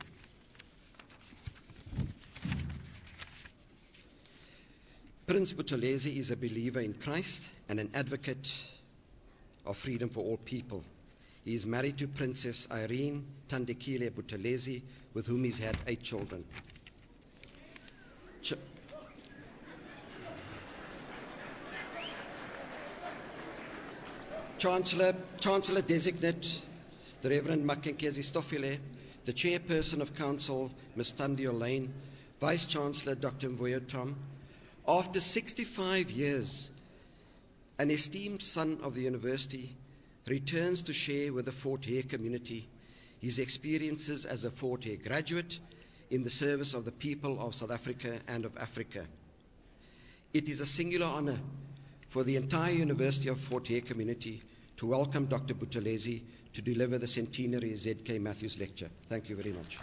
Prince Buthelezi is a believer in Christ and an advocate of freedom for all people. He is married to Princess Irene Tandekile Buthelezi, with whom he's had 8 children. Chancellor Designate, the Reverend Makenkezi Stofile, the Chairperson of Council, Ms. Tandio Lane, Vice Chancellor Dr. Mvuyo Tom. After 65 years, an esteemed son of the university returns to share with the Fort Hare community his experiences as a Fort Hare graduate in the service of the people of South Africa and of Africa. It is a singular honor for the entire University of Fort Hare community to welcome Dr. Buthelezi to deliver the centenary Z.K. Matthews lecture. Thank you very much.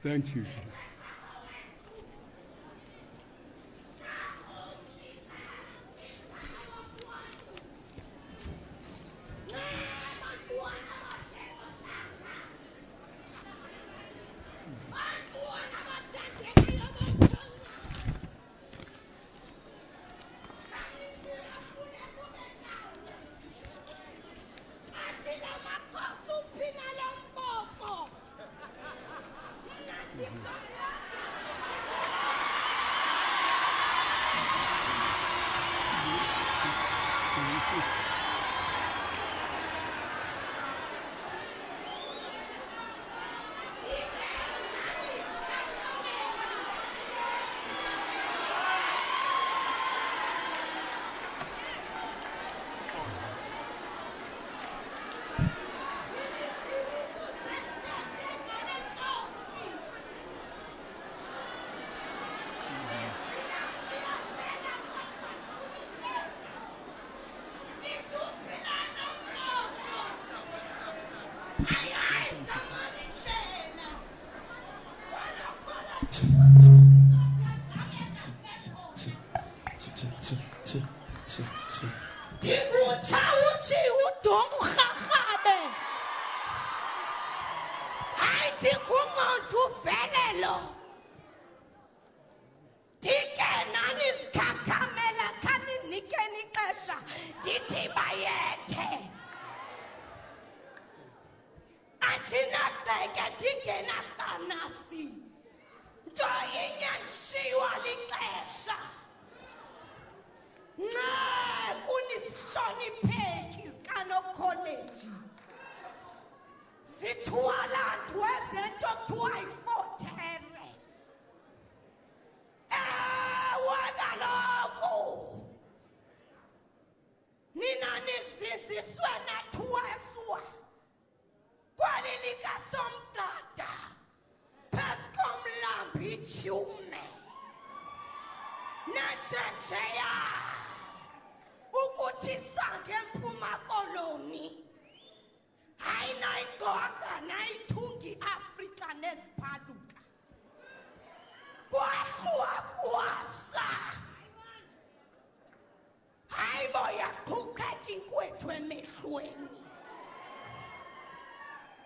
Thank you. Dikuchauchi udongo khabe. Hayi dikumuntu velelo. Dike nani skakhamela khani nikeni ixesha dithi bayethe. Andinaqeke ndingena qanasi. Nto inyanshiwa lixesha. Nxa kunisihlonipheki zikanokolleji zithwalantu ezento kuthiwa yifotere. Ewe kaloku nina nizinziswe nathweswa kweli likasomgada phezu komlambi ijume natshentsheya ukuthi sange Mpuma Koloni ayinayigoga nayithungi Afrika neziphaluka kwahlwa kwasa hayibo yaqhuqeka inkwethu emehlweni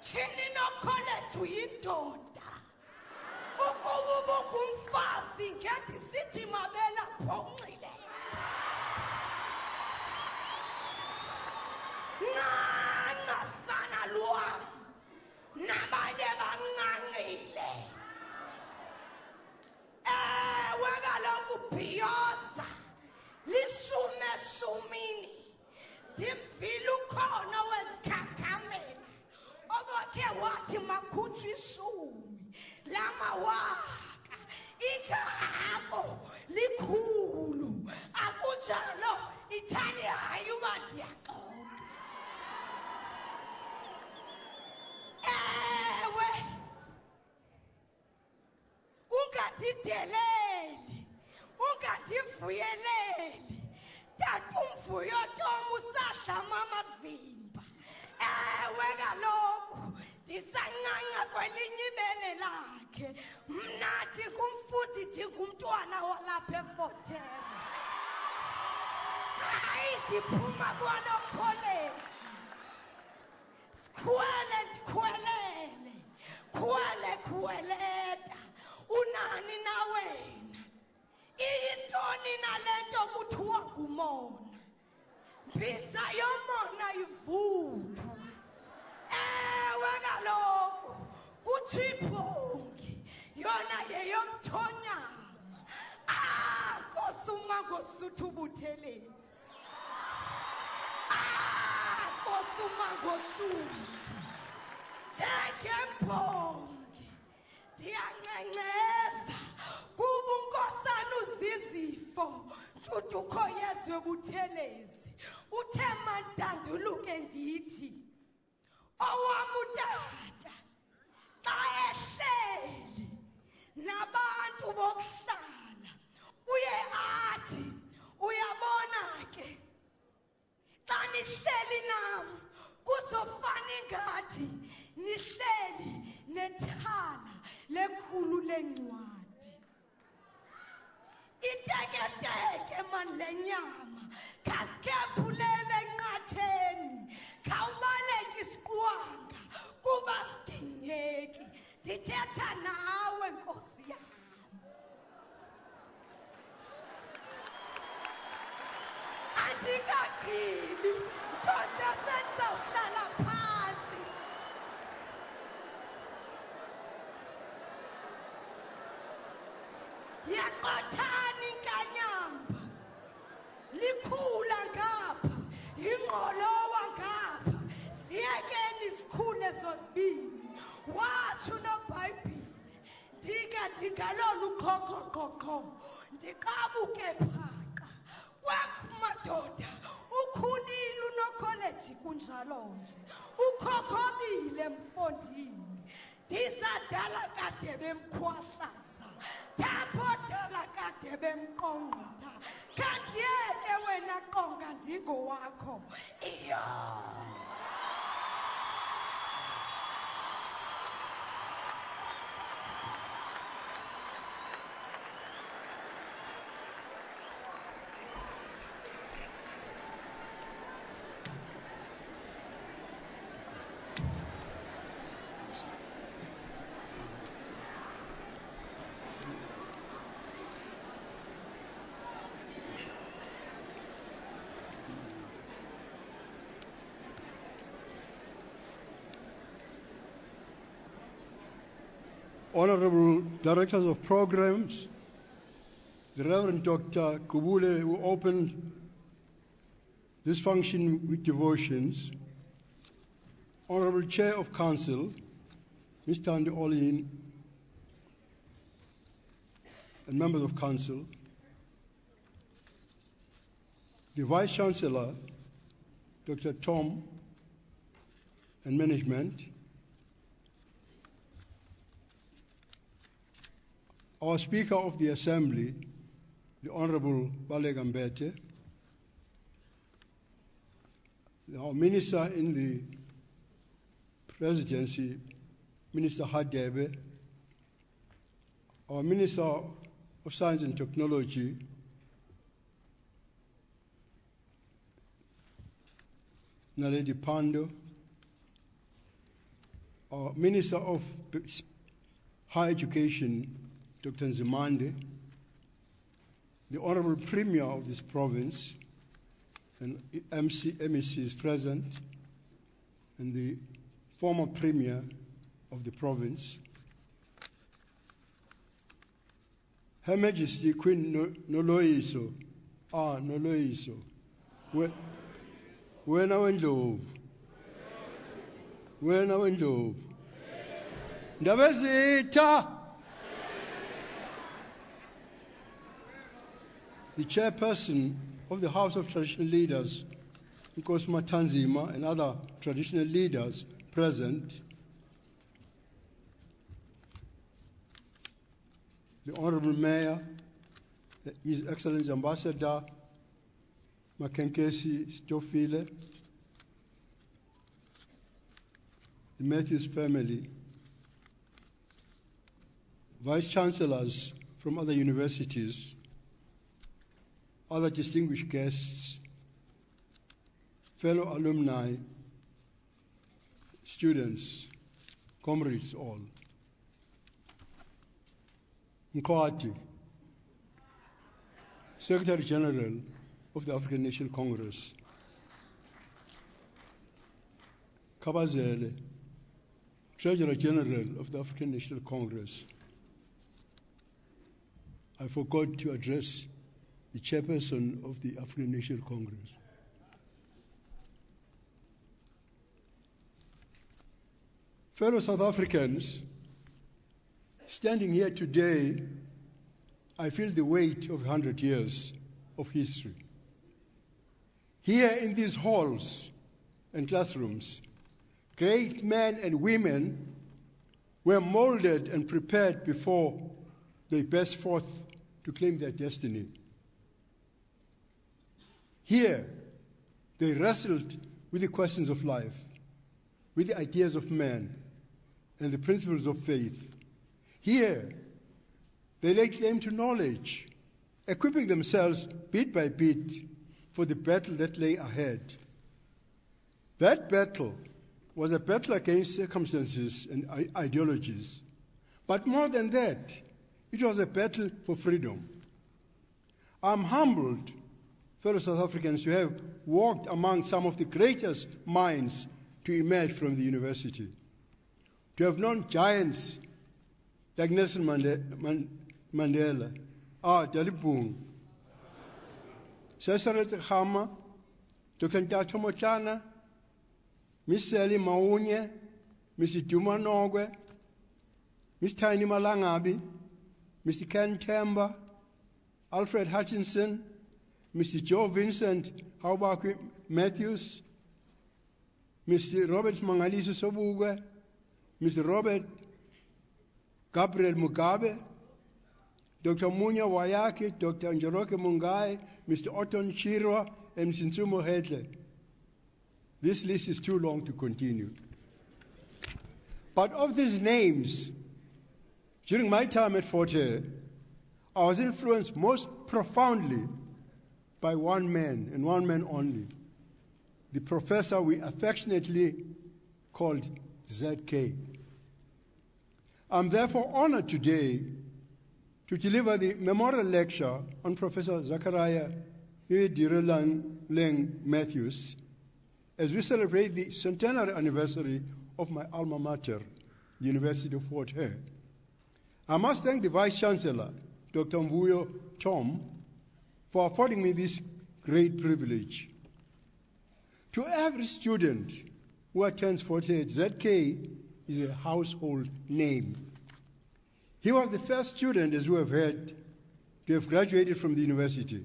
thini nokholethu yindoda ukuba ngumfazi ngethi sithi mabela phonxile ncanca sana lwam nabanye bancancile ewe kaloku bhiyoza lishume shumini ndimvile ukhona wezikhakhamela obakhe wathi makhutshwa ishumi lamawaka ingako likhulu akunjalo ithali hayi uba ndiyaxoka ewe ungandideleli ungandivuyeleli tatumvuyo tom usadlama amazimba ewe kaloku ndisancanca kwelinye ibele lakhe mna ndingumfundi ndingumntwana walapha eFortere hayi ndiphuma kwanokholeji sikhwele ndikhwelele khweleta unani na wena iyintoni nale nto kuthiwa ngumona mbiza yomona ivuthu ewe kaloku kuthibhongi yona yeyomthonyama akosuma ngosuthu buthelezi akosuma ngosuthu njengembongi ndiyanqenqeza kuba unkosana uzizifo ntuthuko yezwe buthelezi uthe mandanduluke ndithi owam utata xa ehleli nabantu bokuhlala uye athi uyabona ke xa nihleli nam kuzofana ingathi nihleli nethala lekhulu lencwadi iteketeke man lenyama khasikephulele enqatheni khawubaleka isiqwanga kuba sidingeki ndithetha nawe nkosi yam andikagqibi nto nje sendizawuhlala phantsi yaqothani inkanyamba likhula ngapha ingqolowa ngapha ziyekeni zikhule zozibini watsho unobhayibhile ndingalolu uqhoqhoqhoqho ndiqabuke phaqa kwakho madoda ukhulile unokholeji kunjalo nje ukhokhobile mfondini ndizadala kade bemkhwahlaza tapodala kade bemqongqotha kanti yeke wena qonga ndingowakho iyo Honorable Directors of Programs, the Reverend Dr. Kubule, who opened this function with devotions, Honorable Chair of Council, Mr. Andy Olin, and members of Council, the Vice Chancellor, Dr. Tom, and management, our Speaker of the Assembly, the Honorable Baleka Mbete, our Minister in the Presidency, Minister Hare, our Minister of Science and Technology, Naledi Pandor, our Minister of Higher Education, Dr. Nzimande, the Honorable Premier of this province, and MEC is present, and the former Premier of the province, Her Majesty Queen Noloyiso, Noloyiso, wena wendlovu, ndaba zitha. The chairperson of the House of Traditional Leaders, Nkosi Matanzima, and other traditional leaders present, the Honorable Mayor, His Excellency Ambassador Makenkesi Stofile, the Matthews family, Vice Chancellors from other universities, other distinguished guests, fellow alumni, students, comrades all. Mkwati, Secretary General of the African National Congress. Kabazele, Treasurer General of the African National Congress. I forgot to address the chairperson of the African National Congress. Fellow South Africans, standing here today, I feel the weight of 100 years of history. Here in these halls and classrooms, great men and women were molded and prepared before they burst forth to claim their destiny. Here, they wrestled with the questions of life, with the ideas of man, and the principles of faith. Here, they laid claim to knowledge, equipping themselves bit by bit for the battle that lay ahead. That battle was a battle against circumstances and ideologies. But more than that, it was a battle for freedom. I'm humbled, fellow South Africans, to have walked among some of the greatest minds to emerge from the university, to have known giants like Nelson Mandela, Dalibung, Cesare Khama, Dr. Ntato Motlana, Miss Sally Maunye, Mr. Duma Nogwe, Miss Tiny Malangabi, Mr. Ken Temba, Alfred Hutchinson, Mr. Joe Vincent Haubaki Matthews, Mr. Robert Mangaliso Sobugwe, Mr. Robert Gabriel Mugabe, Dr. Munya Wayaki, Dr. Njeroke Mungai, Mr. Otton Chirwa, and Mr. Nsumo Hedle. This list is too long to continue. But of these names, during my time at Fort Hare, I was influenced most profoundly by one man, and one man only, the professor we affectionately called ZK. I'm therefore honored today to deliver the memorial lecture on Professor Zachariah Leng Matthews as we celebrate the centenary anniversary of my alma mater, the University of Fort Hare. I must thank the Vice-Chancellor, Dr. Mvuyo Tom, for affording me this great privilege. To every student who attends Fort Hare, ZK is a household name. He was the first student, as we have heard, to have graduated from the university.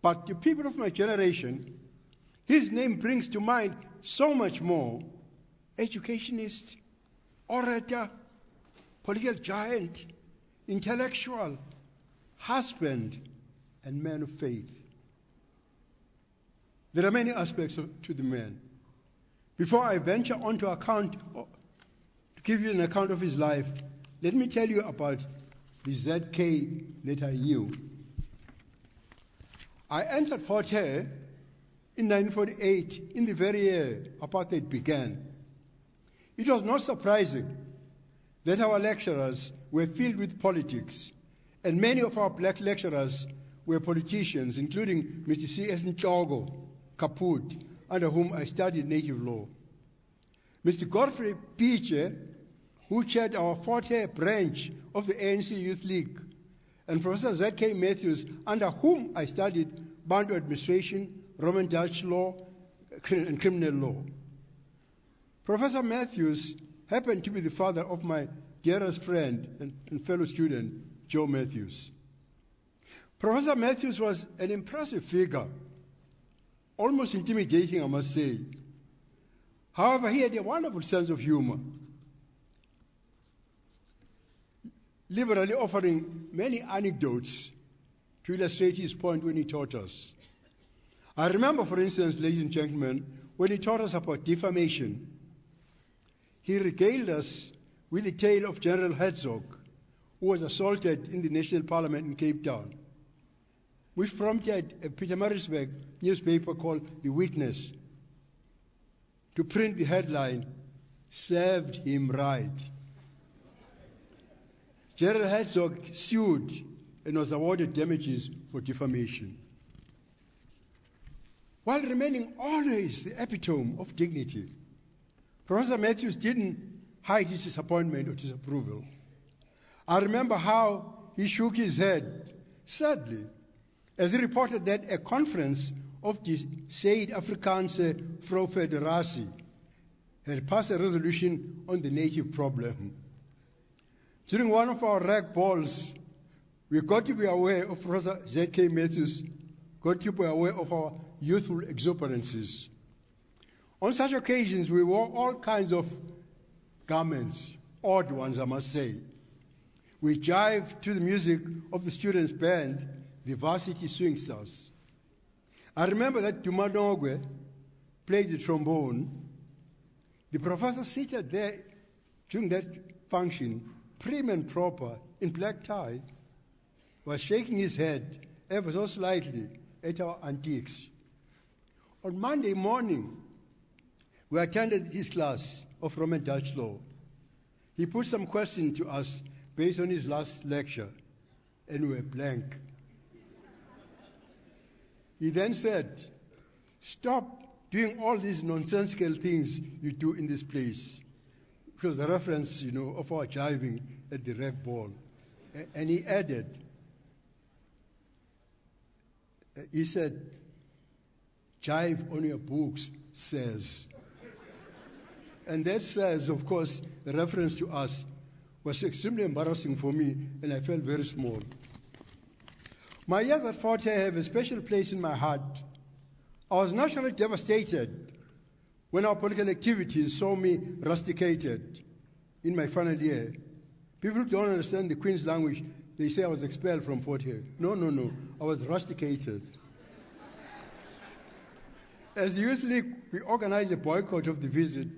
But to people of my generation, his name brings to mind so much more: educationist, orator, political giant, intellectual, husband, and man of faith. There are many aspects to the man. Before I venture on to give you an account of his life, let me tell you about the ZK that I knew. I entered Fort Hare in 1948, in the very year apartheid began. It was not surprising that our lecturers were filled with politics, and many of our black lecturers were politicians, including Mr. C.S. Ntogo Kaput, under whom I studied native law. Mr. Godfrey Piche, who chaired our Fort Hare branch of the ANC Youth League, and Professor Z.K. Matthews, under whom I studied Bantu administration, Roman Dutch law, and criminal law. Professor Matthews happened to be the father of my dearest friend and fellow student, Joe Matthews. Professor Matthews was an impressive figure, almost intimidating, I must say. However, he had a wonderful sense of humor, liberally offering many anecdotes to illustrate his point when he taught us. I remember, for instance, ladies and gentlemen, when he taught us about defamation, he regaled us with the tale of General Herzog, who was assaulted in the National Parliament in Cape Town, which prompted a Pietermaritzburg newspaper called The Witness to print the headline, "Served him right." General Herzog sued and was awarded damages for defamation. While remaining always the epitome of dignity, Professor Matthews didn't hide his disappointment or disapproval. I remember how he shook his head sadly as he reported that a conference of the Zuid-Afrikaanse Vrou Federatie had passed a resolution on the native problem. During one of our rag balls, we got to be aware of Professor Z.K. Matthews, got to be aware of our youthful exuberances. On such occasions, we wore all kinds of garments, odd ones, I must say. We jived to the music of the students' band, the Varsity Swing Stars. I remember that Duma Nogwe played the trombone. The professor seated there during that function, prim and proper, in black tie, was shaking his head ever so slightly at our antiques. On Monday morning, we attended his class of Roman Dutch law. He put some questions to us based on his last lecture, and we were blank. He then said, "Stop doing all these nonsensical things you do in this place." It was a reference, of our jiving at the rag ball. And he added, he said, "Jive on your books, says." And that says, of course, a reference to us, was extremely embarrassing for me, and I felt very small. My years at Fort Hare have a special place in my heart. I was naturally devastated when our political activities saw me rusticated in my final year. People don't understand the Queen's language. They say I was expelled from Fort Hare. No. I was rusticated. As the Youth League, we organized a boycott of the visit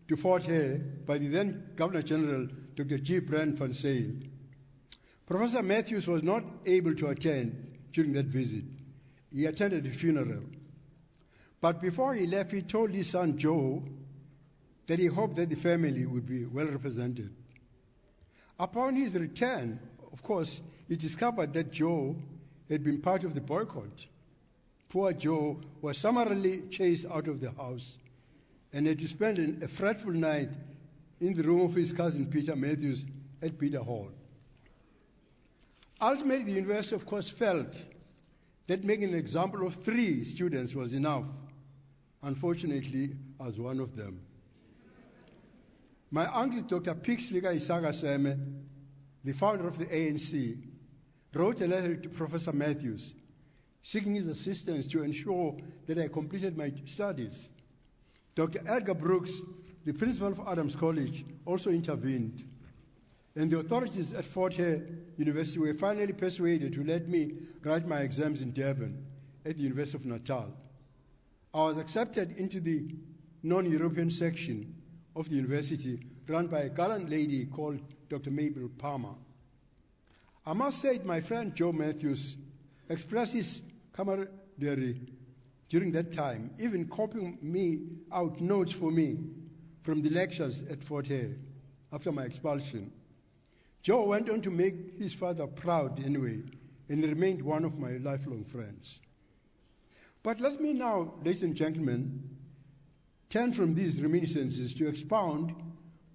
to Fort Hare by the then Governor General, Dr. G. Brand van Zyl. Professor Matthews was not able to attend during that visit. He attended the funeral. But before he left, he told his son Joe that he hoped that the family would be well represented. Upon his return, of course, he discovered that Joe had been part of the boycott. Poor Joe was summarily chased out of the house and had to spend a fretful night in the room of his cousin Peter Matthews at Peter Hall. Ultimately, the university, of course, felt that making an example of 3 students was enough. Unfortunately, I was one of them. My uncle, Dr. Pixley Isaga Seme, the founder of the ANC, wrote a letter to Professor Matthews seeking his assistance to ensure that I completed my studies. Dr. Edgar Brooks, the principal of Adams College, also intervened. And the authorities at Fort Hare University were finally persuaded to let me write my exams in Durban at the University of Natal. I was accepted into the non-European section of the university run by a gallant lady called Dr. Mabel Palmer. I must say my friend Joe Matthews expressed his camaraderie during that time, even copying me out notes for me from the lectures at Fort Hare after my expulsion. Joe went on to make his father proud anyway, and remained one of my lifelong friends. But let me now, ladies and gentlemen, turn from these reminiscences to expound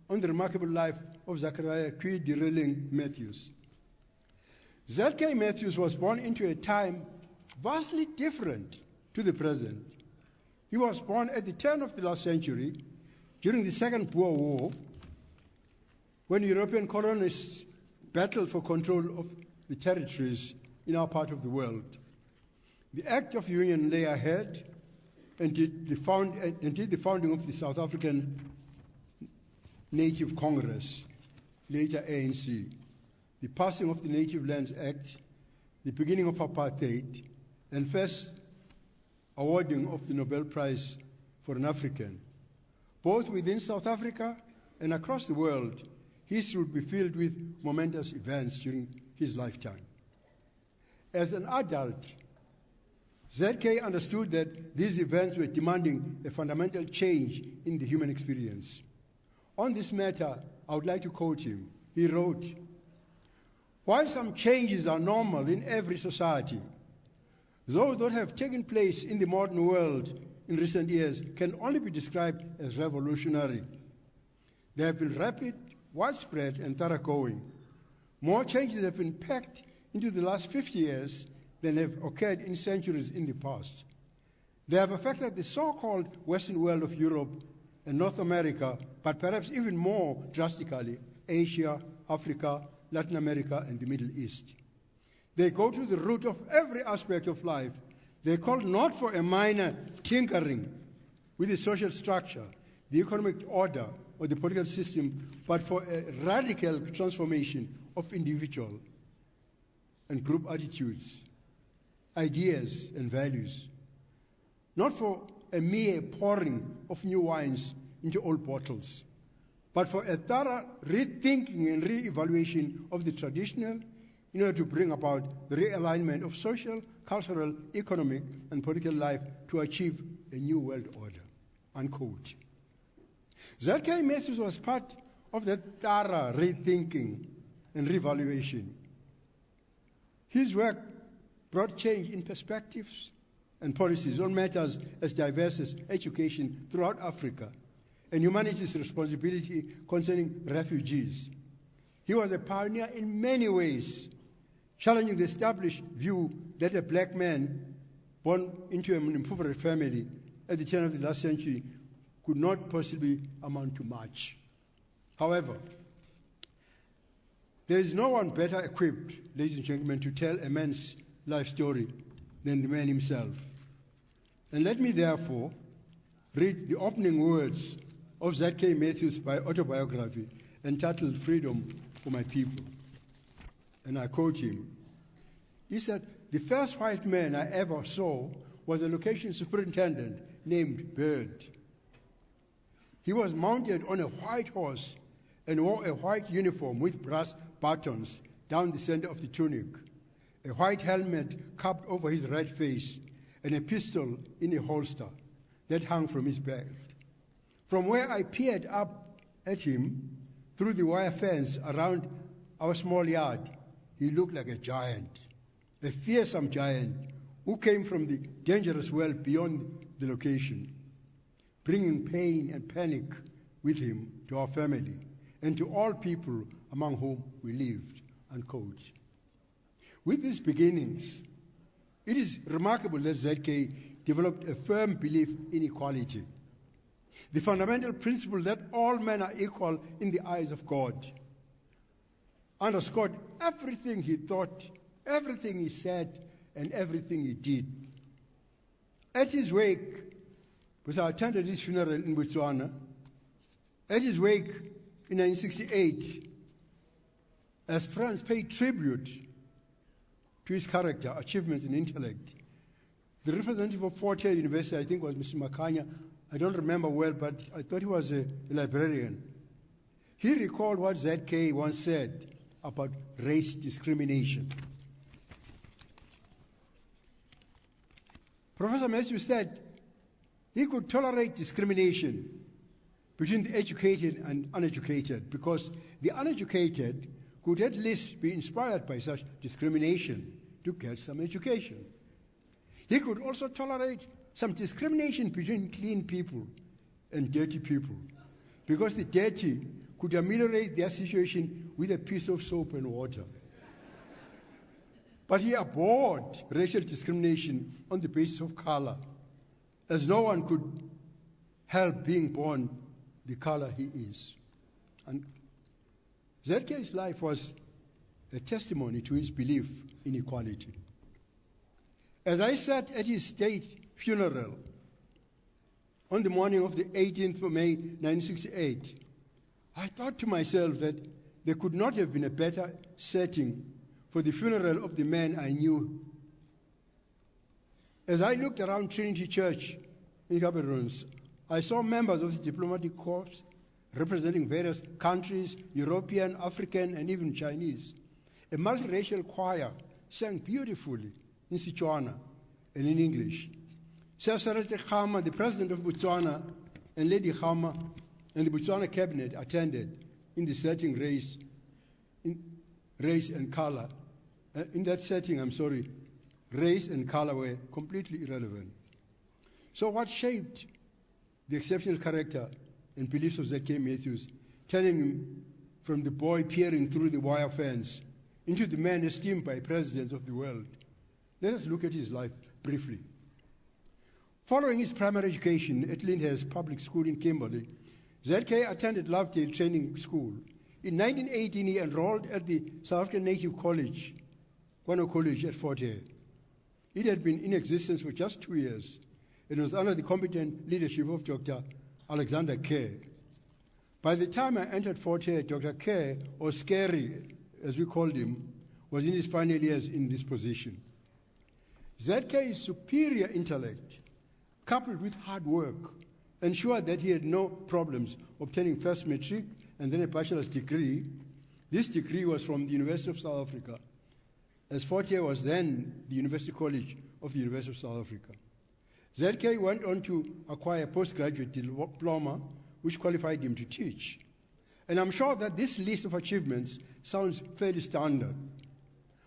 on the remarkable life of Zachariah Quay Dereling Matthews. Z.K. Matthews was born into a time vastly different to the present. He was born at the turn of the last century, during the Second Boer War, when European colonists battled for control of the territories in our part of the world. The Act of Union lay ahead and did the founding of the South African Native Congress, later ANC, the passing of the Native Lands Act, the beginning of apartheid, and first awarding of the Nobel Prize for an African. Both within South Africa and across the world, history would be filled with momentous events during his lifetime. As an adult, Z.K. understood that these events were demanding a fundamental change in the human experience. On this matter, I would like to quote him. He wrote, "While some changes are normal in every society, those that have taken place in the modern world in recent years can only be described as revolutionary. They have been rapid, widespread, and thoroughgoing. More changes have been packed into the last 50 years than have occurred in centuries in the past. They have affected the so-called Western world of Europe and North America, but perhaps even more drastically, Asia, Africa, Latin America, and the Middle East. They go to the root of every aspect of life. They call not for a minor tinkering with the social structure, the economic order, or the political system, but for a radical transformation of individual and group attitudes, ideas, and values. Not for a mere pouring of new wines into old bottles, but for a thorough rethinking and re-evaluation of the traditional in order to bring about the realignment of social, cultural, economic, and political life to achieve a new world order," unquote. Z.K. Matthews was part of that thorough rethinking and revaluation. His work brought change in perspectives and policies on matters as diverse as education throughout Africa and humanity's responsibility concerning refugees. He was a pioneer in many ways, challenging the established view that a black man born into an impoverished family at the turn of the last century could not possibly amount to much. However, there is no one better equipped, ladies and gentlemen, to tell a man's life story than the man himself. And let me therefore read the opening words of Z.K. Matthews' autobiography entitled "Freedom for My People." And I quote him. He said, "The first white man I ever saw was a location superintendent named Bird. He was mounted on a white horse and wore a white uniform with brass buttons down the center of the tunic, a white helmet capped over his red face, and a pistol in a holster that hung from his belt. From where I peered up at him through the wire fence around our small yard, he looked like a giant, a fearsome giant who came from the dangerous world beyond the location, bringing pain and panic with him to our family and to all people among whom we lived, unquote. With these beginnings, it is remarkable that ZK developed a firm belief in equality, the fundamental principle that all men are equal in the eyes of God, underscored everything he thought, everything he said, and everything he did. At his wake, because I attended his funeral in Botswana, at his wake in 1968, as France paid tribute to his character, achievements, and intellect, the representative of Fort Hare University, I think was Mr. Makanya, I don't remember well, but I thought he was a librarian. He recalled what ZK once said about race discrimination. Professor Matthews said he could tolerate discrimination between the educated and uneducated because the uneducated could at least be inspired by such discrimination to get some education. He could also tolerate some discrimination between clean people and dirty people because the dirty could ameliorate their situation with a piece of soap and water. But he abhorred racial discrimination on the basis of color, as no one could help being born the color he is. And ZK's life was a testimony to his belief in equality. As I sat at his state funeral on the morning of the 18th of May, 1968, I thought to myself that there could not have been a better setting for the funeral of the man I knew. As I looked around Trinity Church in Gaborone, I saw members of the diplomatic corps representing various countries, European, African, and even Chinese. A multiracial choir sang beautifully in Setswana and in English. Sesarete Khama, the president of Botswana, and Lady Khama and the Botswana cabinet attended in the setting race and color. In that setting, race and color were completely irrelevant. So what shaped the exceptional character and beliefs of Z.K. Matthews, turning him from the boy peering through the wire fence into the man esteemed by presidents of the world? Let us look at his life briefly. Following his primary education at Lyndhurst Public School in Kimberley, Z.K. attended Lovedale Training School. In 1918, he enrolled at the South African Native College, Kwano College at Fort Hare. It had been in existence for just 2 years. It was under the competent leadership of Dr. Alexander Hare. By the time I entered Fort Hare, Dr. Hare, or Scary, as we called him, was in his final years in this position. ZK's superior intellect, coupled with hard work, ensured that he had no problems obtaining first matric and then a bachelor's degree. This degree was from the University of South Africa, as Fort Hare was then the University College of the University of South Africa. ZK went on to acquire a postgraduate diploma, which qualified him to teach. And I'm sure that this list of achievements sounds fairly standard.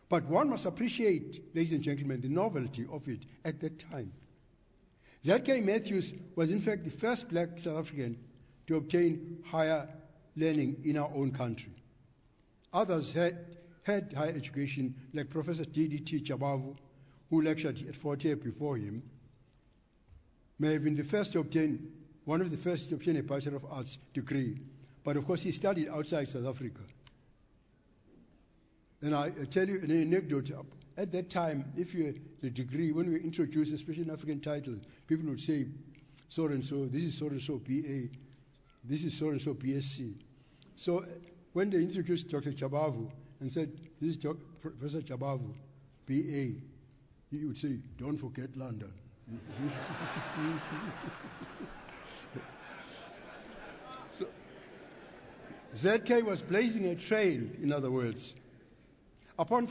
But one must appreciate, ladies and gentlemen, the novelty of it at that time. Z.K. Matthews was in fact the first black South African to obtain higher learning in our own country. Others had higher education, like Professor D.D.T. Chabavu, who lectured at Fort Hare before him, may have been one of the first to obtain a Bachelor of Arts degree. But of course, he studied outside South Africa. And I tell you an anecdote. At that time, if you had a degree, when we introduced, especially an African title, people would say, so-and-so, this is so-and-so BA, this is so-and-so BSc. So when they introduced Dr. Chabavu and said, this is Professor Chabavu, BA, he would say, don't forget London. So ZK was blazing a trail, in other words. Upon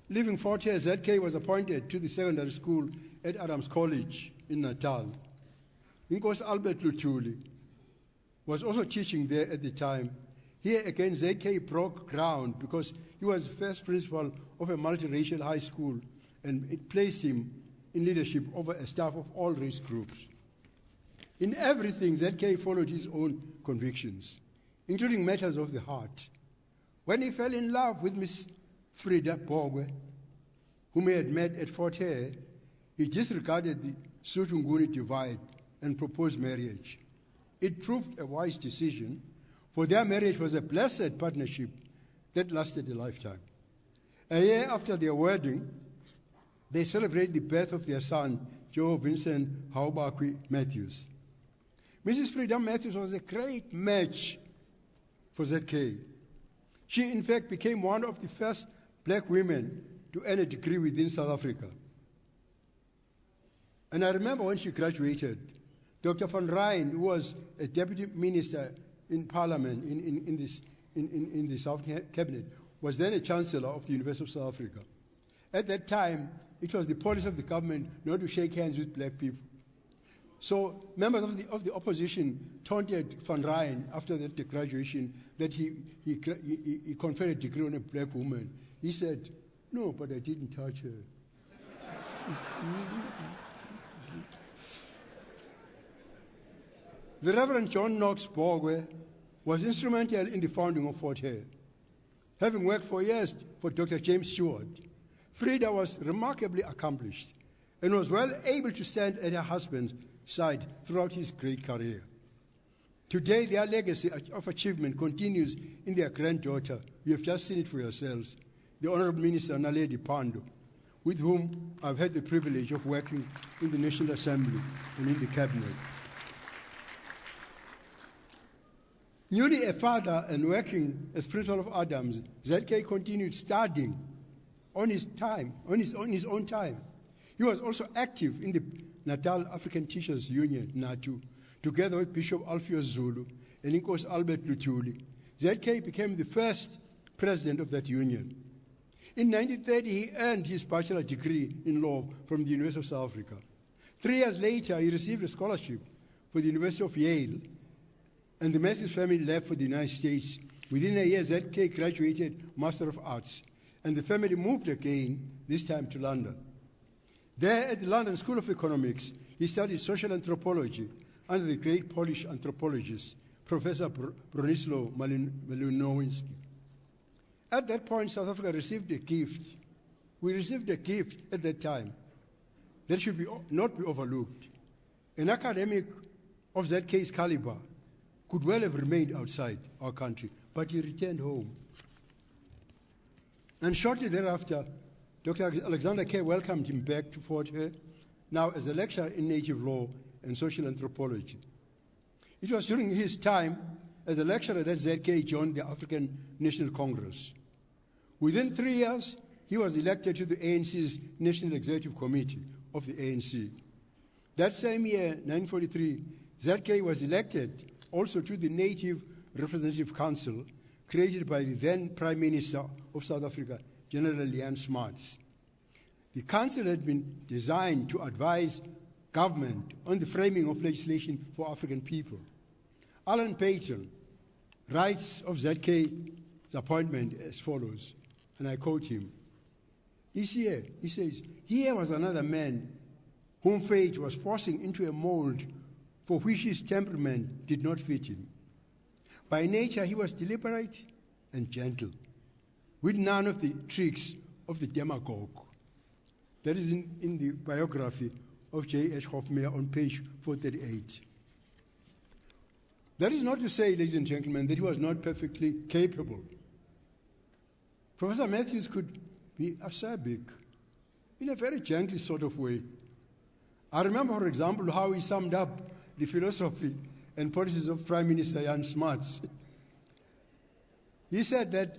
leaving Fort Hare, ZK was appointed to the secondary school at Adams College in Natal. Inkosi Albert Luthuli was also teaching there at the time. Here again, ZK broke ground because he was the first principal of a multiracial high school, and it placed him in leadership over a staff of all race groups. In everything, ZK followed his own convictions, including matters of the heart. When he fell in love with Miss Frida Bogwe, whom he had met at Fort Hare, he disregarded the Sotho-Nguni divide and proposed marriage. It proved a wise decision, for their marriage was a blessed partnership that lasted a lifetime. A year after their wedding, they celebrated the birth of their son, Joe Vincent Haubakwi Matthews. Mrs. Frida Matthews was a great match for ZK. She, in fact, became one of the first black women to earn a degree within South Africa. And I remember when she graduated, Dr. van Ryn, who was a deputy minister in Parliament in the South Cabinet, was then a chancellor of the University of South Africa. At that time, it was the policy of the government not to shake hands with black people. So members of the opposition taunted van Ryn after the graduation that he conferred a degree on a black woman. He said, "No, but I didn't touch her." The Reverend John Knox Bogwe was instrumental in the founding of Fort Hare. Having worked for years for Dr. James Stewart, Frida was remarkably accomplished and was well able to stand at her husband's side throughout his great career. Today, their legacy of achievement continues in their granddaughter. You have just seen it for yourselves, the Honorable Minister Naledi Pandor, with whom I've had the privilege of working in the National Assembly and in the Cabinet. Newly a father and working as principal of Adams, ZK continued studying on his own time. He was also active in the Natal African Teachers Union, NATU, together with Bishop Alpheus Zulu and Inkosi Albert Luthuli. ZK became the first president of that union. In 1930, he earned his bachelor degree in law from the University of South Africa. 3 years later, he received a scholarship for the University of Yale, and the Matthews family left for the United States. Within a year, ZK graduated Master of Arts, and the family moved again, this time to London. There at the London School of Economics, he studied social anthropology under the great Polish anthropologist, Professor Bronisław Malinowski. At that point, South Africa received a gift. We received a gift at that time that should not be overlooked. An academic of ZK's caliber could well have remained outside our country, but he returned home. And shortly thereafter, Dr. Alexander Kerr welcomed him back to Fort Hare, now as a lecturer in native law and social anthropology. It was during his time as a lecturer that ZK joined the African National Congress. Within 3 years, he was elected to the ANC's National Executive Committee of the ANC. That same year, 1943, ZK was elected also to the Native Representative Council, created by the then Prime Minister of South Africa, General Jan Smuts. The council had been designed to advise government on the framing of legislation for African people. Alan Payton writes of ZK's appointment as follows, and I quote him. He says, "Here was another man whom fate was forcing into a mold for which his temperament did not fit him. By nature, he was deliberate and gentle, with none of the tricks of the demagogue." That is in the biography of J.H. Hofmeyr on page 438. That is not to say, ladies and gentlemen, that he was not perfectly capable. Professor Matthews could be acerbic in a very gentle sort of way. I remember, for example, how he summed up the philosophy and policies of Prime Minister Jan Smuts. He said that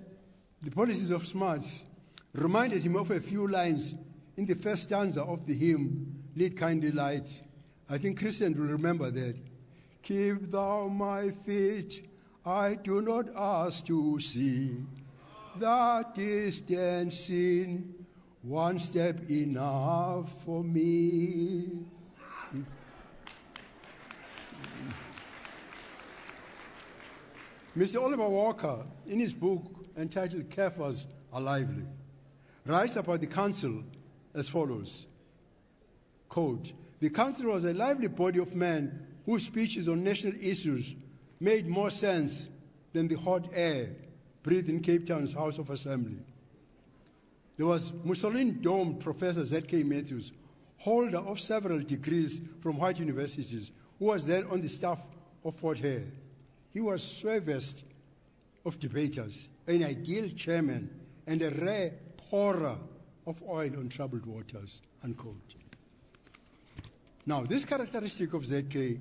the policies of Smuts reminded him of a few lines in the first stanza of the hymn, "Lead Kindly Light." I think Christians will remember that. "Keep thou my feet, I do not ask to see the distant scene, one step enough for me." Mr. Oliver Walker, in his book entitled "Kaffirs Are Lively," writes about the council as follows, quote, "The council was a lively body of men whose speeches on national issues made more sense than the hot air breathed in Cape Town's House of Assembly. There was Mussolini-domed Professor Z.K. Matthews, holder of several degrees from white universities, who was then on the staff of Fort Hare. He was suavest of debaters, an ideal chairman, and a rare pourer of oil on troubled waters, unquote. Now, this characteristic of ZK,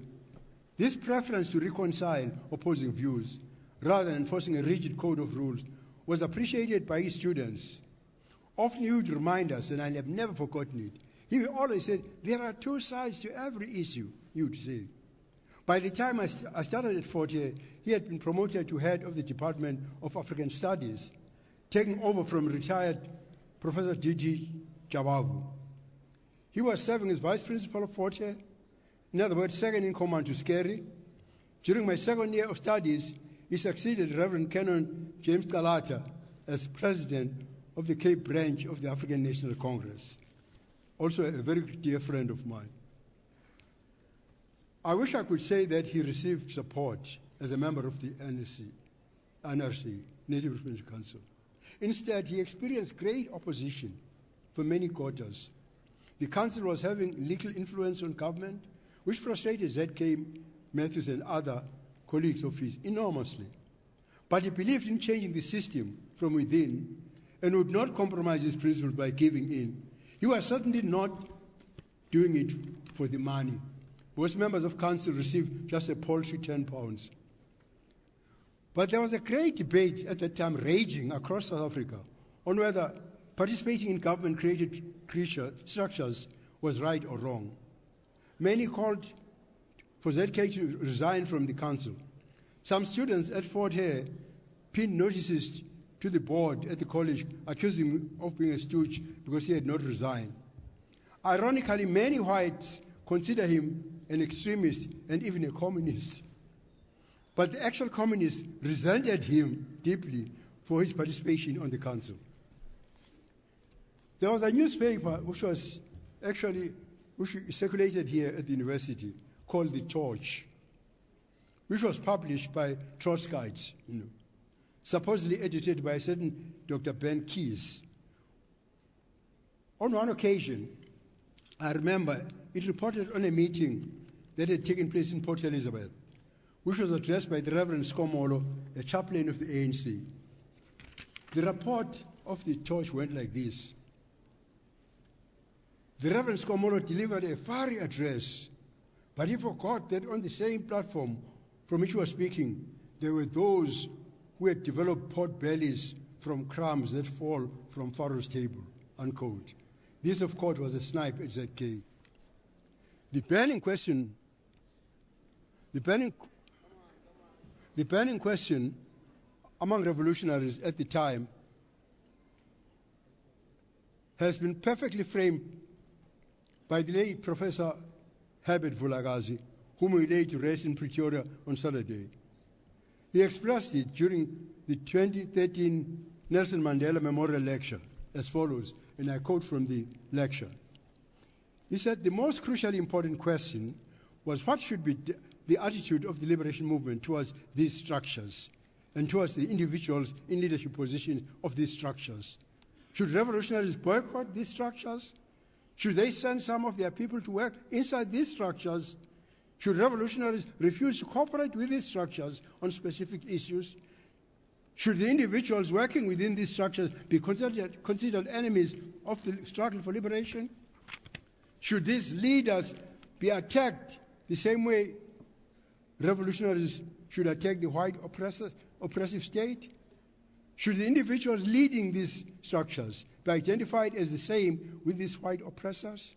this preference to reconcile opposing views rather than enforcing a rigid code of rules, was appreciated by his students. Often he would remind us, and I have never forgotten it, he always said, there are two sides to every issue, he would say. By the time I started at Fort Hare, he had been promoted to head of the Department of African Studies, taking over from retired Professor D.G. Jabavu. He was serving as vice principal of Fort Hare, in other words, second in command to Scary. During my second year of studies, he succeeded Reverend Canon James Galata as president of the Cape branch of the African National Congress, also a very dear friend of mine. I wish I could say that he received support as a member of the NRC, Native Representative Council. Instead, he experienced great opposition from many quarters. The council was having little influence on government, which frustrated Z.K. Matthews and other colleagues of his enormously. But he believed in changing the system from within and would not compromise his principles by giving in. He was certainly not doing it for the money. Most members of council received just a paltry £10. But there was a great debate at that time raging across South Africa on whether participating in government-created structures was right or wrong. Many called for ZK to resign from the council. Some students at Fort Hare pinned notices to the board at the college accusing him of being a stooge because he had not resigned. Ironically, many whites consider him an extremist and even a communist. But the actual communists resented him deeply for his participation on the council. There was a newspaper which circulated here at the university called The Torch, which was published by Trotskyites, supposedly edited by a certain Dr. Ben Keyes. On one occasion, I remember it reported on a meeting that had taken place in Port Elizabeth, which was addressed by the Reverend Skomolo, a chaplain of the ANC. The report of the Torch went like this. The Reverend Skomolo delivered a fiery address, but he forgot that on the same platform from which he was speaking, there were those who had developed pot bellies from crumbs that fall from Pharaoh's table, unquote. This, of course, was a snipe at ZK. The burning question among revolutionaries at the time has been perfectly framed by the late Professor Herbert Vulagazi, whom we laid to rest in Pretoria on Saturday. He expressed it during the 2013 Nelson Mandela Memorial Lecture as follows, and I quote from the lecture. He said, the most crucially important question was what should be the attitude of the liberation movement towards these structures and towards the individuals in leadership positions of these structures. Should revolutionaries boycott these structures? Should they send some of their people to work inside these structures? Should revolutionaries refuse to cooperate with these structures on specific issues? Should the individuals working within these structures be considered enemies of the struggle for liberation? Should these leaders be attacked the same way revolutionaries should attack the white oppressive state? Should the individuals leading these structures be identified as the same with these white oppressors?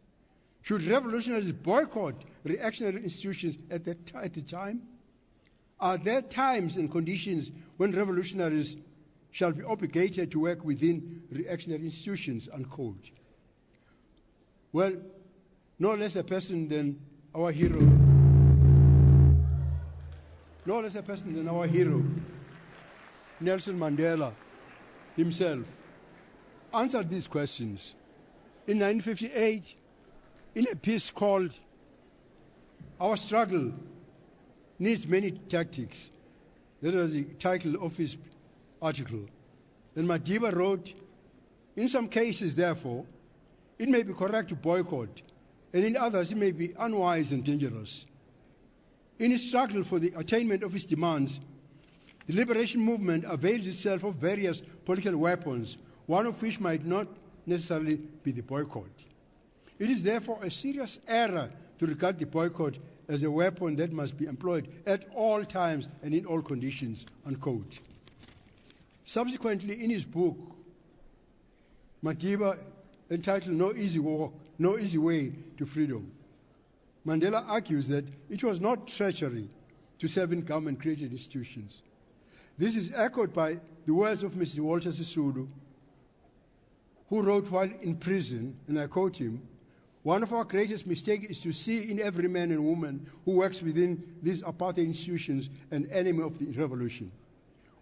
Should revolutionaries boycott reactionary institutions at the time? Are there times and conditions when revolutionaries shall be obligated to work within reactionary institutions, unquote? Well, no less a person than our hero, Nelson Mandela himself, answered these questions. In 1958, in a piece called Our Struggle Needs Many Tactics, that was the title of his article. And Madiba wrote, in some cases, therefore, it may be correct to boycott, and in others it may be unwise and dangerous. In its struggle for the attainment of its demands, the liberation movement avails itself of various political weapons, one of which might not necessarily be the boycott. It is therefore a serious error to regard the boycott as a weapon that must be employed at all times and in all conditions, unquote. Subsequently, in his book, Madiba, entitled No Easy Walk, No Easy Way to Freedom, Mandela argues that it was not treachery to serve in government-created institutions. This is echoed by the words of Mr. Walter Sisulu, who wrote while in prison, and I quote him, "One of our greatest mistakes is to see in every man and woman who works within these apartheid institutions an enemy of the revolution.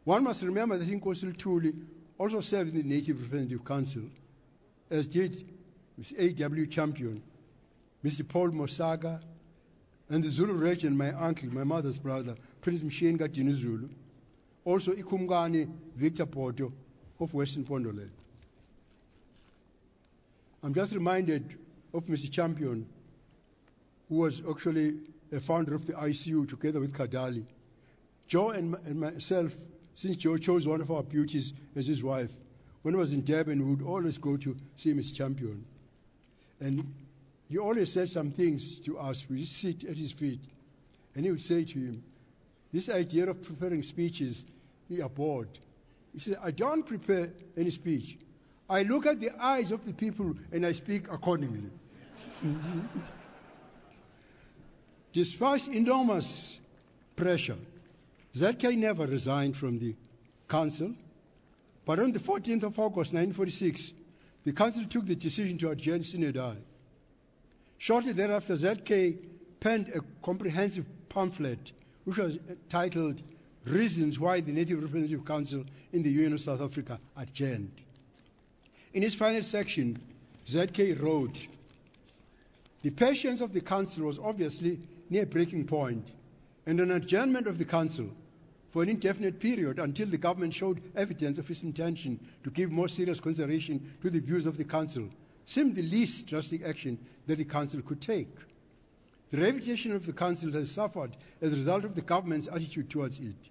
One must remember that Nkosi Ntuli also served in the Native Representative Council, as did Mr. A.W. Champion, Mr. Paul Mosaga, and the Zulu regent, my uncle, my mother's brother, Prince Mshenga Dinizulu, also Ikumgani Victor Poto of Western Pondoland." I'm just reminded of Mr. Champion, who was actually a founder of the ICU together with Kadali. Joe and myself, since Joe chose one of our beauties as his wife, when he was in Durban, we would always go to see Mr. Champion. And he always said some things to us. We sit at his feet, and he would say to him, this idea of preparing speeches, he abhorred. He said, I don't prepare any speech. I look at the eyes of the people and I speak accordingly. Despite enormous pressure, ZK never resigned from the council, but on the 14th of August 1946, the council took the decision to adjourn sine die. Shortly thereafter, ZK penned a comprehensive pamphlet which was titled Reasons Why the Native Representative Council in the UN of South Africa Adjourned. In its final section, ZK wrote, the patience of the council was obviously near breaking point, and an adjournment of the council for an indefinite period until the government showed evidence of its intention to give more serious consideration to the views of the council seemed the least drastic action that the council could take. The reputation of the council has suffered as a result of the government's attitude towards it.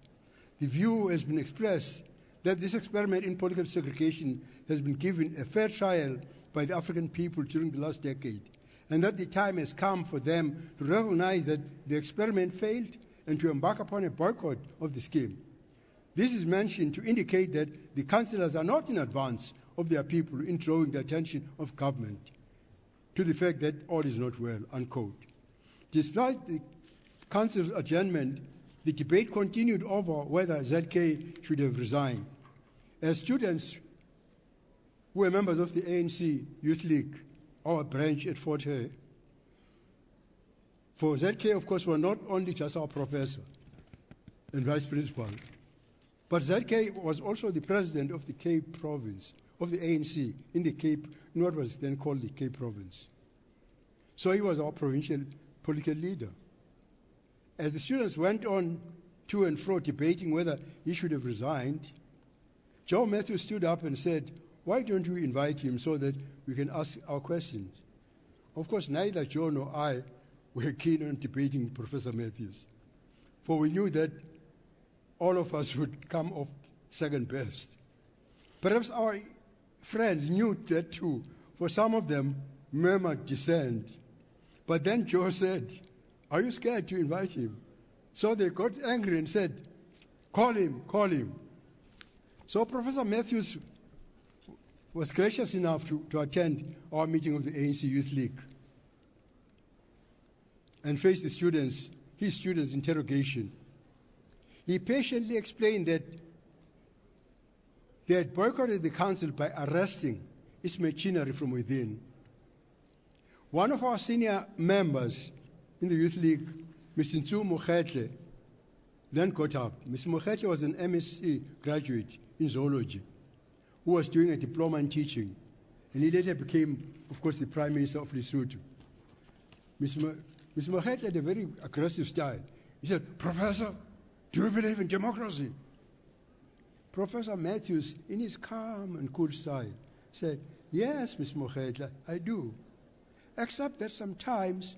The view has been expressed that this experiment in political segregation has been given a fair trial by the African people during the last decade, and that the time has come for them to recognize that the experiment failed and to embark upon a boycott of the scheme. This is mentioned to indicate that the councillors are not in advance of their people in drawing the attention of government to the fact that all is not well, unquote. Despite the council's adjournment, the debate continued over whether ZK should have resigned. As students who were members of the ANC Youth League, our branch at Fort Hare, for ZK, of course, were not only just our professor and vice principal, but ZK was also the president of the Cape Province, of the ANC in the Cape, in what was then called the Cape Province. So he was our provincial political leader. As the students went on to and fro debating whether he should have resigned, Joe Matthews stood up and said, why don't we invite him so that we can ask our questions? Of course, neither Joe nor I were keen on debating Professor Matthews, for we knew that all of us would come off second best. Perhaps our friends knew that too, for some of them murmured dissent. But then Joe said, are you scared to invite him? So they got angry and said, call him, call him. So Professor Matthews was gracious enough to attend our meeting of the ANC Youth League and face the students, his students' interrogation. He patiently explained that they had boycotted the council by arresting its machinery from within. One of our senior members in the Youth League, Mr. Ntsu Mokhetle, then got up. Mr. Mokhetle was an MSc graduate in zoology who was doing a diploma in teaching, and he later became, of course, the Prime Minister of Lesotho. Mr. Mokhetle had a very aggressive style. He said, Professor, do you believe in democracy? Professor Matthews, in his calm and cool style, said, "Yes, Ms. Mokhetla, I do. Except that sometimes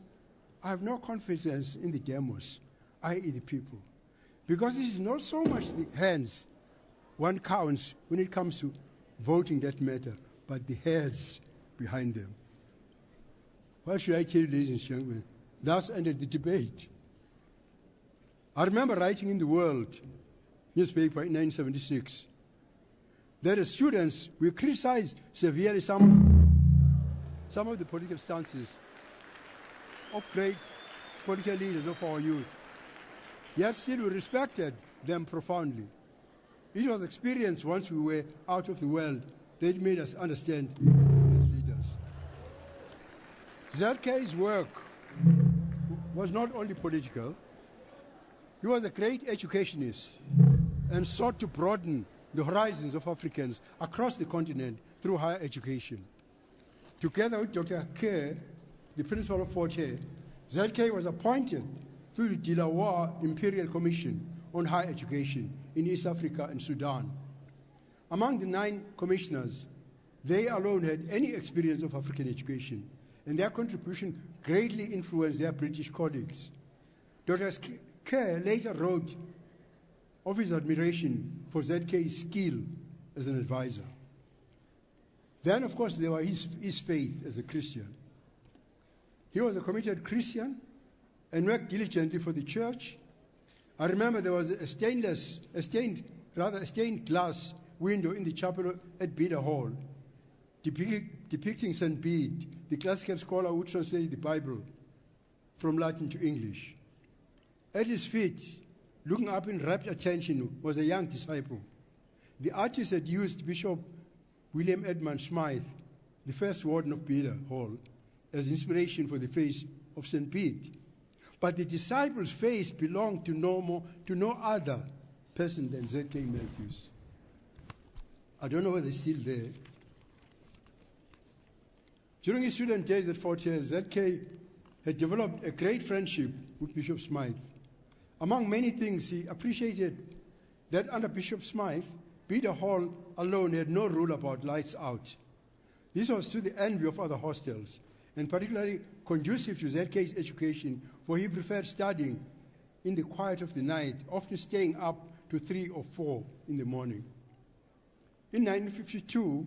I have no confidence in the demos, i.e. the people. Because it is not so much the hands one counts when it comes to voting that matter, but the heads behind them." What should I tell you, ladies and gentlemen? Thus ended the debate. I remember writing in the World newspaper in 1976 that as students we criticized severely some of the political stances of great political leaders of our youth. Yet still we respected them profoundly. It was experience once we were out of the world that made us understand these leaders. ZK's work was not only political, he was a great educationist and sought to broaden the horizons of Africans across the continent through higher education. Together with Dr. Hare, the principal of Fort Hare, ZK was appointed to the Delaware Imperial Commission on Higher Education in East Africa and Sudan. Among the 9 commissioners, they alone had any experience of African education, and their contribution greatly influenced their British colleagues. Dr. Hare later wrote of his admiration for ZK's skill as an advisor. Then, of course, there was his faith as a Christian. He was a committed Christian and worked diligently for the church. I remember there was a stained glass window in the chapel at Beda Hall, depicting St. Bede, the classical scholar who translated the Bible from Latin to English. At his feet, looking up in rapt attention, was a young disciple. The artist had used Bishop William Edmund Smythe, the first warden of Beda Hall, as inspiration for the face of St. Bede. But the disciple's face belonged to no other person than Z.K. Matthews. I don't know whether it's still there. During his student days at Fort Hare, Z.K. had developed a great friendship with Bishop Smythe. Among many things, he appreciated that under Bishop Smythe, Beda Hall alone had no rule about lights out. This was to the envy of other hostels, and particularly conducive to ZK's education, for he preferred studying in the quiet of the night, often staying up to 3 or 4 in the morning. In 1952,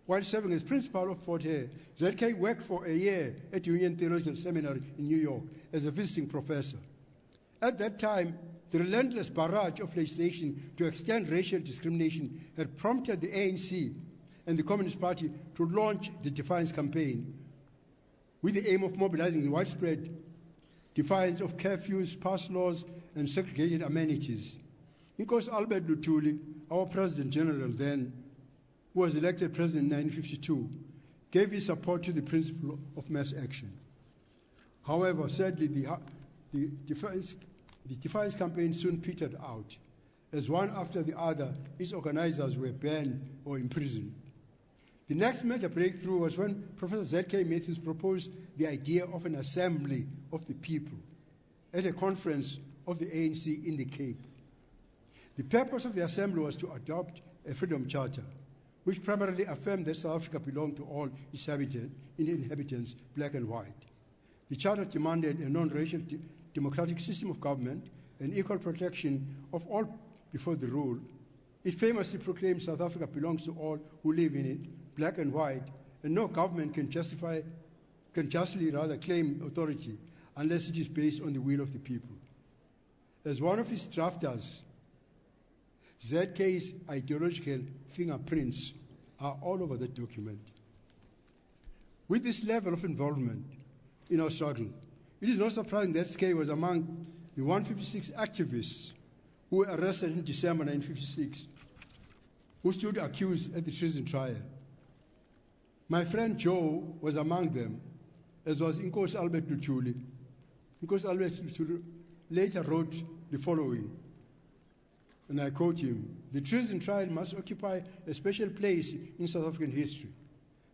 while serving as principal of Fort Hare, ZK worked for a year at Union Theological Seminary in New York as a visiting professor. At that time, the relentless barrage of legislation to extend racial discrimination had prompted the ANC and the Communist Party to launch the Defiance Campaign with the aim of mobilizing the widespread defiance of curfews, pass laws, and segregated amenities. Inkosi Albert Luthuli, our President General then, who was elected president in 1952, gave his support to the principle of mass action. However, sadly, the Defiance Campaign soon petered out, as one after the other, its organizers were banned or imprisoned. The next major breakthrough was when Professor Z.K. Matthews proposed the idea of an assembly of the people at a conference of the ANC in the Cape. The purpose of the assembly was to adopt a freedom charter, which primarily affirmed that South Africa belonged to all its inhabitants, black and white. The charter demanded a non-racial democratic system of government and equal protection of all before the rule. It famously proclaimed South Africa belongs to all who live in it, black and white, and no government can justly claim authority unless it is based on the will of the people. As one of its drafters, ZK's ideological fingerprints are all over that document. With this level of involvement in our struggle, it is not surprising that ZK was among the 156 activists who were arrested in December 1956, who stood accused at the treason trial. My friend Joe was among them, as was Inkosi Albert Luthuli. Inkosi Albert Luthuli later wrote the following, and I quote him: "The treason trial must occupy a special place in South African history.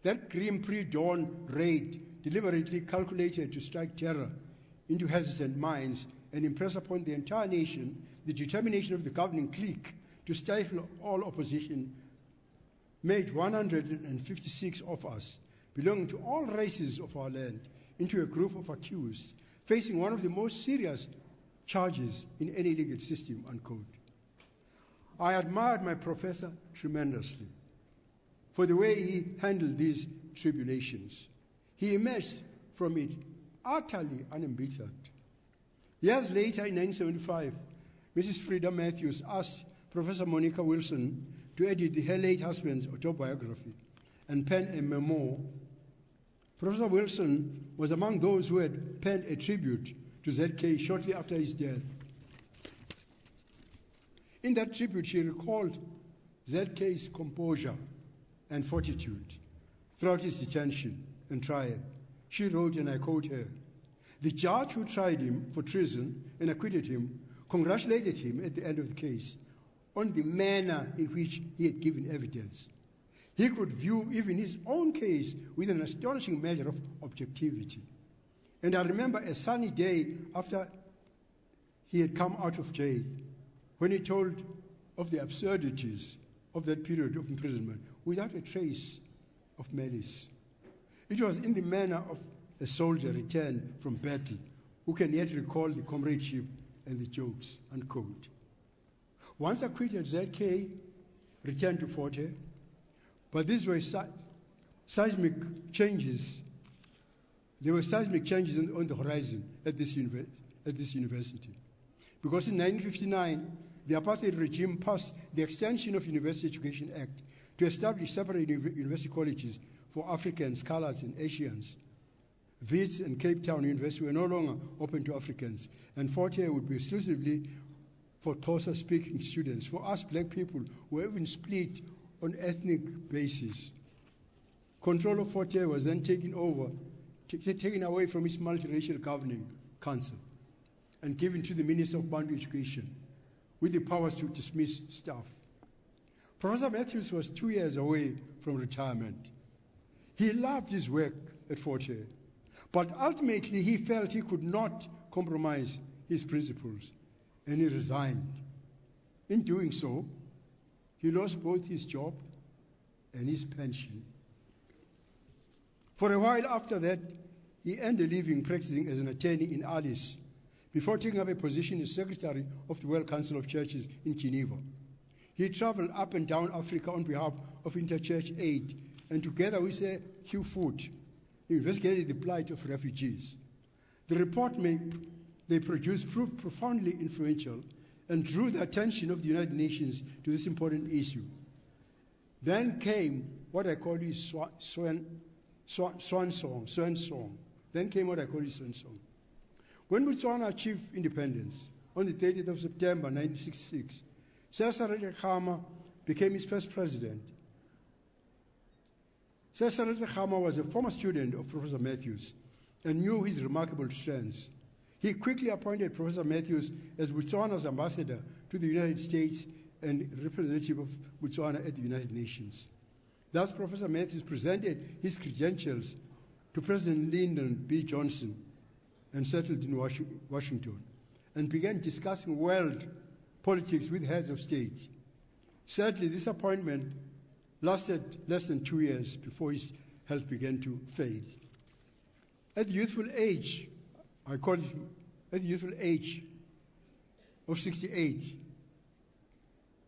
That grim pre-dawn raid, deliberately calculated to strike terror into hesitant minds and impress upon the entire nation the determination of the governing clique to stifle all opposition made 156 of us, belonging to all races of our land, into a group of accused, facing one of the most serious charges in any legal system, unquote. I admired my professor tremendously for the way he handled these tribulations. He emerged from it utterly unembittered. Years later, in 1975, Mrs. Frida Matthews asked Professor Monica Wilson to edit her late husband's autobiography and pen a memoir. Professor Wilson was among those who had penned a tribute to ZK shortly after his death. In that tribute, she recalled ZK's composure and fortitude throughout his detention and trial. She wrote, and I quote her, "The judge who tried him for treason and acquitted him congratulated him at the end of the case on the manner in which he had given evidence. He could view even his own case with an astonishing measure of objectivity. And I remember a sunny day after he had come out of jail, when he told of the absurdities of that period of imprisonment without a trace of malice. It was in the manner of a soldier returned from battle who can yet recall the comradeship and the jokes," unquote. Once acquitted, ZK returned to Fort Hare, but these were seismic changes. There were seismic changes on the horizon at this university. Because in 1959, the apartheid regime passed the Extension of University Education Act to establish separate university colleges for Africans, Coloureds, and Asians. Wits and Cape Town University were no longer open to Africans, and Fort Hare would be exclusively for Xhosa-speaking students. For us black people, we were even split on ethnic basis. Control of Fort Hare was then taken away from its multiracial governing council and given to the Minister of Bantu Education with the powers to dismiss staff. Professor Matthews was 2 years away from retirement. He loved his work at Fort Hare, but ultimately he felt he could not compromise his principles, and he resigned. In doing so, he lost both his job and his pension. For a while after that, he earned a living practicing as an attorney in Alice before taking up a position as secretary of the World Council of Churches in Geneva. He traveled up and down Africa on behalf of Interchurch Aid, and together with Sir Hugh Foote, investigated the plight of refugees. The report they produced proved profoundly influential and drew the attention of the United Nations to this important issue. Then came what I call his swan song. Then came what I call his swan song. When Botswana achieved independence on the 30th of September 1966, Cesar Khama became its first president. Cesar Khama was a former student of Professor Matthews and knew his remarkable strengths. He quickly appointed Professor Matthews as Botswana's ambassador to the United States and representative of Botswana at the United Nations. Thus, Professor Matthews presented his credentials to President Lyndon B. Johnson and settled in Washington and began discussing world politics with heads of state. Sadly, this appointment lasted less than 2 years before his health began to fail. At the youthful age, at the youthful age of 68,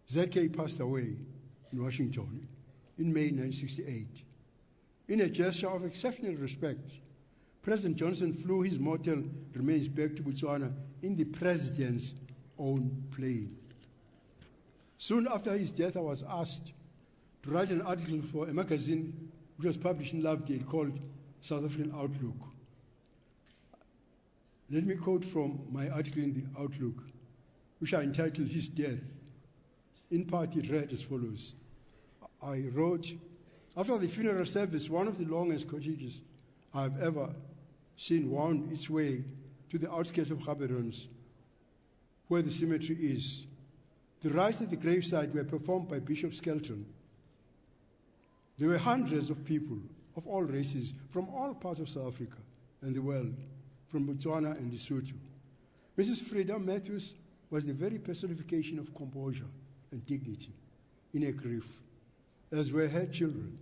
ZK passed away in Washington in May 1968. In a gesture of exceptional respect, President Johnson flew his mortal remains back to Botswana in the president's own plane. Soon after his death, I was asked to write an article for a magazine which was published in Lovedale called South African Outlook. Let me quote from my article in the Outlook, which I entitled His Death. In part, it read as follows. I wrote, after the funeral service, one of the longest cottages I've ever seen wound its way to the outskirts of Gaborone, where the cemetery is. The rites at the graveside were performed by Bishop Skelton. There were hundreds of people of all races from all parts of South Africa and the world, from Botswana and Lesotho. Mrs. Frida Matthews was the very personification of composure and and dignity in her grief, as were her children.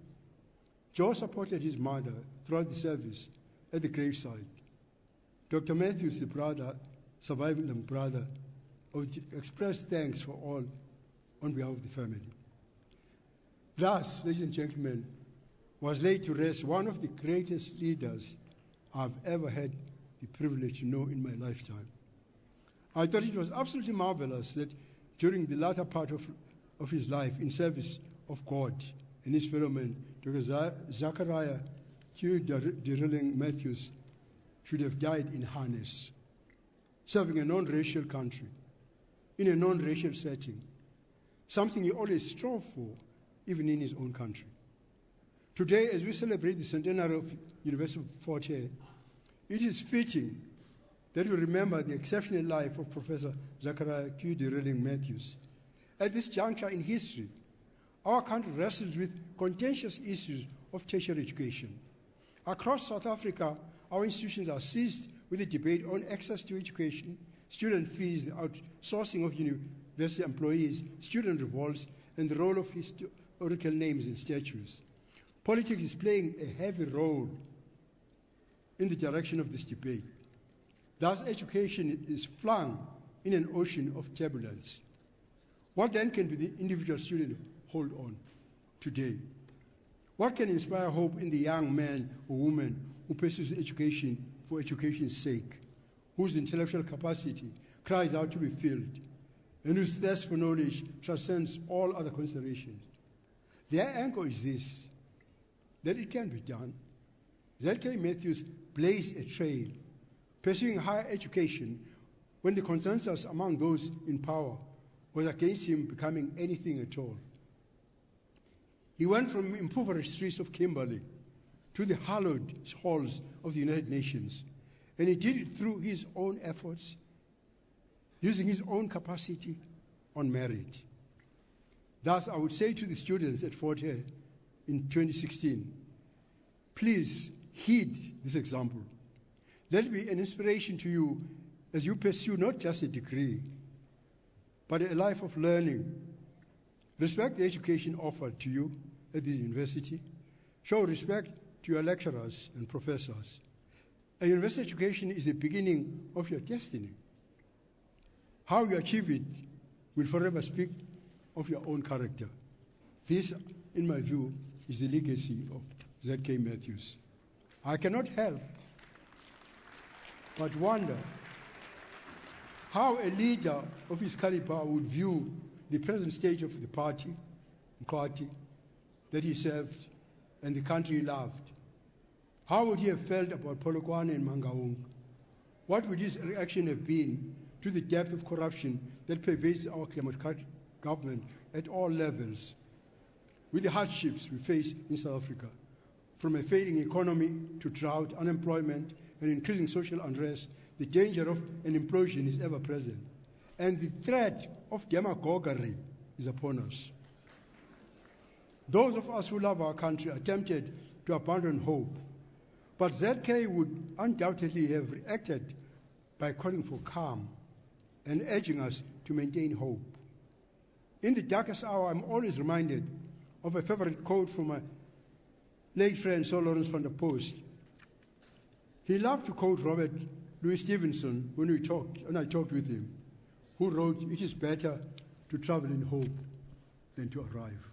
Joe supported his mother throughout the service at the graveside. Dr. Matthews, the brother, surviving brother, expressed thanks for all on behalf of the family. Thus, ladies and gentlemen, was laid to rest one of the greatest leaders I've ever had the privilege to know in my lifetime. I thought it was absolutely marvelous that during the latter part of his life in service of God and his fellow men, Dr. Zachariah Hugh Derilling Matthews should have died in harness, serving a non-racial country, in a non-racial setting, something he always strove for, even in his own country. Today, as we celebrate the centenary of University of Fort Hare, it is fitting that we remember the exceptional life of Professor Zachariah Q. Derilling Matthews. At this juncture in history, our country wrestles with contentious issues of tertiary education. Across South Africa, our institutions are seized with the debate on access to education, student fees, the outsourcing of university employees, student revolts, and the role of historical names and statues. Politics is playing a heavy role in the direction of this debate. Thus, education is flung in an ocean of turbulence. What then can the individual student hold on today? What can inspire hope in the young man or woman who pursues education for education's sake, whose intellectual capacity cries out to be filled, and whose thirst for knowledge transcends all other considerations? Their anchor is this, that it can be done. Z.K. Matthews blazed a trail, pursuing higher education when the consensus among those in power was against him becoming anything at all. He went from impoverished streets of Kimberley to the hallowed halls of the United Nations, and he did it through his own efforts, using his own capacity on merit. Thus, I would say to the students at Fort Hare in 2016, please heed this example. Let it be an inspiration to you as you pursue not just a degree, but a life of learning. Respect the education offered to you at the university. Show respect to your lecturers and professors. A university education is the beginning of your destiny. How you achieve it will forever speak of your own character. This, in my view, is the legacy of Z.K. Matthews. I cannot help but wonder how a leader of his caliber would view the present stage of the party that he served and the country he loved. How would he have felt about Polokwane and Mangaung? What would his reaction have been to the depth of corruption that pervades our democratic government at all levels, with the hardships we face in South Africa, from a failing economy to drought, unemployment, and increasing social unrest? The danger of an implosion is ever present, and the threat of demagoguery is upon us. Those of us who love our country are tempted to abandon hope, but ZK would undoubtedly have reacted by calling for calm and urging us to maintain hope. In the darkest hour, I'm always reminded of a favorite quote from my late friend, Sir Lawrence van der Post. He loved to quote Robert Louis Stevenson when I talked with him, who wrote, "It is better to travel in hope than to arrive."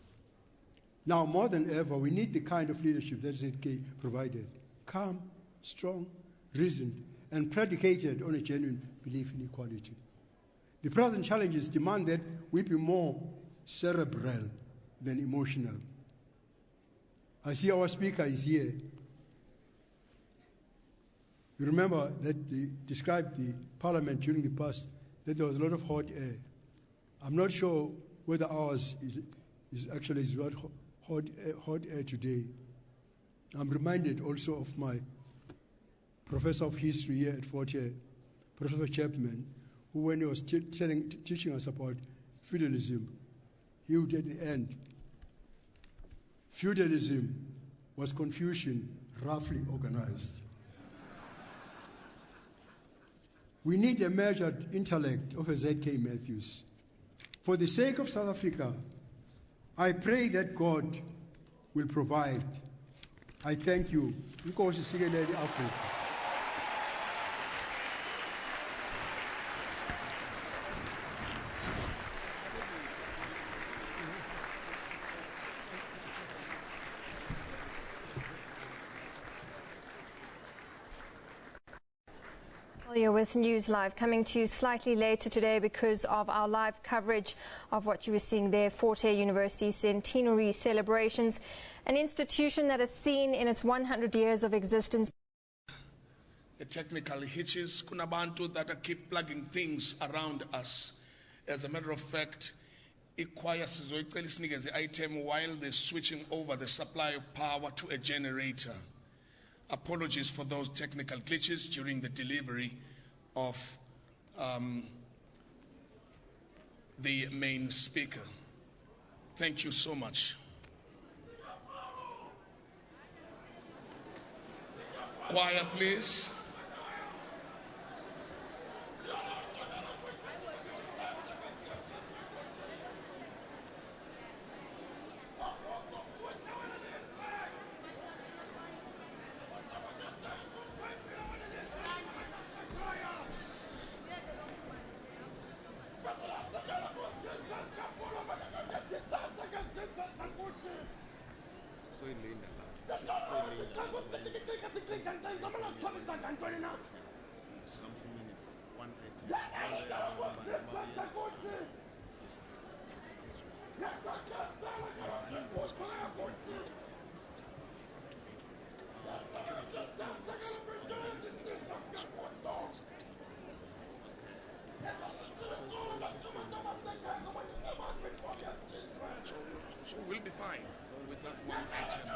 Now, more than ever, we need the kind of leadership that ZK provided: calm, strong, reasoned, and predicated on a genuine belief in equality. The present challenges demand that we be more cerebral than emotional. I see our speaker is here. You remember that they described the parliament during the past, that there was a lot of hot air. I'm not sure whether ours is actually hot air today. I'm reminded also of my professor of history here at Fort Hare, Professor Chapman, who, when he was teaching us about feudalism, he would at the end, feudalism was confusion roughly organized. We need a measured intellect of a Z.K. Matthews. For the sake of South Africa, I pray that God will provide. I thank you. Inkosi sikelele Africa. You're with News Live, coming to you slightly later today because of our live coverage of what you were seeing there, Fort Hare University centenary celebrations, an institution that has seen in its 100 years of existence the technical hitches, kunabantu that keep plugging things around us. As a matter of fact, ikwaya sizoyicela isinikeze item while they're switching over the supply of power to a generator. Apologies for those technical glitches during the delivery of the main speaker. Thank you so much. Choir, please. So we'll be fine with that one item.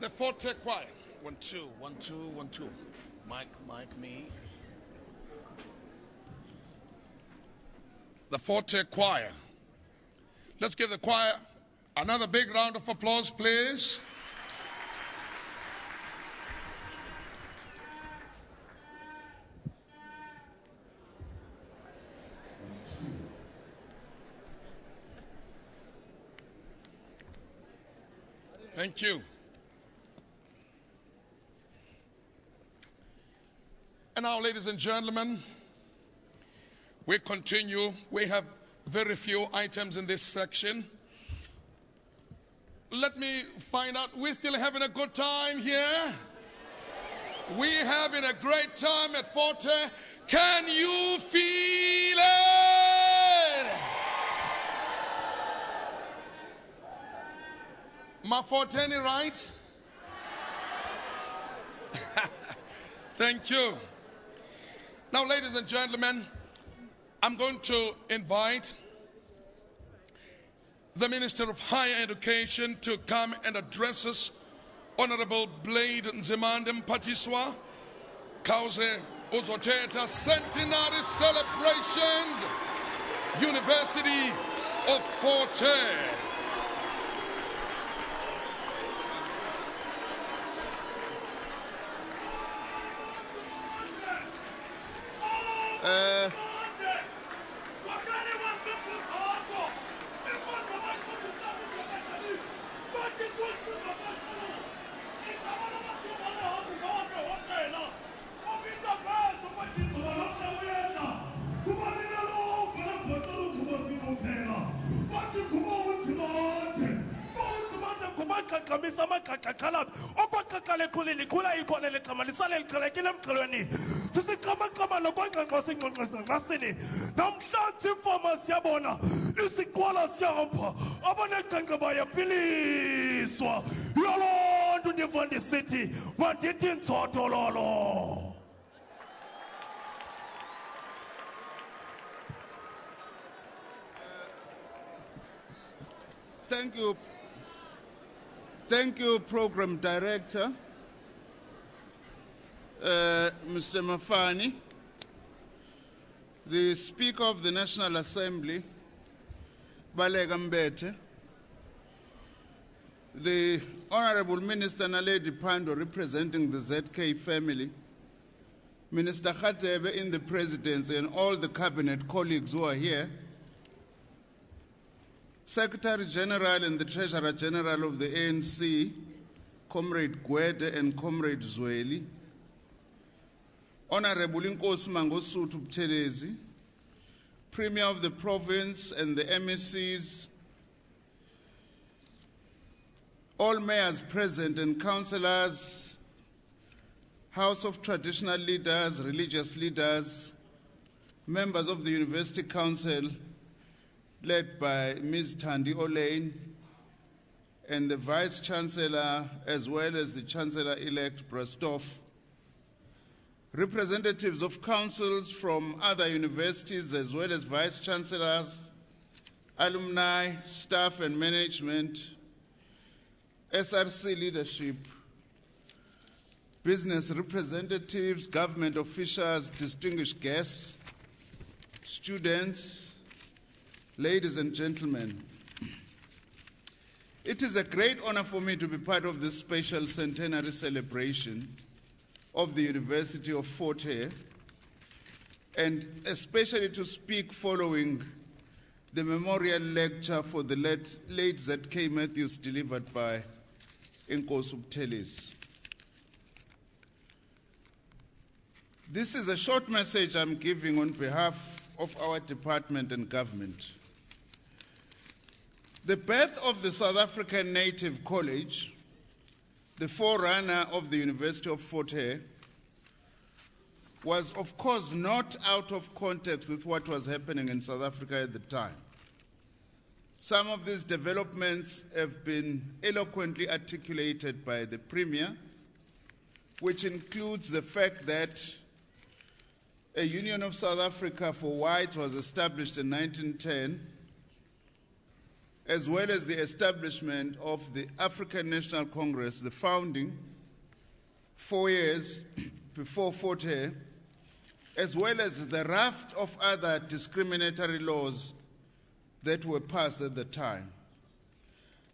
The Forte Choir. 1, 2, 1, 2, 1, 2. Mike, me. The Forte Choir. Let's give the choir another big round of applause, please. Thank you. And now, ladies and gentlemen, we continue. We have very few items in this section. Let me find out, we're still having a good time here? We're having a great time at Forte. Can you feel it? My Forteni, right? Thank you. Now, ladies and gentlemen, I'm going to invite the Minister of Higher Education to come and address us. Honorable Blade Nzimande Mpatiswa, Kauze Uzoteta Centenary Celebrations, University of Forte. namhlanje imfama siyabona isikwala siyahamba abaneqankqaba yaphiliswa yoloo nto ndiva ndisithi mandithi ntsothololo. Thank you, Program Director, Mr. Mafani, the Speaker of the National Assembly, Balega Mbete, the Honorable Minister Naledi Pando representing the ZK family, Minister Khatebe in the Presidency, and all the Cabinet colleagues who are here, Secretary General and the Treasurer General of the ANC, Comrade Gwede and Comrade Zweli, Honorable Inkosi Mangosuthu Buthelezi, Premier of the Province and the MECs, all mayors present and councillors, House of Traditional Leaders, religious leaders, members of the University Council, led by Ms. Thandi Olaine, and the Vice-Chancellor, as well as the Chancellor-elect Brastov, representatives of councils from other universities, as well as Vice-Chancellors, alumni, staff and management, SRC leadership, business representatives, government officials, distinguished guests, students, ladies and gentlemen, it is a great honor for me to be part of this special centenary celebration of the University of Forte, and especially to speak following the memorial lecture for the late ZK Matthews delivered by Inkosi Buthelezi. This is a short message I'm giving on behalf of our department and government. The birth of the South African Native College, the forerunner of the University of Forte, was of course not out of context with what was happening in South Africa at the time. Some of these developments have been eloquently articulated by the Premier, which includes the fact that a Union of South Africa for Whites was established in 1910, as well as the establishment of the African National Congress, the founding 4 years before Fort Hare, as well as the raft of other discriminatory laws that were passed at the time.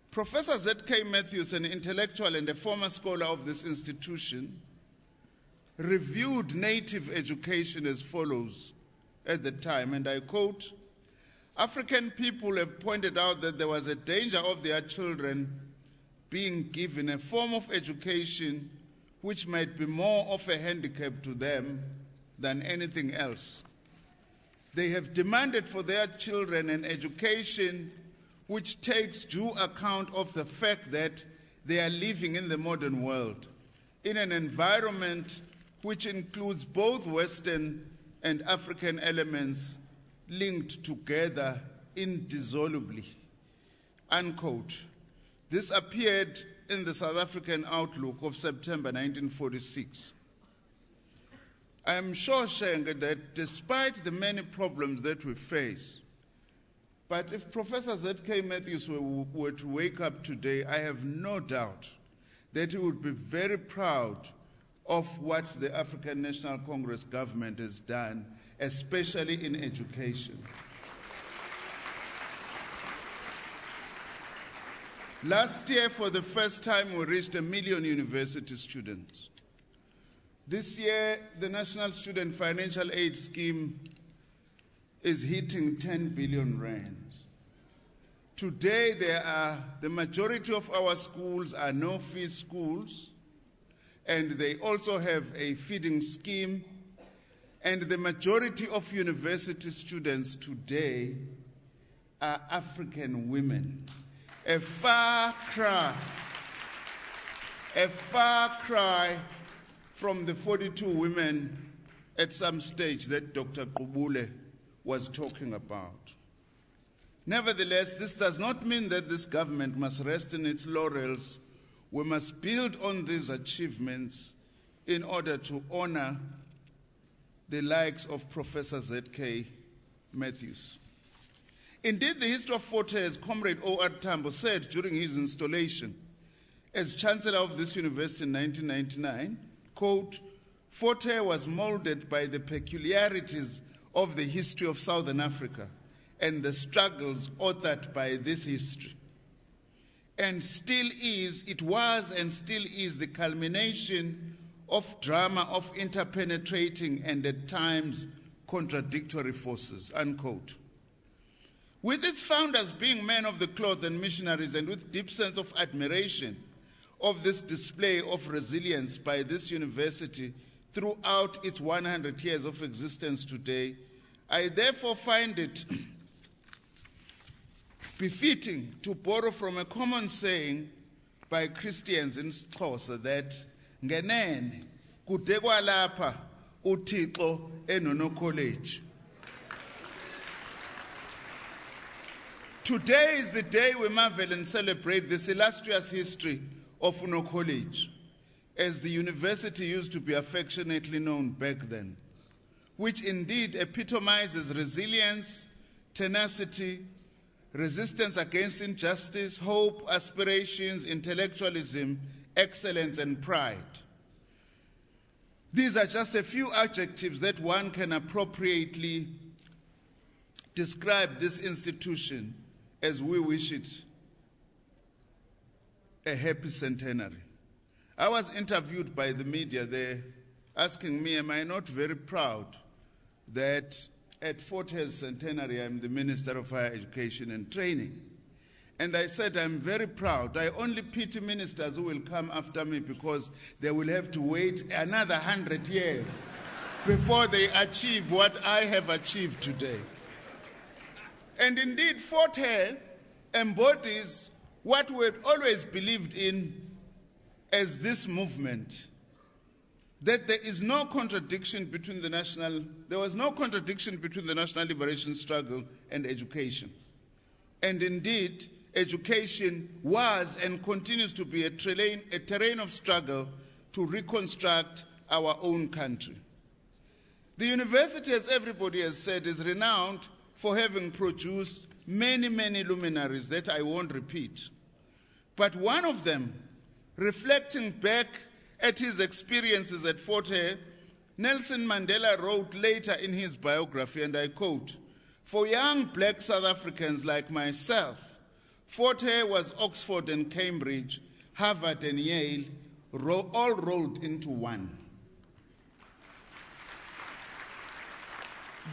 Professor Z.K. Matthews, an intellectual and a former scholar of this institution, reviewed native education as follows at the time, and I quote, "African people have pointed out that there was a danger of their children being given a form of education which might be more of a handicap to them than anything else. They have demanded for their children an education which takes due account of the fact that they are living in the modern world, in an environment which includes both Western and African elements linked together indissolubly." Unquote. This appeared in the South African Outlook of September 1946. I am sure, Shenge, that despite the many problems that we face, but if Professor Z.K. Matthews were to wake up today, I have no doubt that he would be very proud of what the African National Congress government has done, especially in education. Last year, for the first time, we reached 1 million university students. This year, the National Student Financial Aid Scheme is hitting 10 billion rands. Today, the majority of our schools are no-fee schools, and they also have a feeding scheme, and the majority of university students today are African women. A far cry from the 42 women at some stage that Dr. Qubule was talking about. Nevertheless, this does not mean that this government must rest in its laurels. We must build on these achievements in order to honor the likes of Professor Z.K. Matthews. Indeed, the history of Fort Hare, as Comrade O.R. Tambo said during his installation as Chancellor of this university in 1999, quote, "Fort Hare was molded by the peculiarities of the history of Southern Africa and the struggles authored by this history. And it was and still is the culmination of drama of interpenetrating and at times contradictory forces," unquote. With its founders being men of the cloth and missionaries, and with deep sense of admiration of this display of resilience by this university throughout its 100 years of existence today, I therefore find it befitting to borrow from a common saying by Christians in Xhosa that ngenene kude kwalapha uThixo enonokolegi. Today is the day we marvel and celebrate this illustrious history of Uno College, as the university used to be affectionately known back then, which indeed epitomizes resilience, tenacity, resistance against injustice, hope, aspirations, intellectualism, excellence, and pride. These are just a few adjectives that one can appropriately describe this institution as we wish it a happy centenary. I was interviewed by the media there asking me, am I not very proud that at Fort Hare's centenary I'm the Minister of Higher Education and Training? And I said, I'm very proud. I only pity ministers who will come after me because they will have to wait another 100 years before they achieve what I have achieved today. And indeed, Fort Hare embodies what we had always believed in as this movement, that there was no contradiction between the national liberation struggle and education. And indeed, education was and continues to be a terrain of struggle to reconstruct our own country. The university, as everybody has said, is renowned for having produced many, many luminaries that I won't repeat. But one of them, reflecting back at his experiences at Fort Hare, Nelson Mandela wrote later in his biography, and I quote, "For young black South Africans like myself, Fort Hare was Oxford and Cambridge, Harvard and Yale, all rolled into one."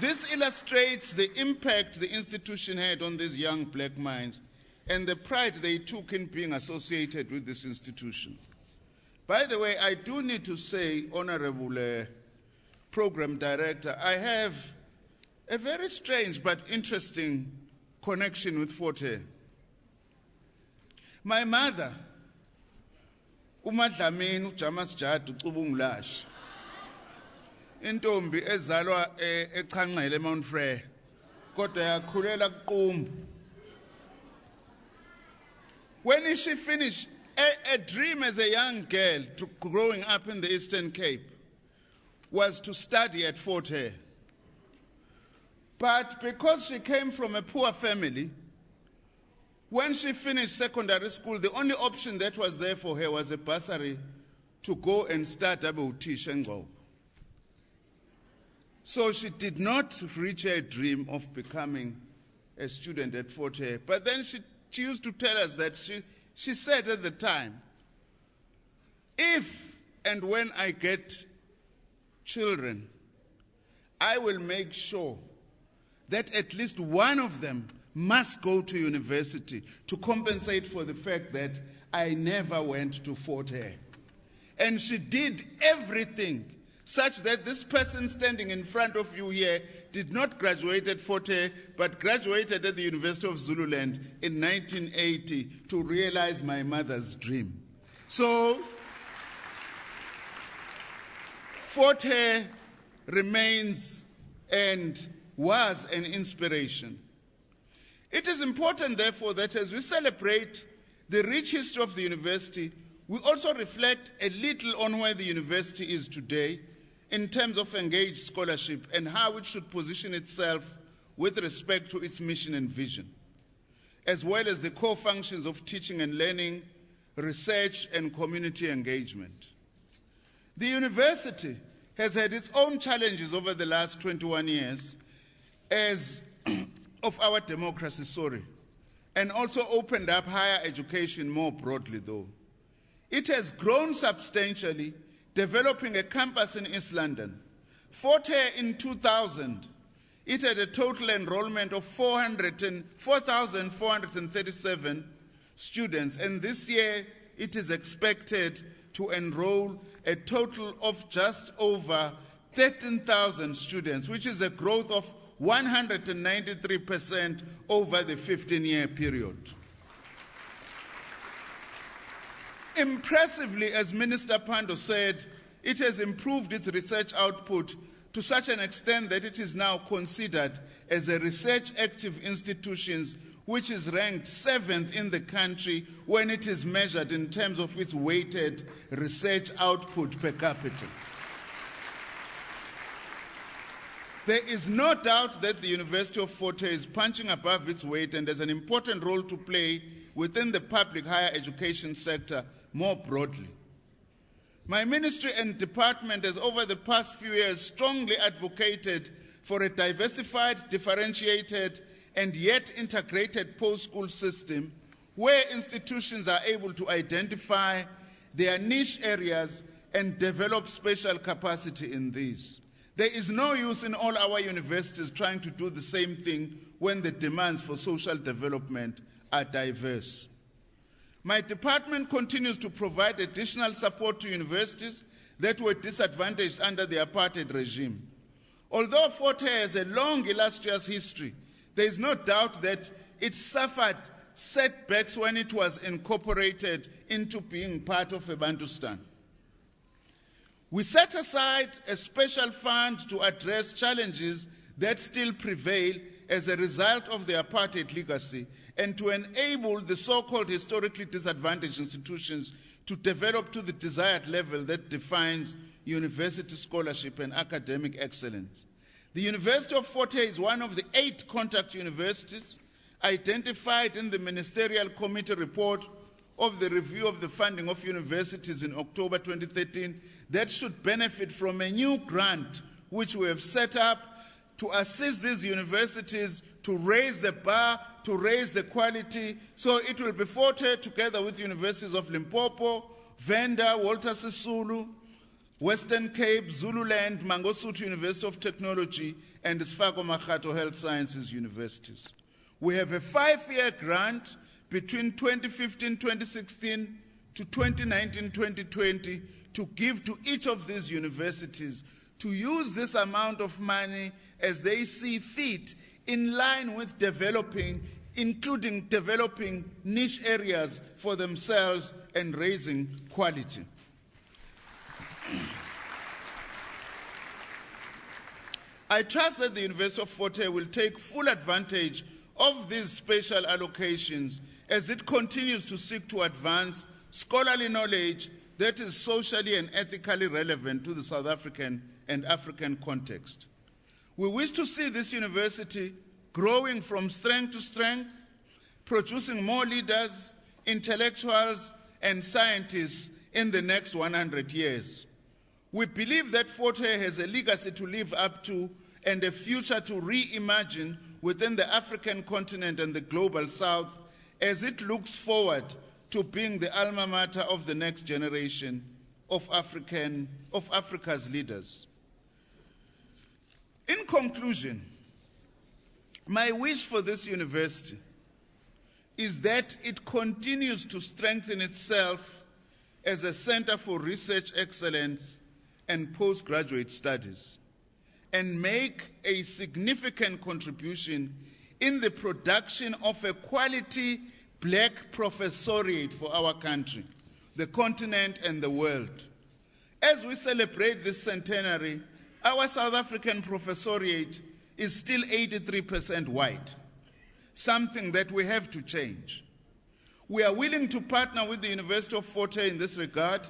This illustrates the impact the institution had on these young black minds and the pride they took in being associated with this institution. By the way, I do need to say, Honorable Program Director, I have a very strange but interesting connection with Fort Hare. My mother, uMadlamini uJamas Jadu Cubungulash, intombi ezalwa eChanqele eMount Frere, kodwa yakhulela kuQumbu. When she finished a dream as a young girl growing up in the Eastern Cape was to study at Fort Hare. But because she came from a poor family, when she finished secondary school, the only option that was there for her was a bursary to go and start Utisha Ngqo. So she did not reach her dream of becoming a student at Fort Hare. But then she used to tell us that she said at the time, if and when I get children, I will make sure that at least one of them must go to university to compensate for the fact that I never went to Fort Hare. And she did everything such that this person standing in front of you here did not graduate at Fort Hare, but graduated at the University of Zululand in 1980 to realize my mother's dream. So, Fort Hare remains and was an inspiration. It is important, therefore, that as we celebrate the rich history of the university, we also reflect a little on where the university is today in terms of engaged scholarship and how it should position itself with respect to its mission and vision, as well as the core functions of teaching and learning, research, and community engagement. The university has had its own challenges over the last 21 years of our democracy, and also opened up higher education more broadly, though. It has grown substantially, developing a campus in East London. Fort Hare in 2000, it had a total enrollment of 4,437 students, and this year it is expected to enroll a total of just over 13,000 students, which is a growth of 193% over the 15-year period. Impressively, as Minister Pandor said, it has improved its research output to such an extent that it is now considered as a research-active institution, which is ranked 7th in the country when it is measured in terms of its weighted research output per capita. There is no doubt that the University of Fort Hare is punching above its weight and has an important role to play within the public higher education sector more broadly. My ministry and department has over the past few years strongly advocated for a diversified, differentiated, and yet integrated post-school system where institutions are able to identify their niche areas and develop special capacity in these. There is no use in all our universities trying to do the same thing when the demands for social development are diverse. My department continues to provide additional support to universities that were disadvantaged under the apartheid regime. Although Fort Hare has a long, illustrious history, there is no doubt that it suffered setbacks when it was incorporated into being part of Bantustan. We set aside a special fund to address challenges that still prevail as a result of the apartheid legacy and to enable the so-called historically disadvantaged institutions to develop to the desired level that defines university scholarship and academic excellence. The University of Fort Hare is one of the 8 contact universities identified in the Ministerial Committee report of the review of the funding of universities in October 2013 that should benefit from a new grant which we have set up to assist these universities to raise the bar, to raise the quality. So it will be Fort Hare together with universities of Limpopo, Venda, Walter Sisulu, Western Cape, Zululand, Mangosuthu University of Technology, and Sfako Makhato Health Sciences universities. We have a 5-year grant between 2015-2016 to 2019-2020 to give to each of these universities to use this amount of money as they see fit in line with developing, including developing niche areas for themselves and raising quality. I trust that the University of Fort Hare will take full advantage of these special allocations as it continues to seek to advance scholarly knowledge that is socially and ethically relevant to the South African and African context. We wish to see this university growing from strength to strength, producing more leaders, intellectuals, and scientists in the next 100 years. We believe that Fort Hare has a legacy to live up to and a future to reimagine within the African continent and the global South as it looks forward to being the alma mater of the next generation of Africa's leaders. In conclusion, my wish for this university is that it continues to strengthen itself as a center for research excellence and postgraduate studies, and make a significant contribution in the production of a quality black professoriate for our country, the continent, and the world. As we celebrate this centenary, our South African professoriate is still 83% white, something that we have to change. We are willing to partner with the University of Fort Hare in this regard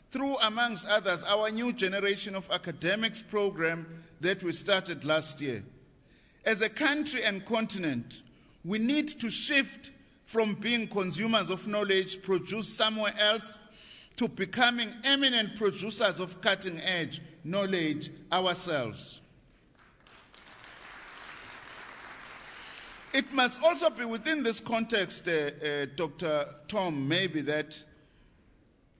through, amongst others, our new generation of academics program that we started last year. As a country and continent, we need to shift from being consumers of knowledge produced somewhere else to becoming eminent producers of cutting-edge knowledge ourselves. It must also be within this context, Dr. Tom, maybe, that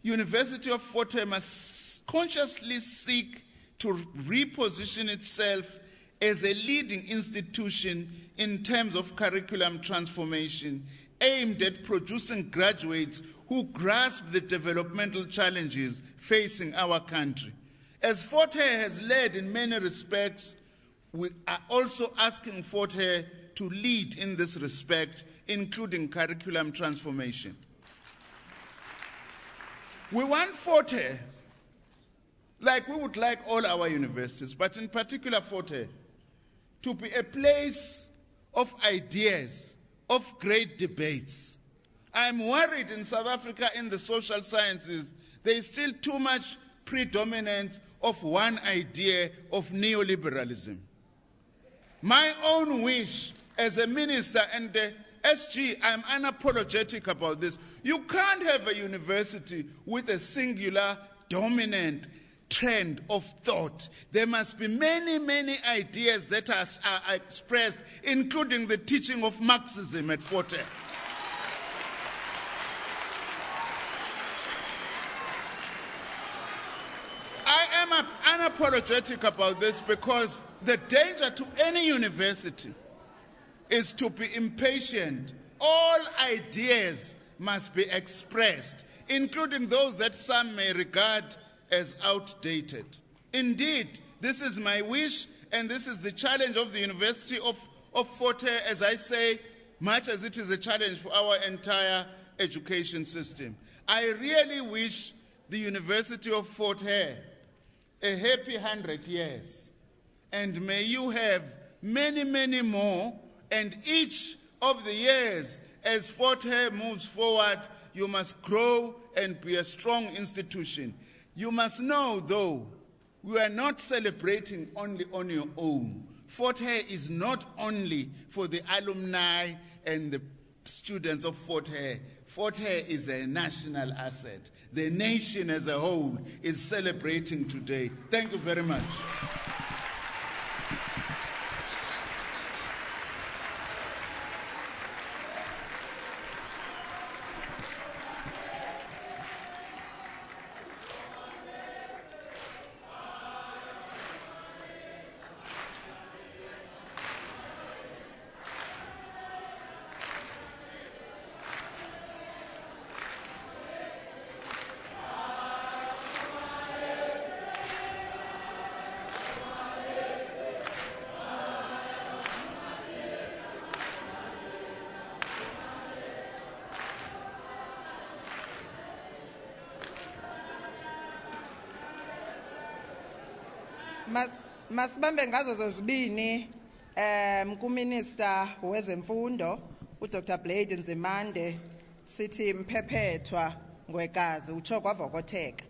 University of Fort Hare must consciously seek to reposition itself as a leading institution in terms of curriculum transformation aimed at producing graduates who grasp the developmental challenges facing our country. As Fort Hare has led in many respects, we are also asking Fort Hare to lead in this respect, including curriculum transformation. We want Fort Hare, like we would like all our universities, but in particular Fort Hare, to be a place of ideas, of great debates. I'm worried in South Africa in the social sciences, there is still too much predominance of one idea of neoliberalism. My own wish as a minister and the SG, I'm unapologetic about this. You can't have a university with a singular dominant trend of thought. There must be many, many ideas that are expressed, including the teaching of Marxism at Fort Hare. I am unapologetic about this because the danger to any university is to be impatient. All ideas must be expressed, including those that some may regard as outdated. Indeed, this is my wish, and this is the challenge of the University of Fort Hare, as I say, much as it is a challenge for our entire education system. I really wish the University of Fort Hare a happy 100 years, and may you have many, many more. And each of the years, as Fort Hare moves forward, you must grow and be a strong institution. You must know, though, we are not celebrating only on your own. Fort Hare is not only for the alumni and the students of Fort Hare. Fort Hare is a national asset. The nation as a whole is celebrating today. Thank you very much. Masibambe ngazo zozibini kuMinister wezemfundo uDr Blade Nzimande sithi mphephethwa ngwekazi utsho kwavokotheka.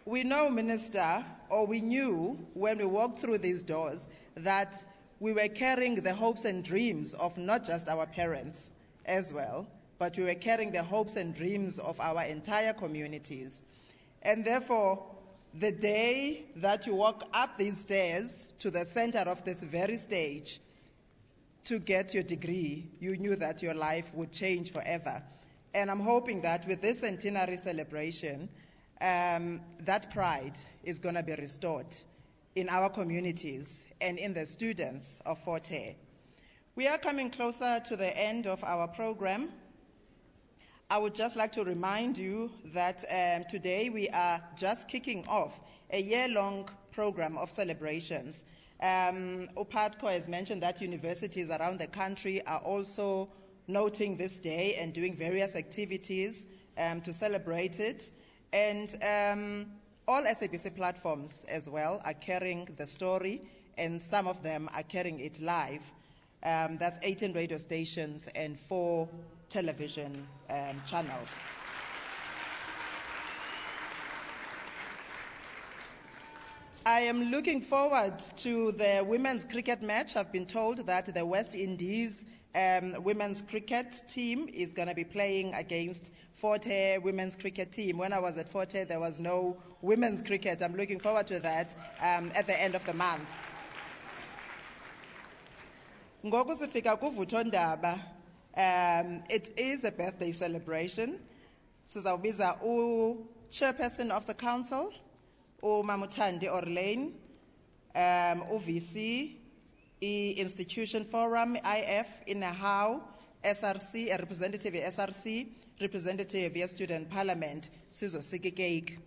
We know, Minister, or we knew when we walked through these doors that we were carrying the hopes and dreams of not just our parents as well, but we were carrying the hopes and dreams of our entire communities. And therefore, the day that you walk up these stairs to the center of this very stage to get your degree, you knew that your life would change forever. And I'm hoping that with this centenary celebration, that pride is going to be restored in our communities and in the students of Fort Hare. We are coming closer to the end of our program. I would just like to remind you that today we are just kicking off a year-long program of celebrations. Upatko has mentioned that universities around the country are also noting this day and doing various activities to celebrate it. And all SABC platforms as well are carrying the story, and some of them are carrying it live. That's 18 radio stations and 4 television channels. I am looking forward to the women's cricket match. I've been told that the West Indies women's cricket team is going to be playing against Fort Hare women's cricket team. When I was at Fort Hare, there was no women's cricket. I'm looking forward to that at the end of the month. Ngoku sifika kuvuthondaba. It is a birthday celebration. Sizawubiza chairperson of the council, uMamuthandi Orlane, uVC, Institution Forum, IF, Inahau, SRC, a representative of SRC, representative of Student Parliament, sizosika cake.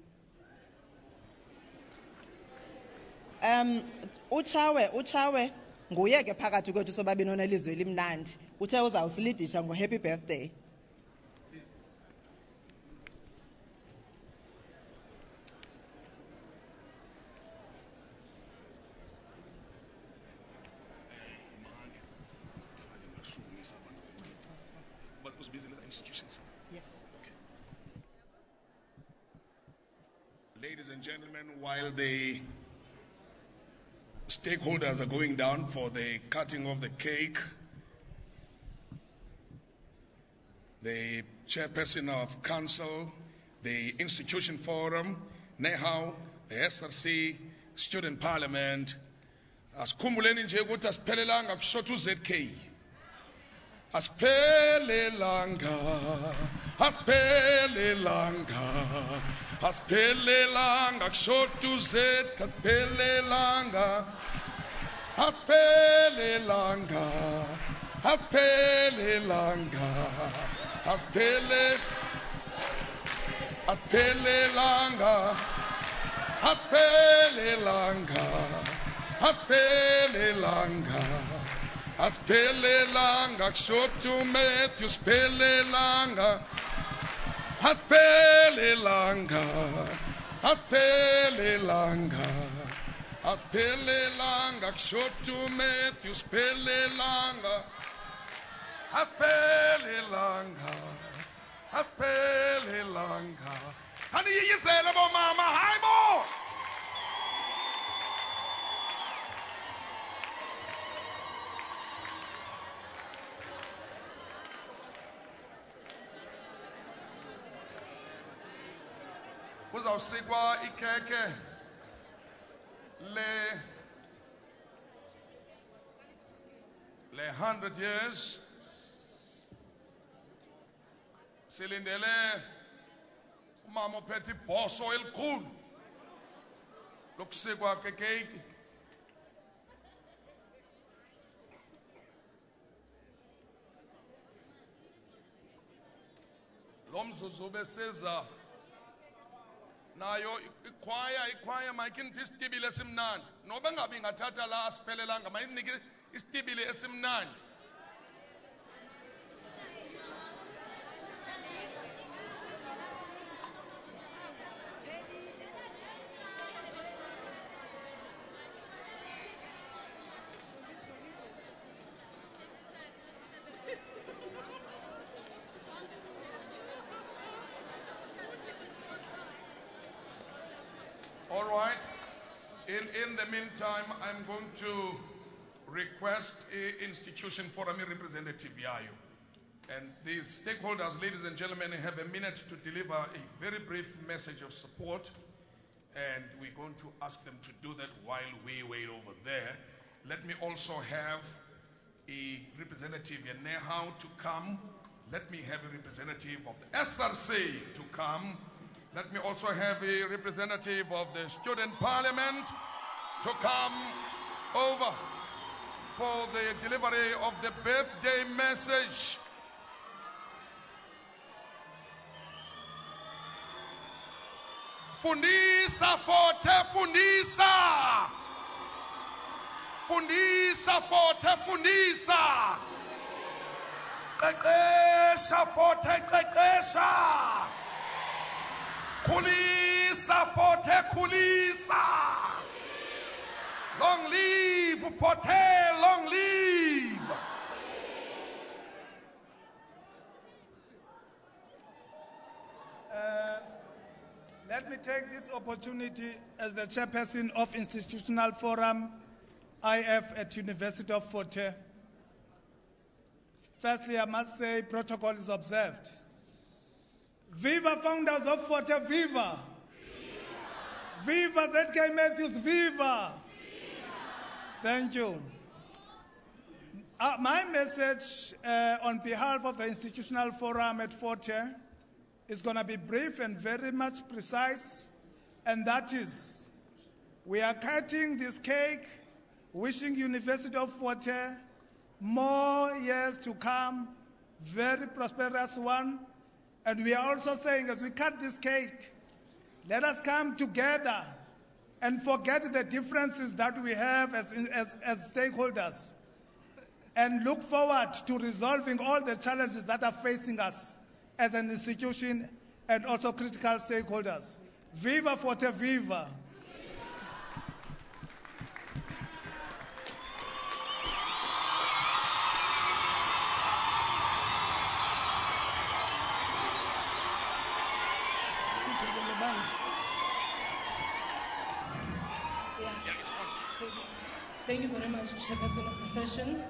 Uchawe, nguye ke phakathi kwethu sobabini onelizwe elimnandi. Uthe uzawusilidisha ngo-happy birthday. Yes. Okay. Ladies and gentlemen, while the stakeholders are going down for the cutting of the cake, the chairperson of council, the institution forum, NEHAW, the SRC, student parliament, asikhumbuleni nje ukuthi asiphelelanga kushotha uZK. Asiphelelanga, asiphelelanga kushotha uZK, asiphelelanga, asiphelelanga, asiphelelanga. Apelelanga, apelelanga, apelelanga, apelelanga, kushoto Matthew, apelelanga, apelelanga, apelelanga, apelelanga, kushoto Matthew, apelelanga. Apelelanga, apelelanga. Hani yizele bo mama, hi bo. kuzawusikwa ikhekhe le 100 years. Silindele umama ophethe ibhoso elikhulu lokusikwa kekeki. Lo mzuzu beseza nayo ikhwaya mayikiniphe isitibile esimnandi noba ngabe ingathatha la asiphelelanga mayinike isitibile esimnandi. All right. In the meantime, I'm going to request a institution forum representative yayo. And the stakeholders, ladies and gentlemen, have a minute to deliver a very brief message of support. And we're going to ask them to do that while we wait over there. Let me also have a representative Yanehau to come. Let me have a representative of the SRC to come. Let me also have a representative of the Student Parliament to come over for the delivery of the birthday message. Fundisa forte, fundisa. Fundisa forte, fundisa. Qeqesha forte, qeqesha. Kulisa forte, kulisa. Long live forte, long live. Let me take this opportunity as the chairperson of Institutional Forum, IF at University of Fort Hare. Firstly, I must say protocol is observed. Viva founders of Fort Hare, viva! Viva ZK Matthews, viva! Thank you. My message on behalf of the Institutional Forum at Fort Hare is going to be brief and very much precise, and that is, we are cutting this cake, wishing University of Fort Hare more years to come, very prosperous one, and we are also saying as we cut this cake, let us come together and forget the differences that we have as stakeholders and look forward to resolving all the challenges that are facing us as an institution and also critical stakeholders. Viva Fort Hare, viva! Thank you very much, Chairperson of the session.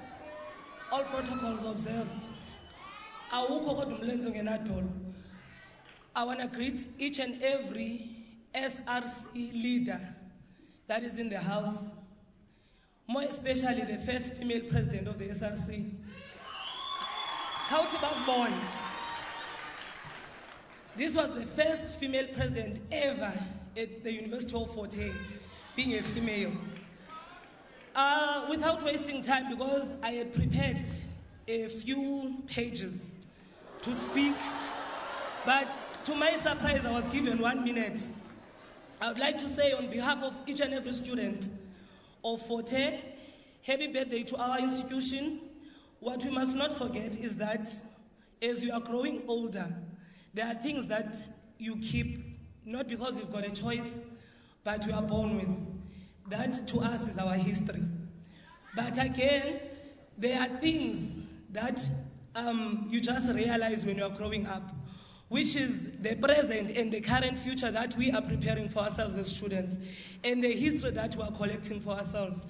All protocols observed. I want to greet each and every SRC leader that is in the House, more especially the first female president of the SRC, Kautibang Born. This was the first female president ever at the University of Fort Hare, being a female. Without wasting time, because I had prepared a few pages to speak, but to my surprise, I was given 1 minute. I would like to say on behalf of each and every student of Fort Hare, happy birthday to our institution. What we must not forget is that as you are growing older, there are things that you keep, not because you've got a choice, but you are born with. That to us is our history. But again, there are things that you just realize when you are growing up, which is the present and the current future that we are preparing for ourselves as students, and the history that we are collecting for ourselves.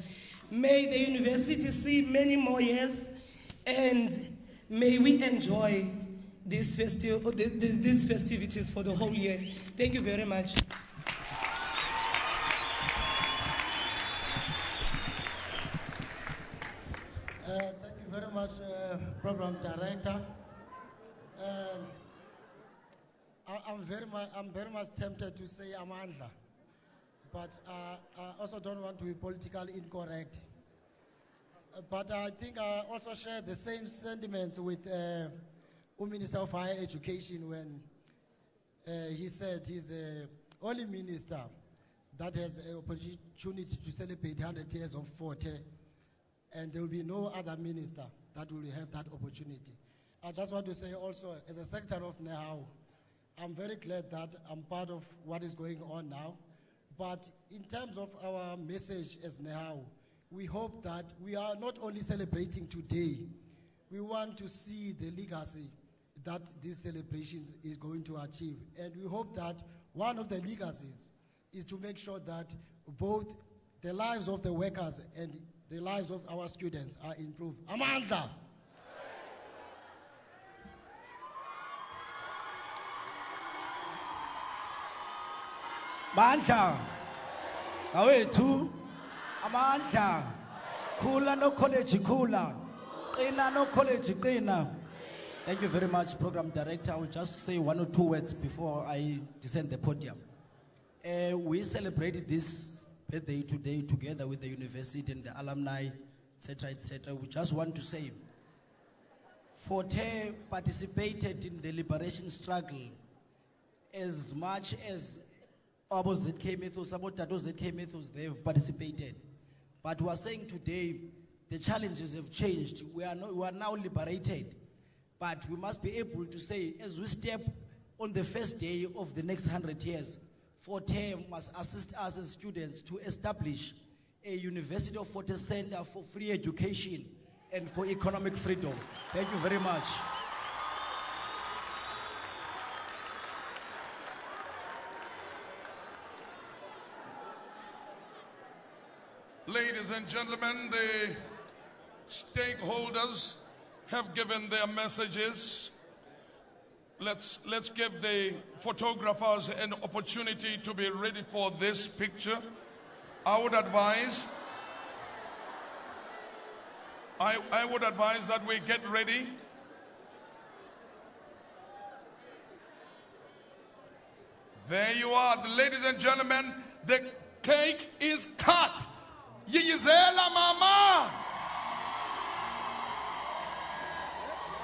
May the university see many more years, and may we enjoy these festivities for the whole year. Thank you very much. Thank you very much, Program Director. I'm very much tempted to say Amandla, but I also don't want to be politically incorrect. But I think I also share the same sentiments with the Minister of Higher Education when he said he's the only minister that has the opportunity to celebrate 100 years of Forte, and there will be no other minister that will have that opportunity. I just want to say also, as a secretary of NEHAU, I'm very glad that I'm part of what is going on now. But in terms of our message as NEHAU, we hope that we are not only celebrating today, we want to see the legacy that this celebration is going to achieve. And we hope that one of the legacies is to make sure that both the lives of the workers and the lives of our students are improved. Amandla! Mandla, awethu, amandla, khula no college khula, qina no college qina. Thank you very much, Program Director. I will just say one or two words before I descend the podium. We celebrated this birthday today together with the university and the alumni, etc., etc. We just want to say, Forte participated in the liberation struggle as much as Abo ZK Mythos, Abo Tato ZK Mythos, they've participated. But we are saying today, the challenges have changed. We are now liberated. But we must be able to say, as we step on the first day of the next 100 years, Forte must assist us as students to establish a University of Forte Center for free education and for economic freedom. Thank you very much. Ladies and gentlemen, the stakeholders have given their messages. Let's give the photographers an opportunity to be ready for this picture. I would advise that we get ready. There you are, ladies and gentlemen. The cake is cut. Yizela mama.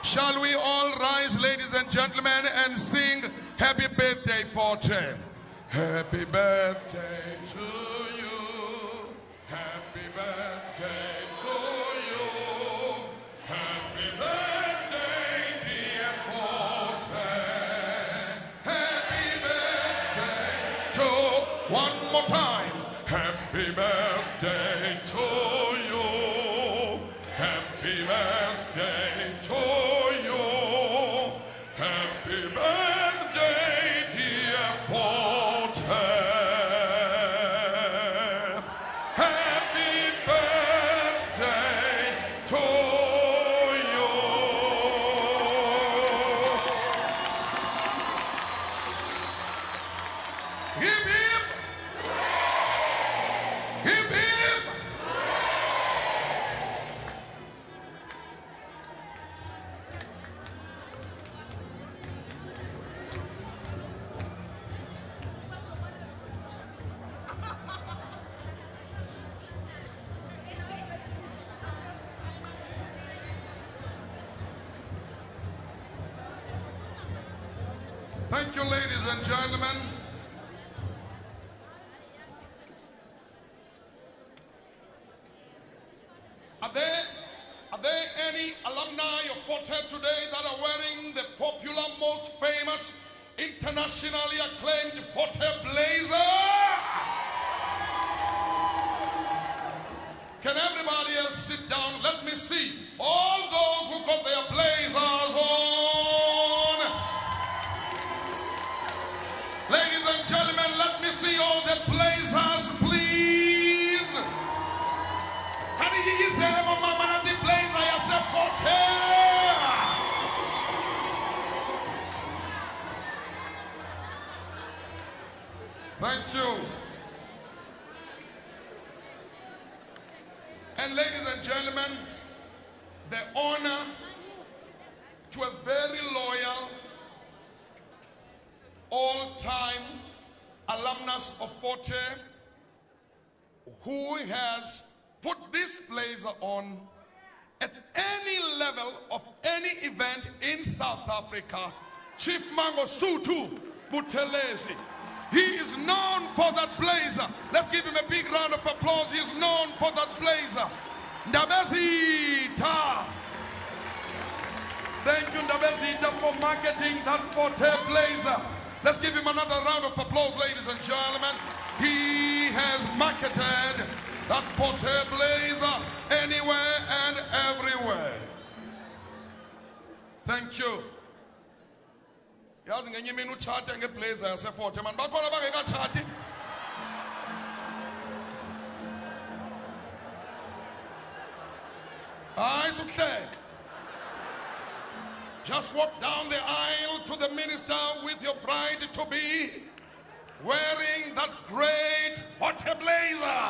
Shall we all rise, ladies and gentlemen, and sing Happy Birthday, Forte? Happy birthday to you. Happy birthday to you. Happy birthday, dear Forte. Happy birthday to, one more time. Happy birthday to you. Happy birthday to you. Happy birthday, dear Forte. Happy birthday to you. Hip hip. Hip hip. Thank you, ladies and gentlemen. Are there any alumni of Forte today that are wearing the popular, most famous, internationally acclaimed Forte blazer? Can everybody else sit down? Let me see. All those who got their blazers on. Ladies and gentlemen, let me see all the blazers, please. How do you say the blazer? I said Forte. Thank you. And ladies and gentlemen, the honor to a very loyal, all-time alumnus of Forte who has put this blazer on at any level of any event in South Africa, Chief Mangosuthu Buthelezi. He is known for that blazer. Let's give him a big round of applause. He is known for that blazer. Ndabezitha. Thank you, Ndabezitha, for marketing that Forte blazer. Let's give him another round of applause, ladies and gentlemen. He has marketed that Forte blazer anywhere and everywhere. Thank you. Yazi ngenye imini uchate ngeblazer yaseForte man bakhona bangekachati. Hayi sukuhleka. Just walk down the aisle to the minister with your bride-to-be wearing that great Forte blazer.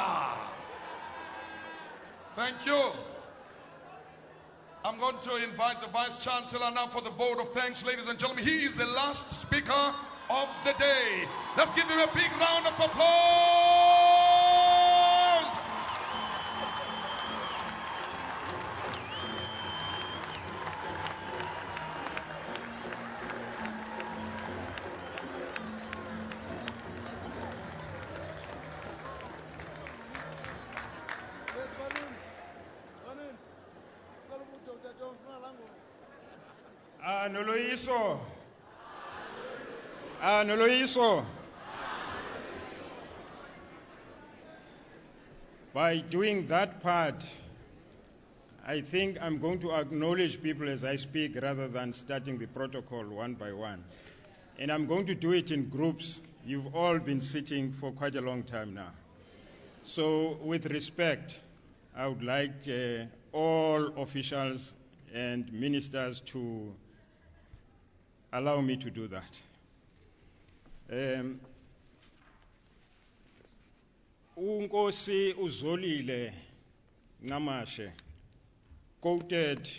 Thank you. I'm going to invite the Vice Chancellor now for the vote of thanks, ladies and gentlemen. He is the last speaker of the day. Let's give him a big round of applause. Noloyiso. By doing that part, I think I'm going to acknowledge people as I speak rather than starting the protocol one by one. And I'm going to do it in groups. You've all been sitting for quite a long time now. So with respect, I would like all officials and ministers to allow me to do that. Unkosi Uzolile Ngamashe quoted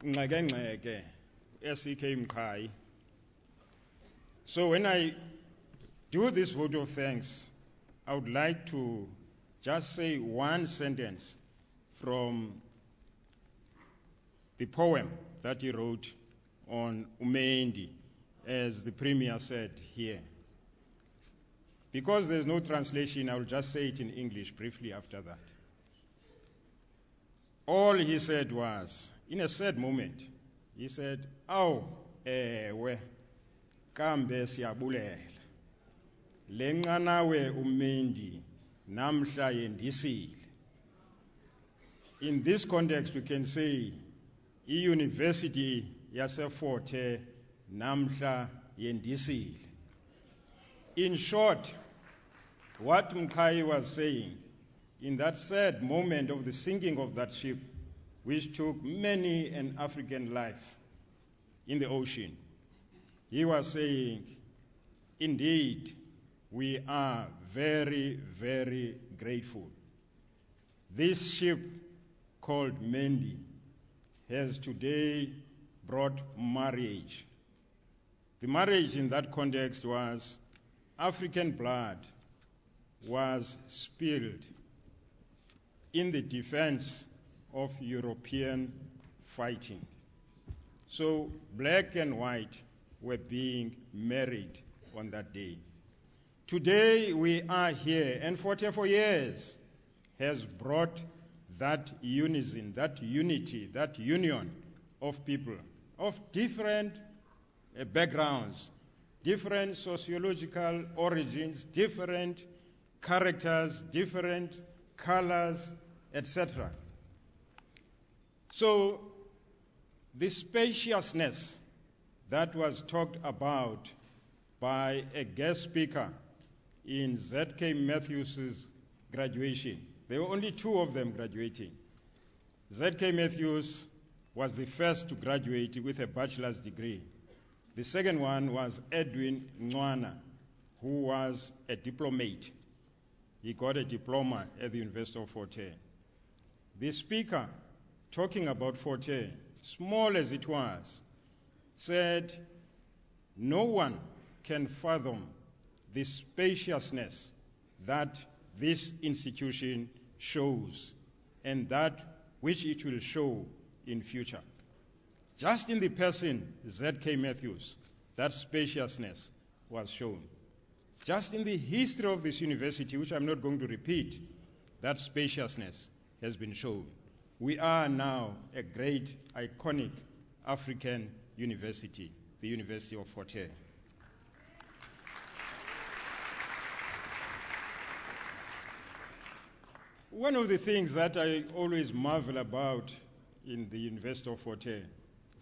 Ngeke SEK Mkai. So when I do this vote of thanks, I would like to just say one sentence from the poem that he wrote on Umendi, as the Premier said here. Because there's no translation, I will just say it in English briefly after that. All he said was, in a sad moment, he said, "Aw, ewe, kambe siyabulela. Lenganawe Umendi, namhla yendisile." In this context, we can say, i-University yaseForte namhla yendisile. In short, what Mkai was saying, in that sad moment of the sinking of that ship, which took many an African life in the ocean, he was saying, indeed, we are very, very grateful. This ship called Mendi has today brought marriage. The marriage in that context was African blood was spilled in the defense of European fighting. So black and white were being married on that day. Today we are here, and for years has brought that unison, that unity, that union of people of different backgrounds, different sociological origins, different characters, different colors, etc. So the spaciousness that was talked about by a guest speaker in Z.K. Matthews' graduation, there were only two of them graduating. Z.K. Matthews was the first to graduate with a bachelor's degree. The second one was Edwin Ncwana, who was a diplomate. He got a diploma at the University of Fort Hare. The speaker, talking about Fort Hare, small as it was, said, "No one can fathom the spaciousness that this institution shows and that which it will show in future." Just in the person, Z.K. Matthews, that spaciousness was shown. Just in the history of this university, which I'm not going to repeat, that spaciousness has been shown. We are now a great, iconic African university, the University of Fort Hare. One of the things that I always marvel about in the University of Fort Hare,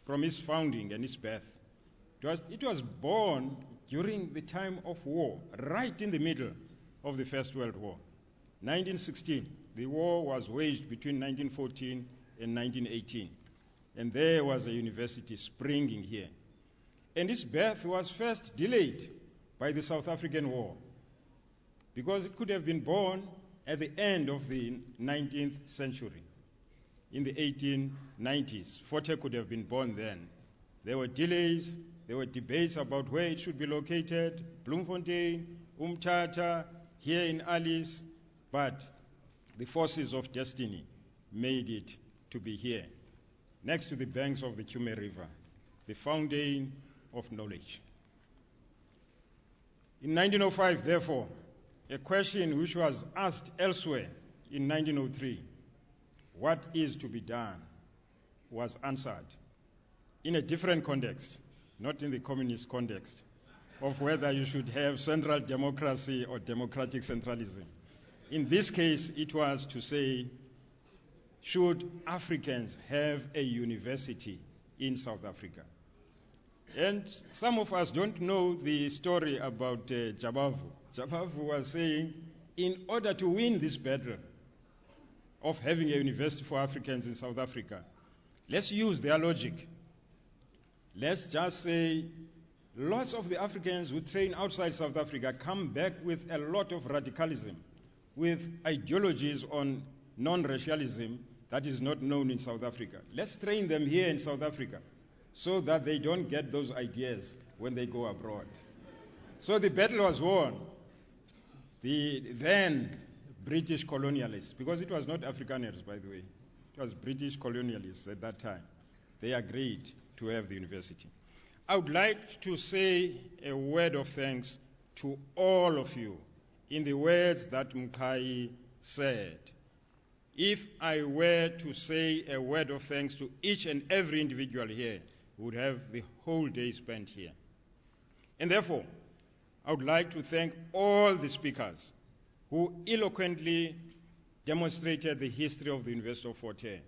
from its founding and its birth, it was born during the time of war, right in the middle of the First World War. 1916, the war was waged between 1914 and 1918, and there was a university springing here. And its birth was first delayed by the South African War, because it could have been born at the end of the 19th century. In the 1890s, Fort Hare could have been born then. There were delays, there were debates about where it should be located, Bloemfontein, Umtata, here in Alice, but the forces of destiny made it to be here, next to the banks of the Kume River, the fountain of knowledge. In 1905, therefore, a question which was asked elsewhere in 1903, what is to be done, was answered in a different context, not in the communist context, of whether you should have central democracy or democratic centralism. In this case, it was to say, should Africans have a university in South Africa? And some of us don't know the story about Jabavu. Jabavu was saying, in order to win this battle of having a university for Africans in South Africa, let's use their logic. Let's just say lots of the Africans who train outside South Africa come back with a lot of radicalism, with ideologies on non-racialism that is not known in South Africa. Let's train them here in South Africa so that they don't get those ideas when they go abroad. So the battle was won. The then British colonialists, because it was not Afrikaners, by the way, it was British colonialists at that time, they agreed to have the university. I would like to say a word of thanks to all of you in the words that Mkai said. If I were to say a word of thanks to each and every individual here, we would have the whole day spent here. And therefore, I would like to thank all the speakers who eloquently demonstrated the history of the University of Fort Hare.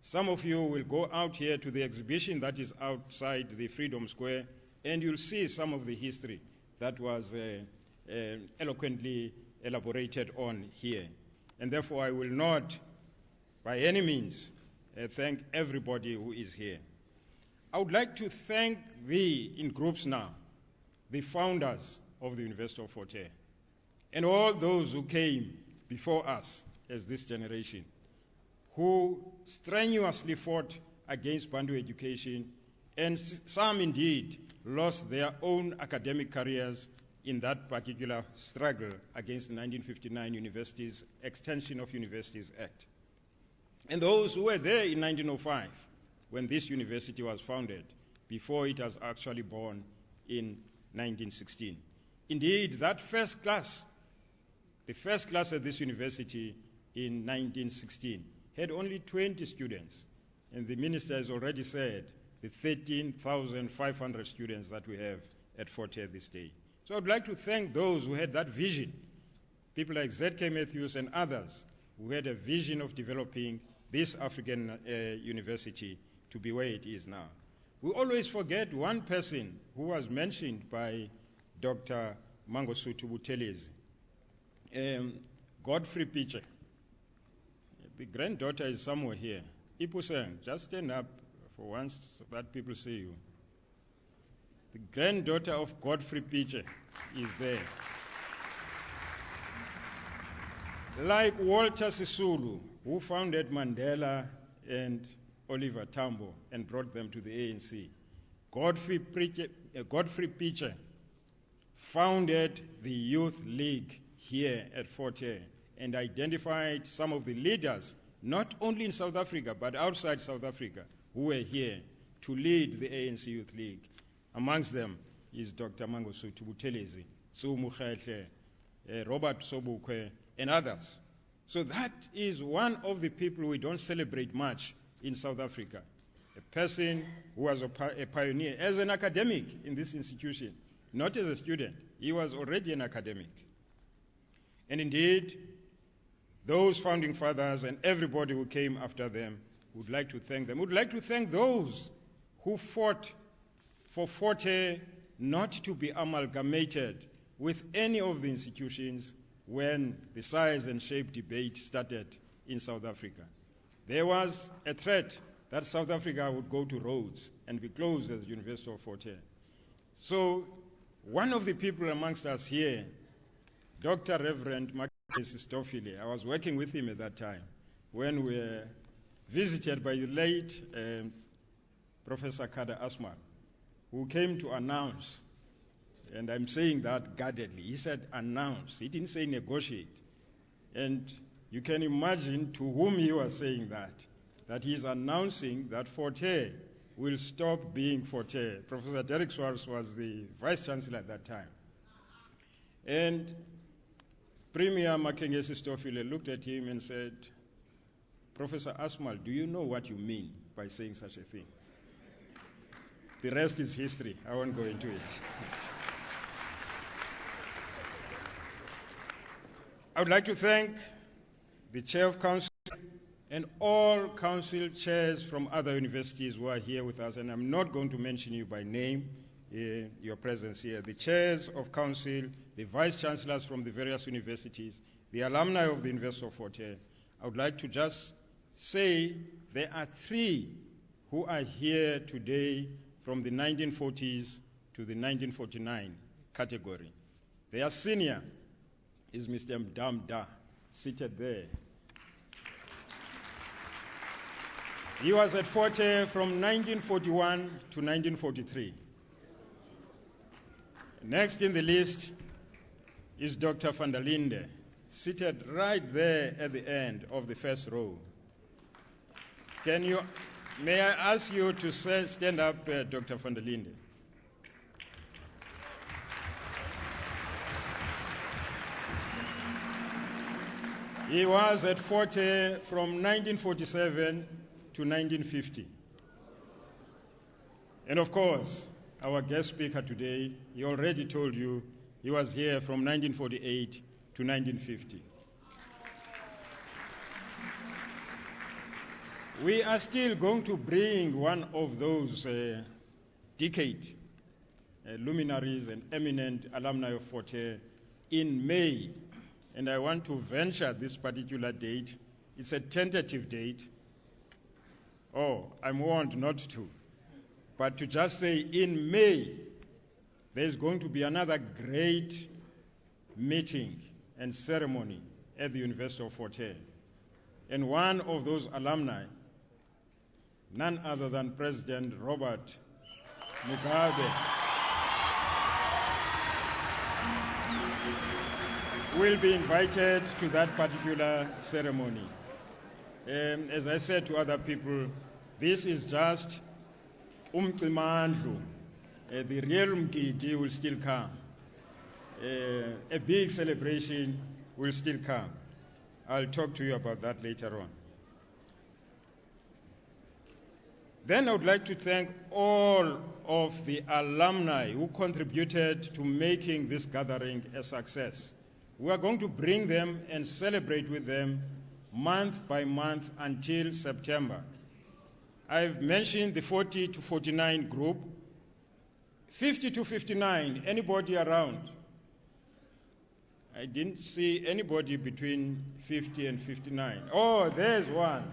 Some of you will go out here to the exhibition that is outside the Freedom Square, and you'll see some of the history that was eloquently elaborated on here. And therefore, I will not, by any means, thank everybody who is here. I would like to thank in groups now, the founders of the University of Fort Hare, and all those who came before us as this generation, who strenuously fought against Bantu education, and some indeed lost their own academic careers in that particular struggle against the 1959 Universities Extension of Universities Act. And those who were there in 1905, when this university was founded, before it was actually born in 1916. Indeed, that first class, the first class at this university in 1916, had only 20 students. And the minister has already said the 13,500 students that we have at Fort Hare this day. So I'd like to thank those who had that vision, people like Z.K. Matthews and others who had a vision of developing this African university to be where it is now. We always forget one person who was mentioned by Dr. Mangosuthu Buthelezi, Godfrey Piche. The granddaughter is somewhere here. Ipuseng, just stand up for once so that people see you. The granddaughter of Godfrey Piche is there. Like Walter Sisulu, who founded Mandela and Oliver Tambo and brought them to the ANC, Godfrey Pitcher founded the Youth League here at Fort Hare and identified some of the leaders, not only in South Africa, but outside South Africa, who were here to lead the ANC Youth League. Amongst them is Dr. Mangosuthu Buthelezi, Tsumu Khehle, Robert Sobukwe, and others. So that is one of the people we don't celebrate much in South Africa. A person who was a pioneer as an academic in this institution, not as a student. He was already an academic. And indeed, those founding fathers and everybody who came after them would like to thank them. Would like to thank those who fought for Fort Hare not to be amalgamated with any of the institutions when the size and shape debate started in South Africa. There was a threat that South Africa would go to Rhodes and be closed as the University of Fort Hare. So one of the people amongst us here, Dr. Reverend Makesi Stofile, I was working with him at that time when we were visited by the late Professor Kada Asmal, who came to announce, and I'm saying that guardedly, he said announce, he didn't say negotiate. And you can imagine to whom he was saying that he's announcing that Fort Hare will stop being Fort Hare. Professor Derek Swartz was the Vice Chancellor at that time. And Premier Makengesi Stofile looked at him and said, Professor Asmal, do you know what you mean by saying such a thing? The rest is history. I won't go into it. I would like to thank the Chair of Council and all Council chairs from other universities who are here with us, and I'm not going to mention you by name, your presence here. The chairs of Council, the Vice Chancellors from the various universities, the alumni of the University of Fort Hare. I would like to just say there are three who are here today from the 1940s to the 1949 category. Their senior is Mr. Mdam Da, seated there. He was at Fort Hare from 1941 to 1943. Next in the list is Dr. van der Linde, seated right there at the end of the first row. May I ask you to stand up, Dr. van der Linde? He was at Fort Hare from 1947 to 1950. And of course, our guest speaker today, he already told you he was here from 1948 to 1950. We are still going to bring one of those decade luminaries and eminent alumni of Fort Hare in May. And I want to venture this particular date. It's a tentative date. Oh, I'm warned not to. But to just say in May, there's going to be another great meeting and ceremony at the University of Fort Hare. And one of those alumni, none other than President Robert Mugabe, will be invited to that particular ceremony. As I said to other people, this is just umcimandlu. The real mkiti will still come. A big celebration will still come. I'll talk to you about that later on. Then I would like to thank all of the alumni who contributed to making this gathering a success. We are going to bring them and celebrate with them month by month until September. I've mentioned the 40 to 49 group. 50 to 59, anybody around? I didn't see anybody between 50 and 59. Oh, there's one.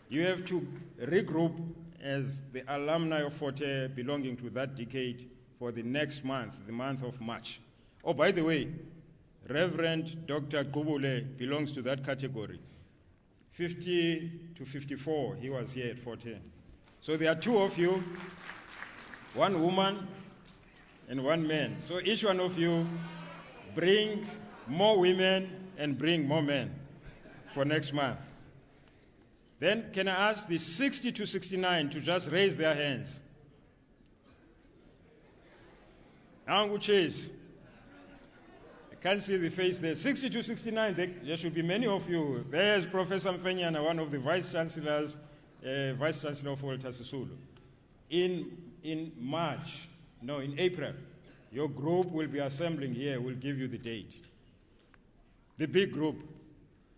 You have to regroup as the alumni of Fort Hare belonging to that decade for the next month, the month of March. Oh, by the way, Reverend Dr. Gubule belongs to that category. 50 to 54, he was here at 14. So there are two of you, one woman and one man. So each one of you bring more women and bring more men for next month. Then can I ask the 60 to 69 to just raise their hands? Angu Chase. I can't see the face there. 60 to 69, there should be many of you. There's Professor Mfenyana, one of the vice chancellors, Vice Chancellor of Walter Sisulu. In March, no, in April, your group will be assembling here. We'll give you the date. The big group,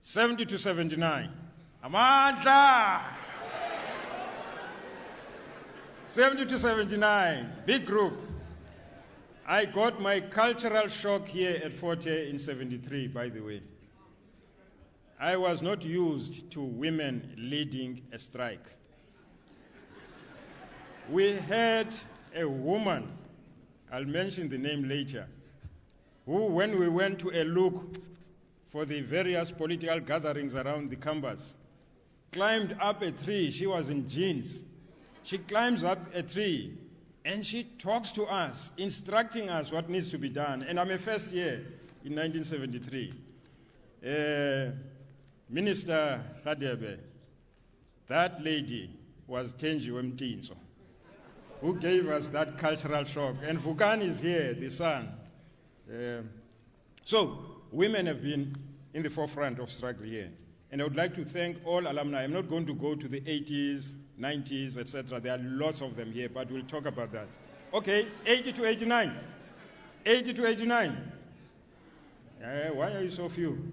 70 to 79. Amandla! 70 to 79, big group. I got my cultural shock here at Forte in 73, by the way. I was not used to women leading a strike. We had a woman, I'll mention the name later, who, when we went to a look for the various political gatherings around the campus, climbed up a tree. She was in jeans. She climbs up a tree and she talks to us, instructing us what needs to be done. And I'm a first year in 1973. Minister Khadebe, that lady was Tenji Wemtinso, who gave us that cultural shock. And Fukan is here, the son. So women have been in the forefront of struggle here. And I would like to thank all alumni. I'm not going to go to the 80s, 90s, etc. There are lots of them here, but we'll talk about that. Okay, 80 to 89. 80 to 89. Why are you so few?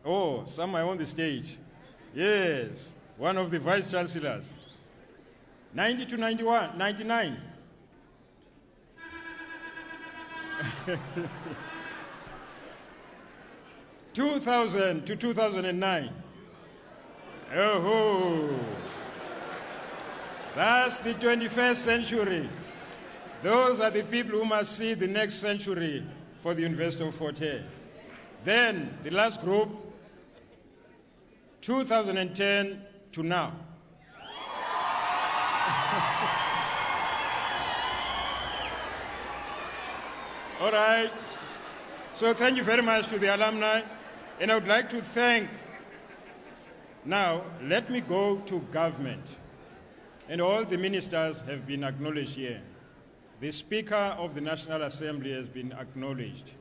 Oh, some are on the stage. Yes, one of the vice chancellors. 90 to 91, 99. (2000 to 2009). Oh, that's the 21st century. Those are the people who must see the next century for the University of Forte. Then the last group, 2010 to now. All right. So thank you very much to the alumni. And I would like to thank, now let me go to government. And all the ministers have been acknowledged here. The Speaker of the National Assembly has been acknowledged.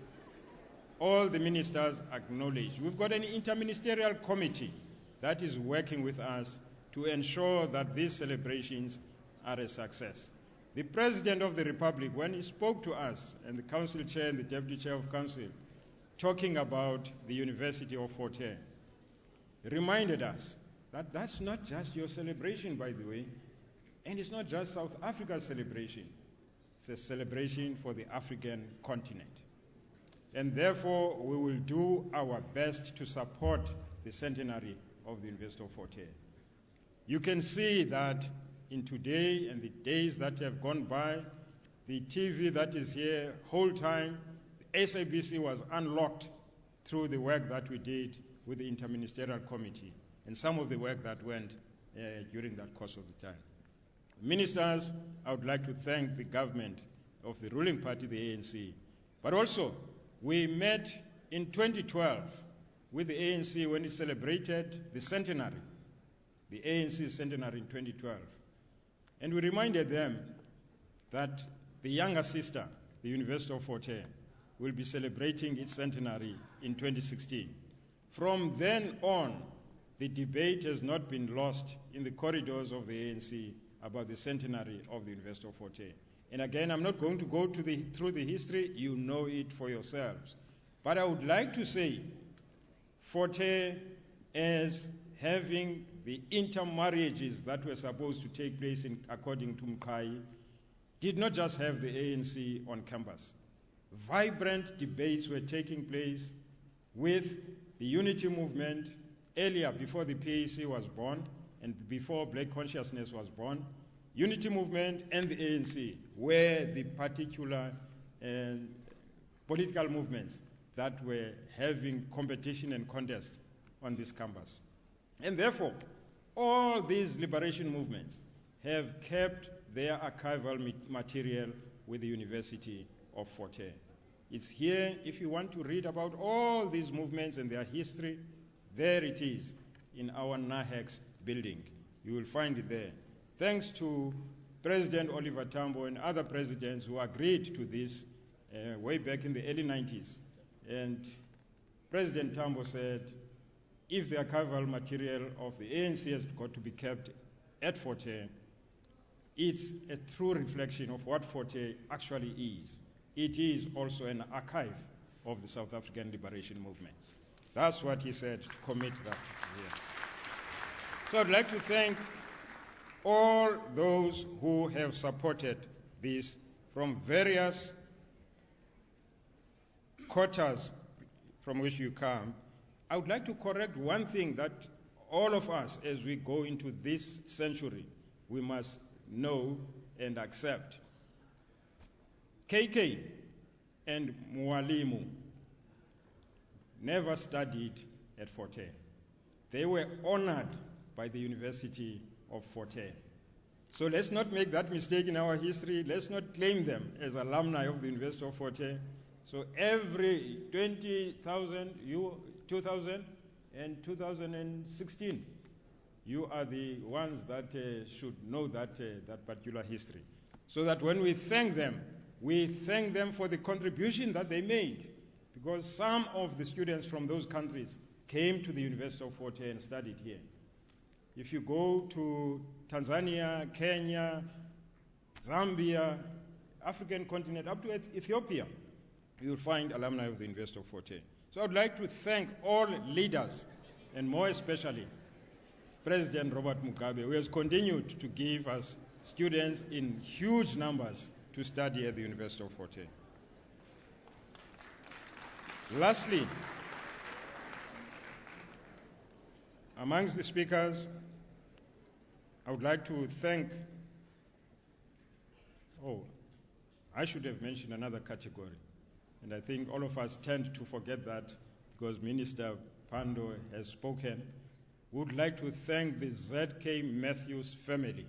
All the ministers acknowledged. We've got an interministerial committee that is working with us to ensure that these celebrations are a success. The President of the Republic, when he spoke to us, and the Council Chair and the Deputy Chair of Council, talking about the University of Forte, reminded us that that's not just your celebration, by the way, and it's not just South Africa's celebration. It's a celebration for the African continent. And therefore, we will do our best to support the centenary of the University of Forte. You can see that in today and the days that have gone by, the TV that is here whole time, the SABC was unlocked through the work that we did with the Interministerial Committee and some of the work that went during that course of the time. Ministers, I would like to thank the government of the ruling party, the ANC, but also we met in 2012 with the ANC when it celebrated the centenary, the ANC centenary in 2012. And we reminded them that the younger sister, the University of Forte, will be celebrating its centenary in 2016. From then on, the debate has not been lost in the corridors of the ANC about the centenary of the University of Forte. And again, I'm not going to go through the history. You know it for yourselves. But I would like to say Forte, as having the intermarriages that were supposed to take place according to Mkai, did not just have the ANC on campus. Vibrant debates were taking place with the unity movement earlier, before the PAC was born and before Black Consciousness was born. Unity movement and the ANC were the particular political movements that were having competition and contest on this campus. And therefore, all these liberation movements have kept their archival material with the University of Fort Hare. It's here. If you want to read about all these movements and their history, there it is in our NAHEX building. You will find it there. Thanks to President Oliver Tambo and other presidents who agreed to this way back in the early 90s. And President Tambo said, if the archival material of the ANC has got to be kept at Fort Hare, it's a true reflection of what Fort Hare actually is. It is also an archive of the South African liberation movements. That's what he said, to commit that here. So I'd like to thank all those who have supported this from various quarters from which you come. I would like to correct one thing that all of us, as we go into this century, we must know and accept. KK and Mwalimu never studied at Fort Hare. They were honored by the University of Fort Hare. So let's not make that mistake in our history. Let's not claim them as alumni of the University of Fort Hare. So every 20,000, 2000 and 2016, you are the ones that should know that particular history. So that when we thank them for the contribution that they made, because some of the students from those countries came to the University of Fort Hare and studied here. If you go to Tanzania, Kenya, Zambia, African continent, up to Ethiopia, you'll find alumni of the University of Fort Hare. So I'd like to thank all leaders, and more especially President Robert Mugabe, who has continued to give us students in huge numbers to study at the University of Fort Hare. Lastly, amongst the speakers, I would like to thank, I should have mentioned another category, and I think all of us tend to forget that because Minister Pando has spoken. We would like to thank the ZK Matthews family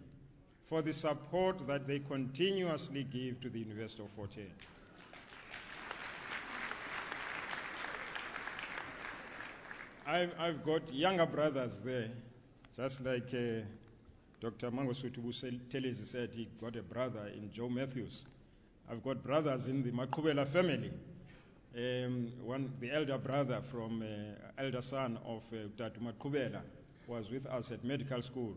for the support that they continuously give to the University of Fort Hare. I've got younger brothers there, just like Dr. Mangosuthu Telezi said he got a brother in Joe Matthews. I've got brothers in the Maqhubela family. The elder brother from elder son of Dr. Maqhubela was with us at medical school,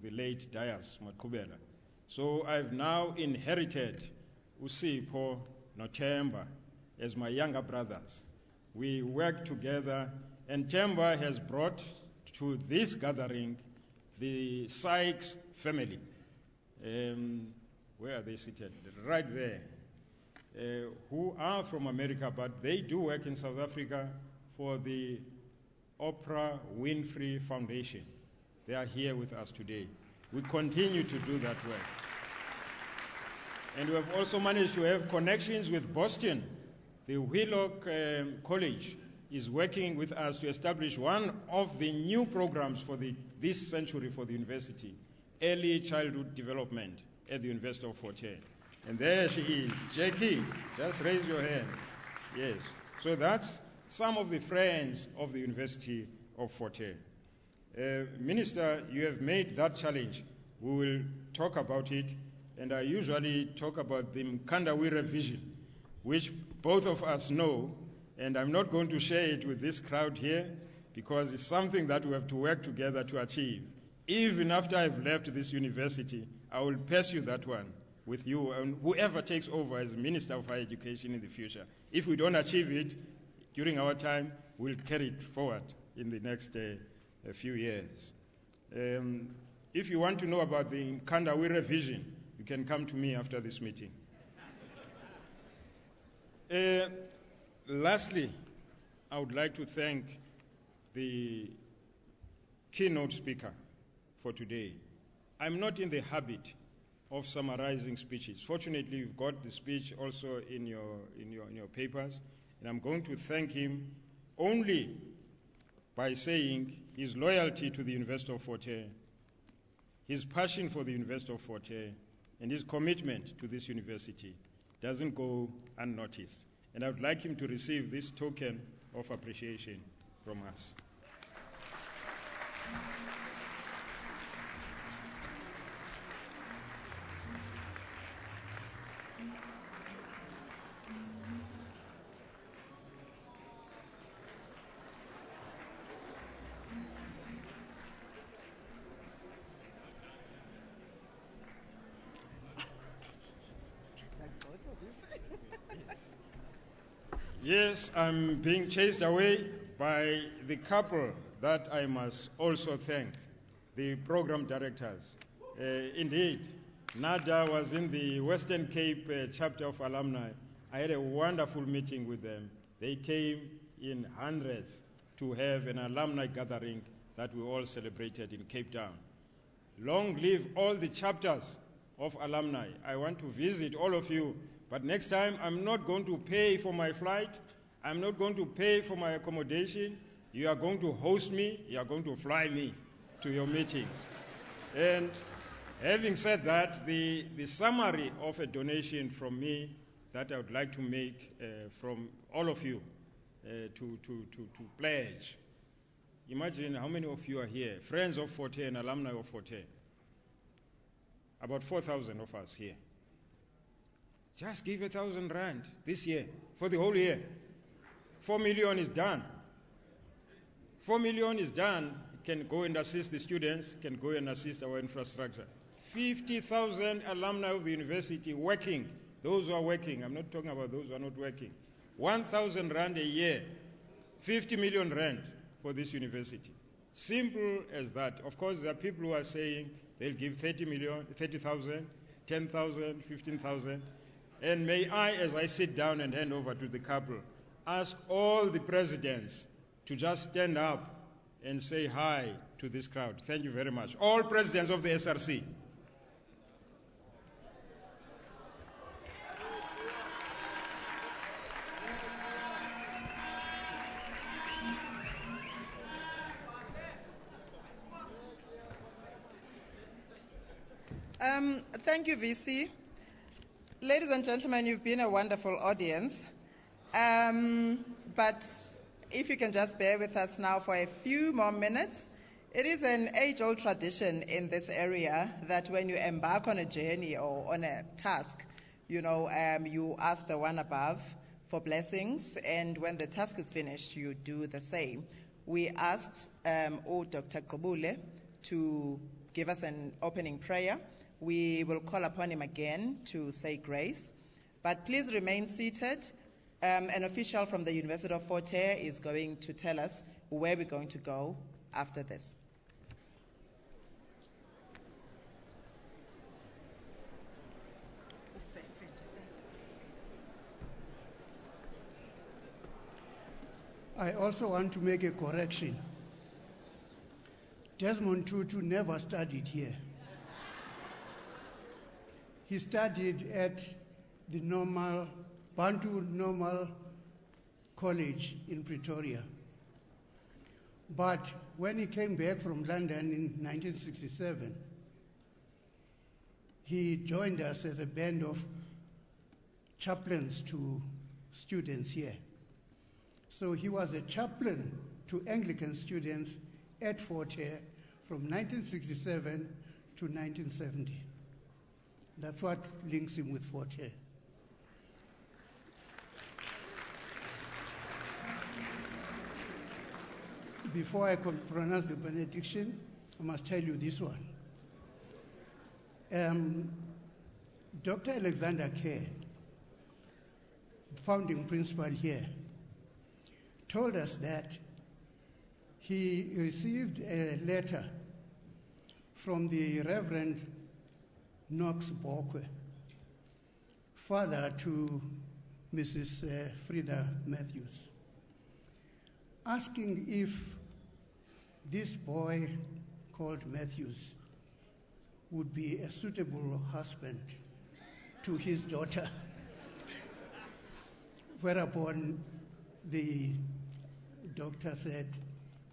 the late Dias Maqhubela. So I've now inherited Usipho Notemba as my younger brothers. We work together, and Temba has brought to this gathering the Sykes family. Where are they seated? Right there. Who are from America, but they do work in South Africa for the Oprah Winfrey Foundation. They are here with us today. We continue to do that work. And we have also managed to have connections with Boston. The Wheelock College is working with us to establish one of the new programs for this century for the university, early childhood development at the University of Fort Hare. And there she is. Jackie, just raise your hand. Yes. So that's some of the friends of the University of Fort Hare. Minister, you have made that challenge. We will talk about it. And I usually talk about the Mkandawire vision, which both of us know. And I'm not going to share it with this crowd here because it's something that we have to work together to achieve. Even after I've left this university, I will pursue that one with you and whoever takes over as Minister of Higher Education in the future. If we don't achieve it during our time, we'll carry it forward in the next few years. If you want to know about the Mkandawire vision, you can come to me after this meeting. Lastly, I would like to thank the keynote speaker for today. I'm not in the habit of summarizing speeches. Fortunately, you've got the speech also in your papers, and I'm going to thank him only by saying his loyalty to the University of Fort Hare, his passion for the University of Fort Hare, and his commitment to this university doesn't go unnoticed. And I would like him to receive this token of appreciation from us. Yes, I'm being chased away by the couple that I must also thank, the program directors. Indeed, Nada was in the Western Cape chapter of alumni. I had a wonderful meeting with them. They came in hundreds to have an alumni gathering that we all celebrated in Cape Town. Long live all the chapters of alumni. I want to visit all of you. But next time, I'm not going to pay for my flight. I'm not going to pay for my accommodation. You are going to host me. You are going to fly me to your meetings. And having said that, the summary of a donation from me that I would like to make from all of you to pledge. Imagine how many of you are here, friends of Fort Hare and alumni of Fort Hare. About 4,000 of us here. Just give 1,000 rand this year, for the whole year. 4 million is done. 4 million is done. Can go and assist the students, can go and assist our infrastructure. 50,000 alumni of the university working. Those who are working, I'm not talking about those who are not working. 1,000 rand a year, 50 million rand for this university. Simple as that. Of course, there are people who are saying they'll give 30,000, 10,000, 15,000. And may I, as I sit down and hand over to the couple, ask all the presidents to just stand up and say hi to this crowd. Thank you very much. All presidents of the SRC. Thank you, VC. Ladies and gentlemen, you've been a wonderful audience. But if you can just bear with us now for a few more minutes. It is an age-old tradition in this area that when you embark on a journey or on a task, you ask the one above for blessings, and when the task is finished, you do the same. We asked Dr. Gqubule to give us an opening prayer. We will call upon him again to say grace. But please remain seated. An official from the University of Fort Hare is going to tell us where we're going to go after this. I also want to make a correction. Desmond Tutu never studied here. He studied at the Bantu Normal College in Pretoria. But when he came back from London in 1967, he joined us as a band of chaplains to students here. So he was a chaplain to Anglican students at Fort Hare from 1967 to 1970. That's what links him with Fort Hare. Before I can pronounce the benediction, I must tell you this one. Dr. Alexander Hare, founding principal here, told us that he received a letter from the Reverend Knox Bokwe, father to Mrs. Frida Matthews, asking if this boy called Matthews would be a suitable husband to his daughter. Whereupon the doctor said,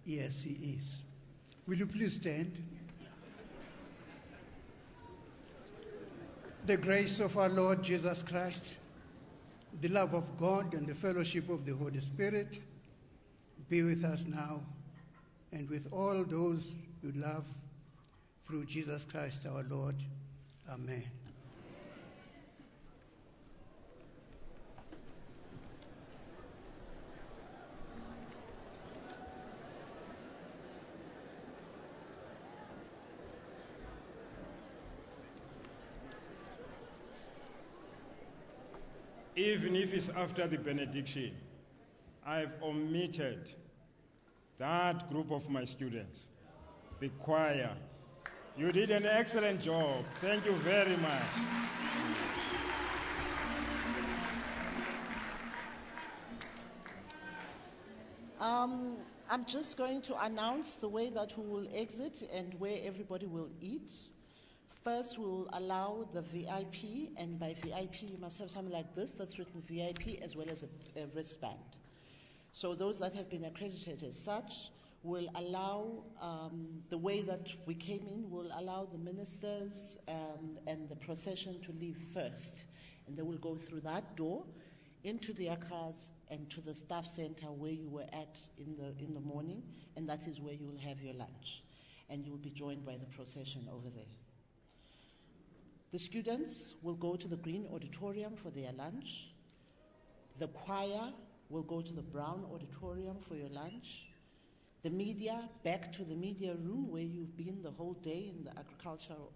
yes, he is. Will you please stand? The grace of our Lord Jesus Christ, the love of God, and the fellowship of the Holy Spirit be with us now and with all those who love through Jesus Christ our Lord. Amen. Even if it's after the benediction, I've omitted that group of my students, the choir. You did an excellent job. Thank you very much. I'm just going to announce the way that we will exit and where everybody will eat. First, we'll allow the VIP, and by VIP, you must have something like this that's written VIP as well as a wristband. So those that have been accredited as such will allow, the way that we came in, will allow the ministers and the procession to leave first. And they will go through that door into their cars and to the staff center where you were at in the morning, and that is where you will have your lunch. And you will be joined by the procession over there. The students will go to the green auditorium for their lunch. The choir will go to the brown auditorium for your lunch. The media, back to the media room where you've been the whole day in the agricultural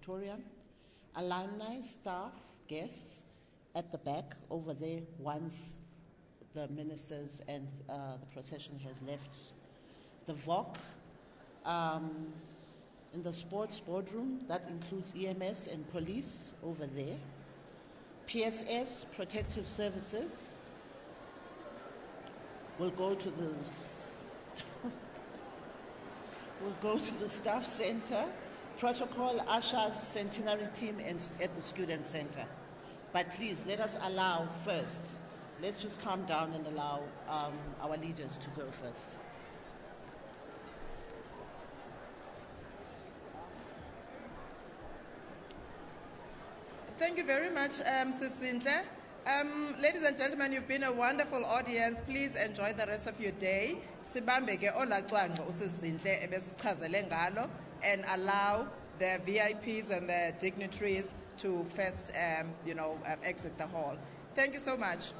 auditorium. Alumni, staff, guests at the back over there once the ministers and the procession has left. The VOC, in the sports boardroom, that includes EMS and police over there. PSS, protective services, will go to the staff center. Protocol, ushers, centenary team, and at the student center. But please, let us allow first. Let's just calm down and allow our leaders to go first. Thank you very much, Sisintle. Ladies and gentlemen, you've been a wonderful audience. Please enjoy the rest of your day. Sibambe ke olacwangco uSisintle ebesichazele ngalo, and allow the VIPs and the dignitaries to first, exit the hall. Thank you so much.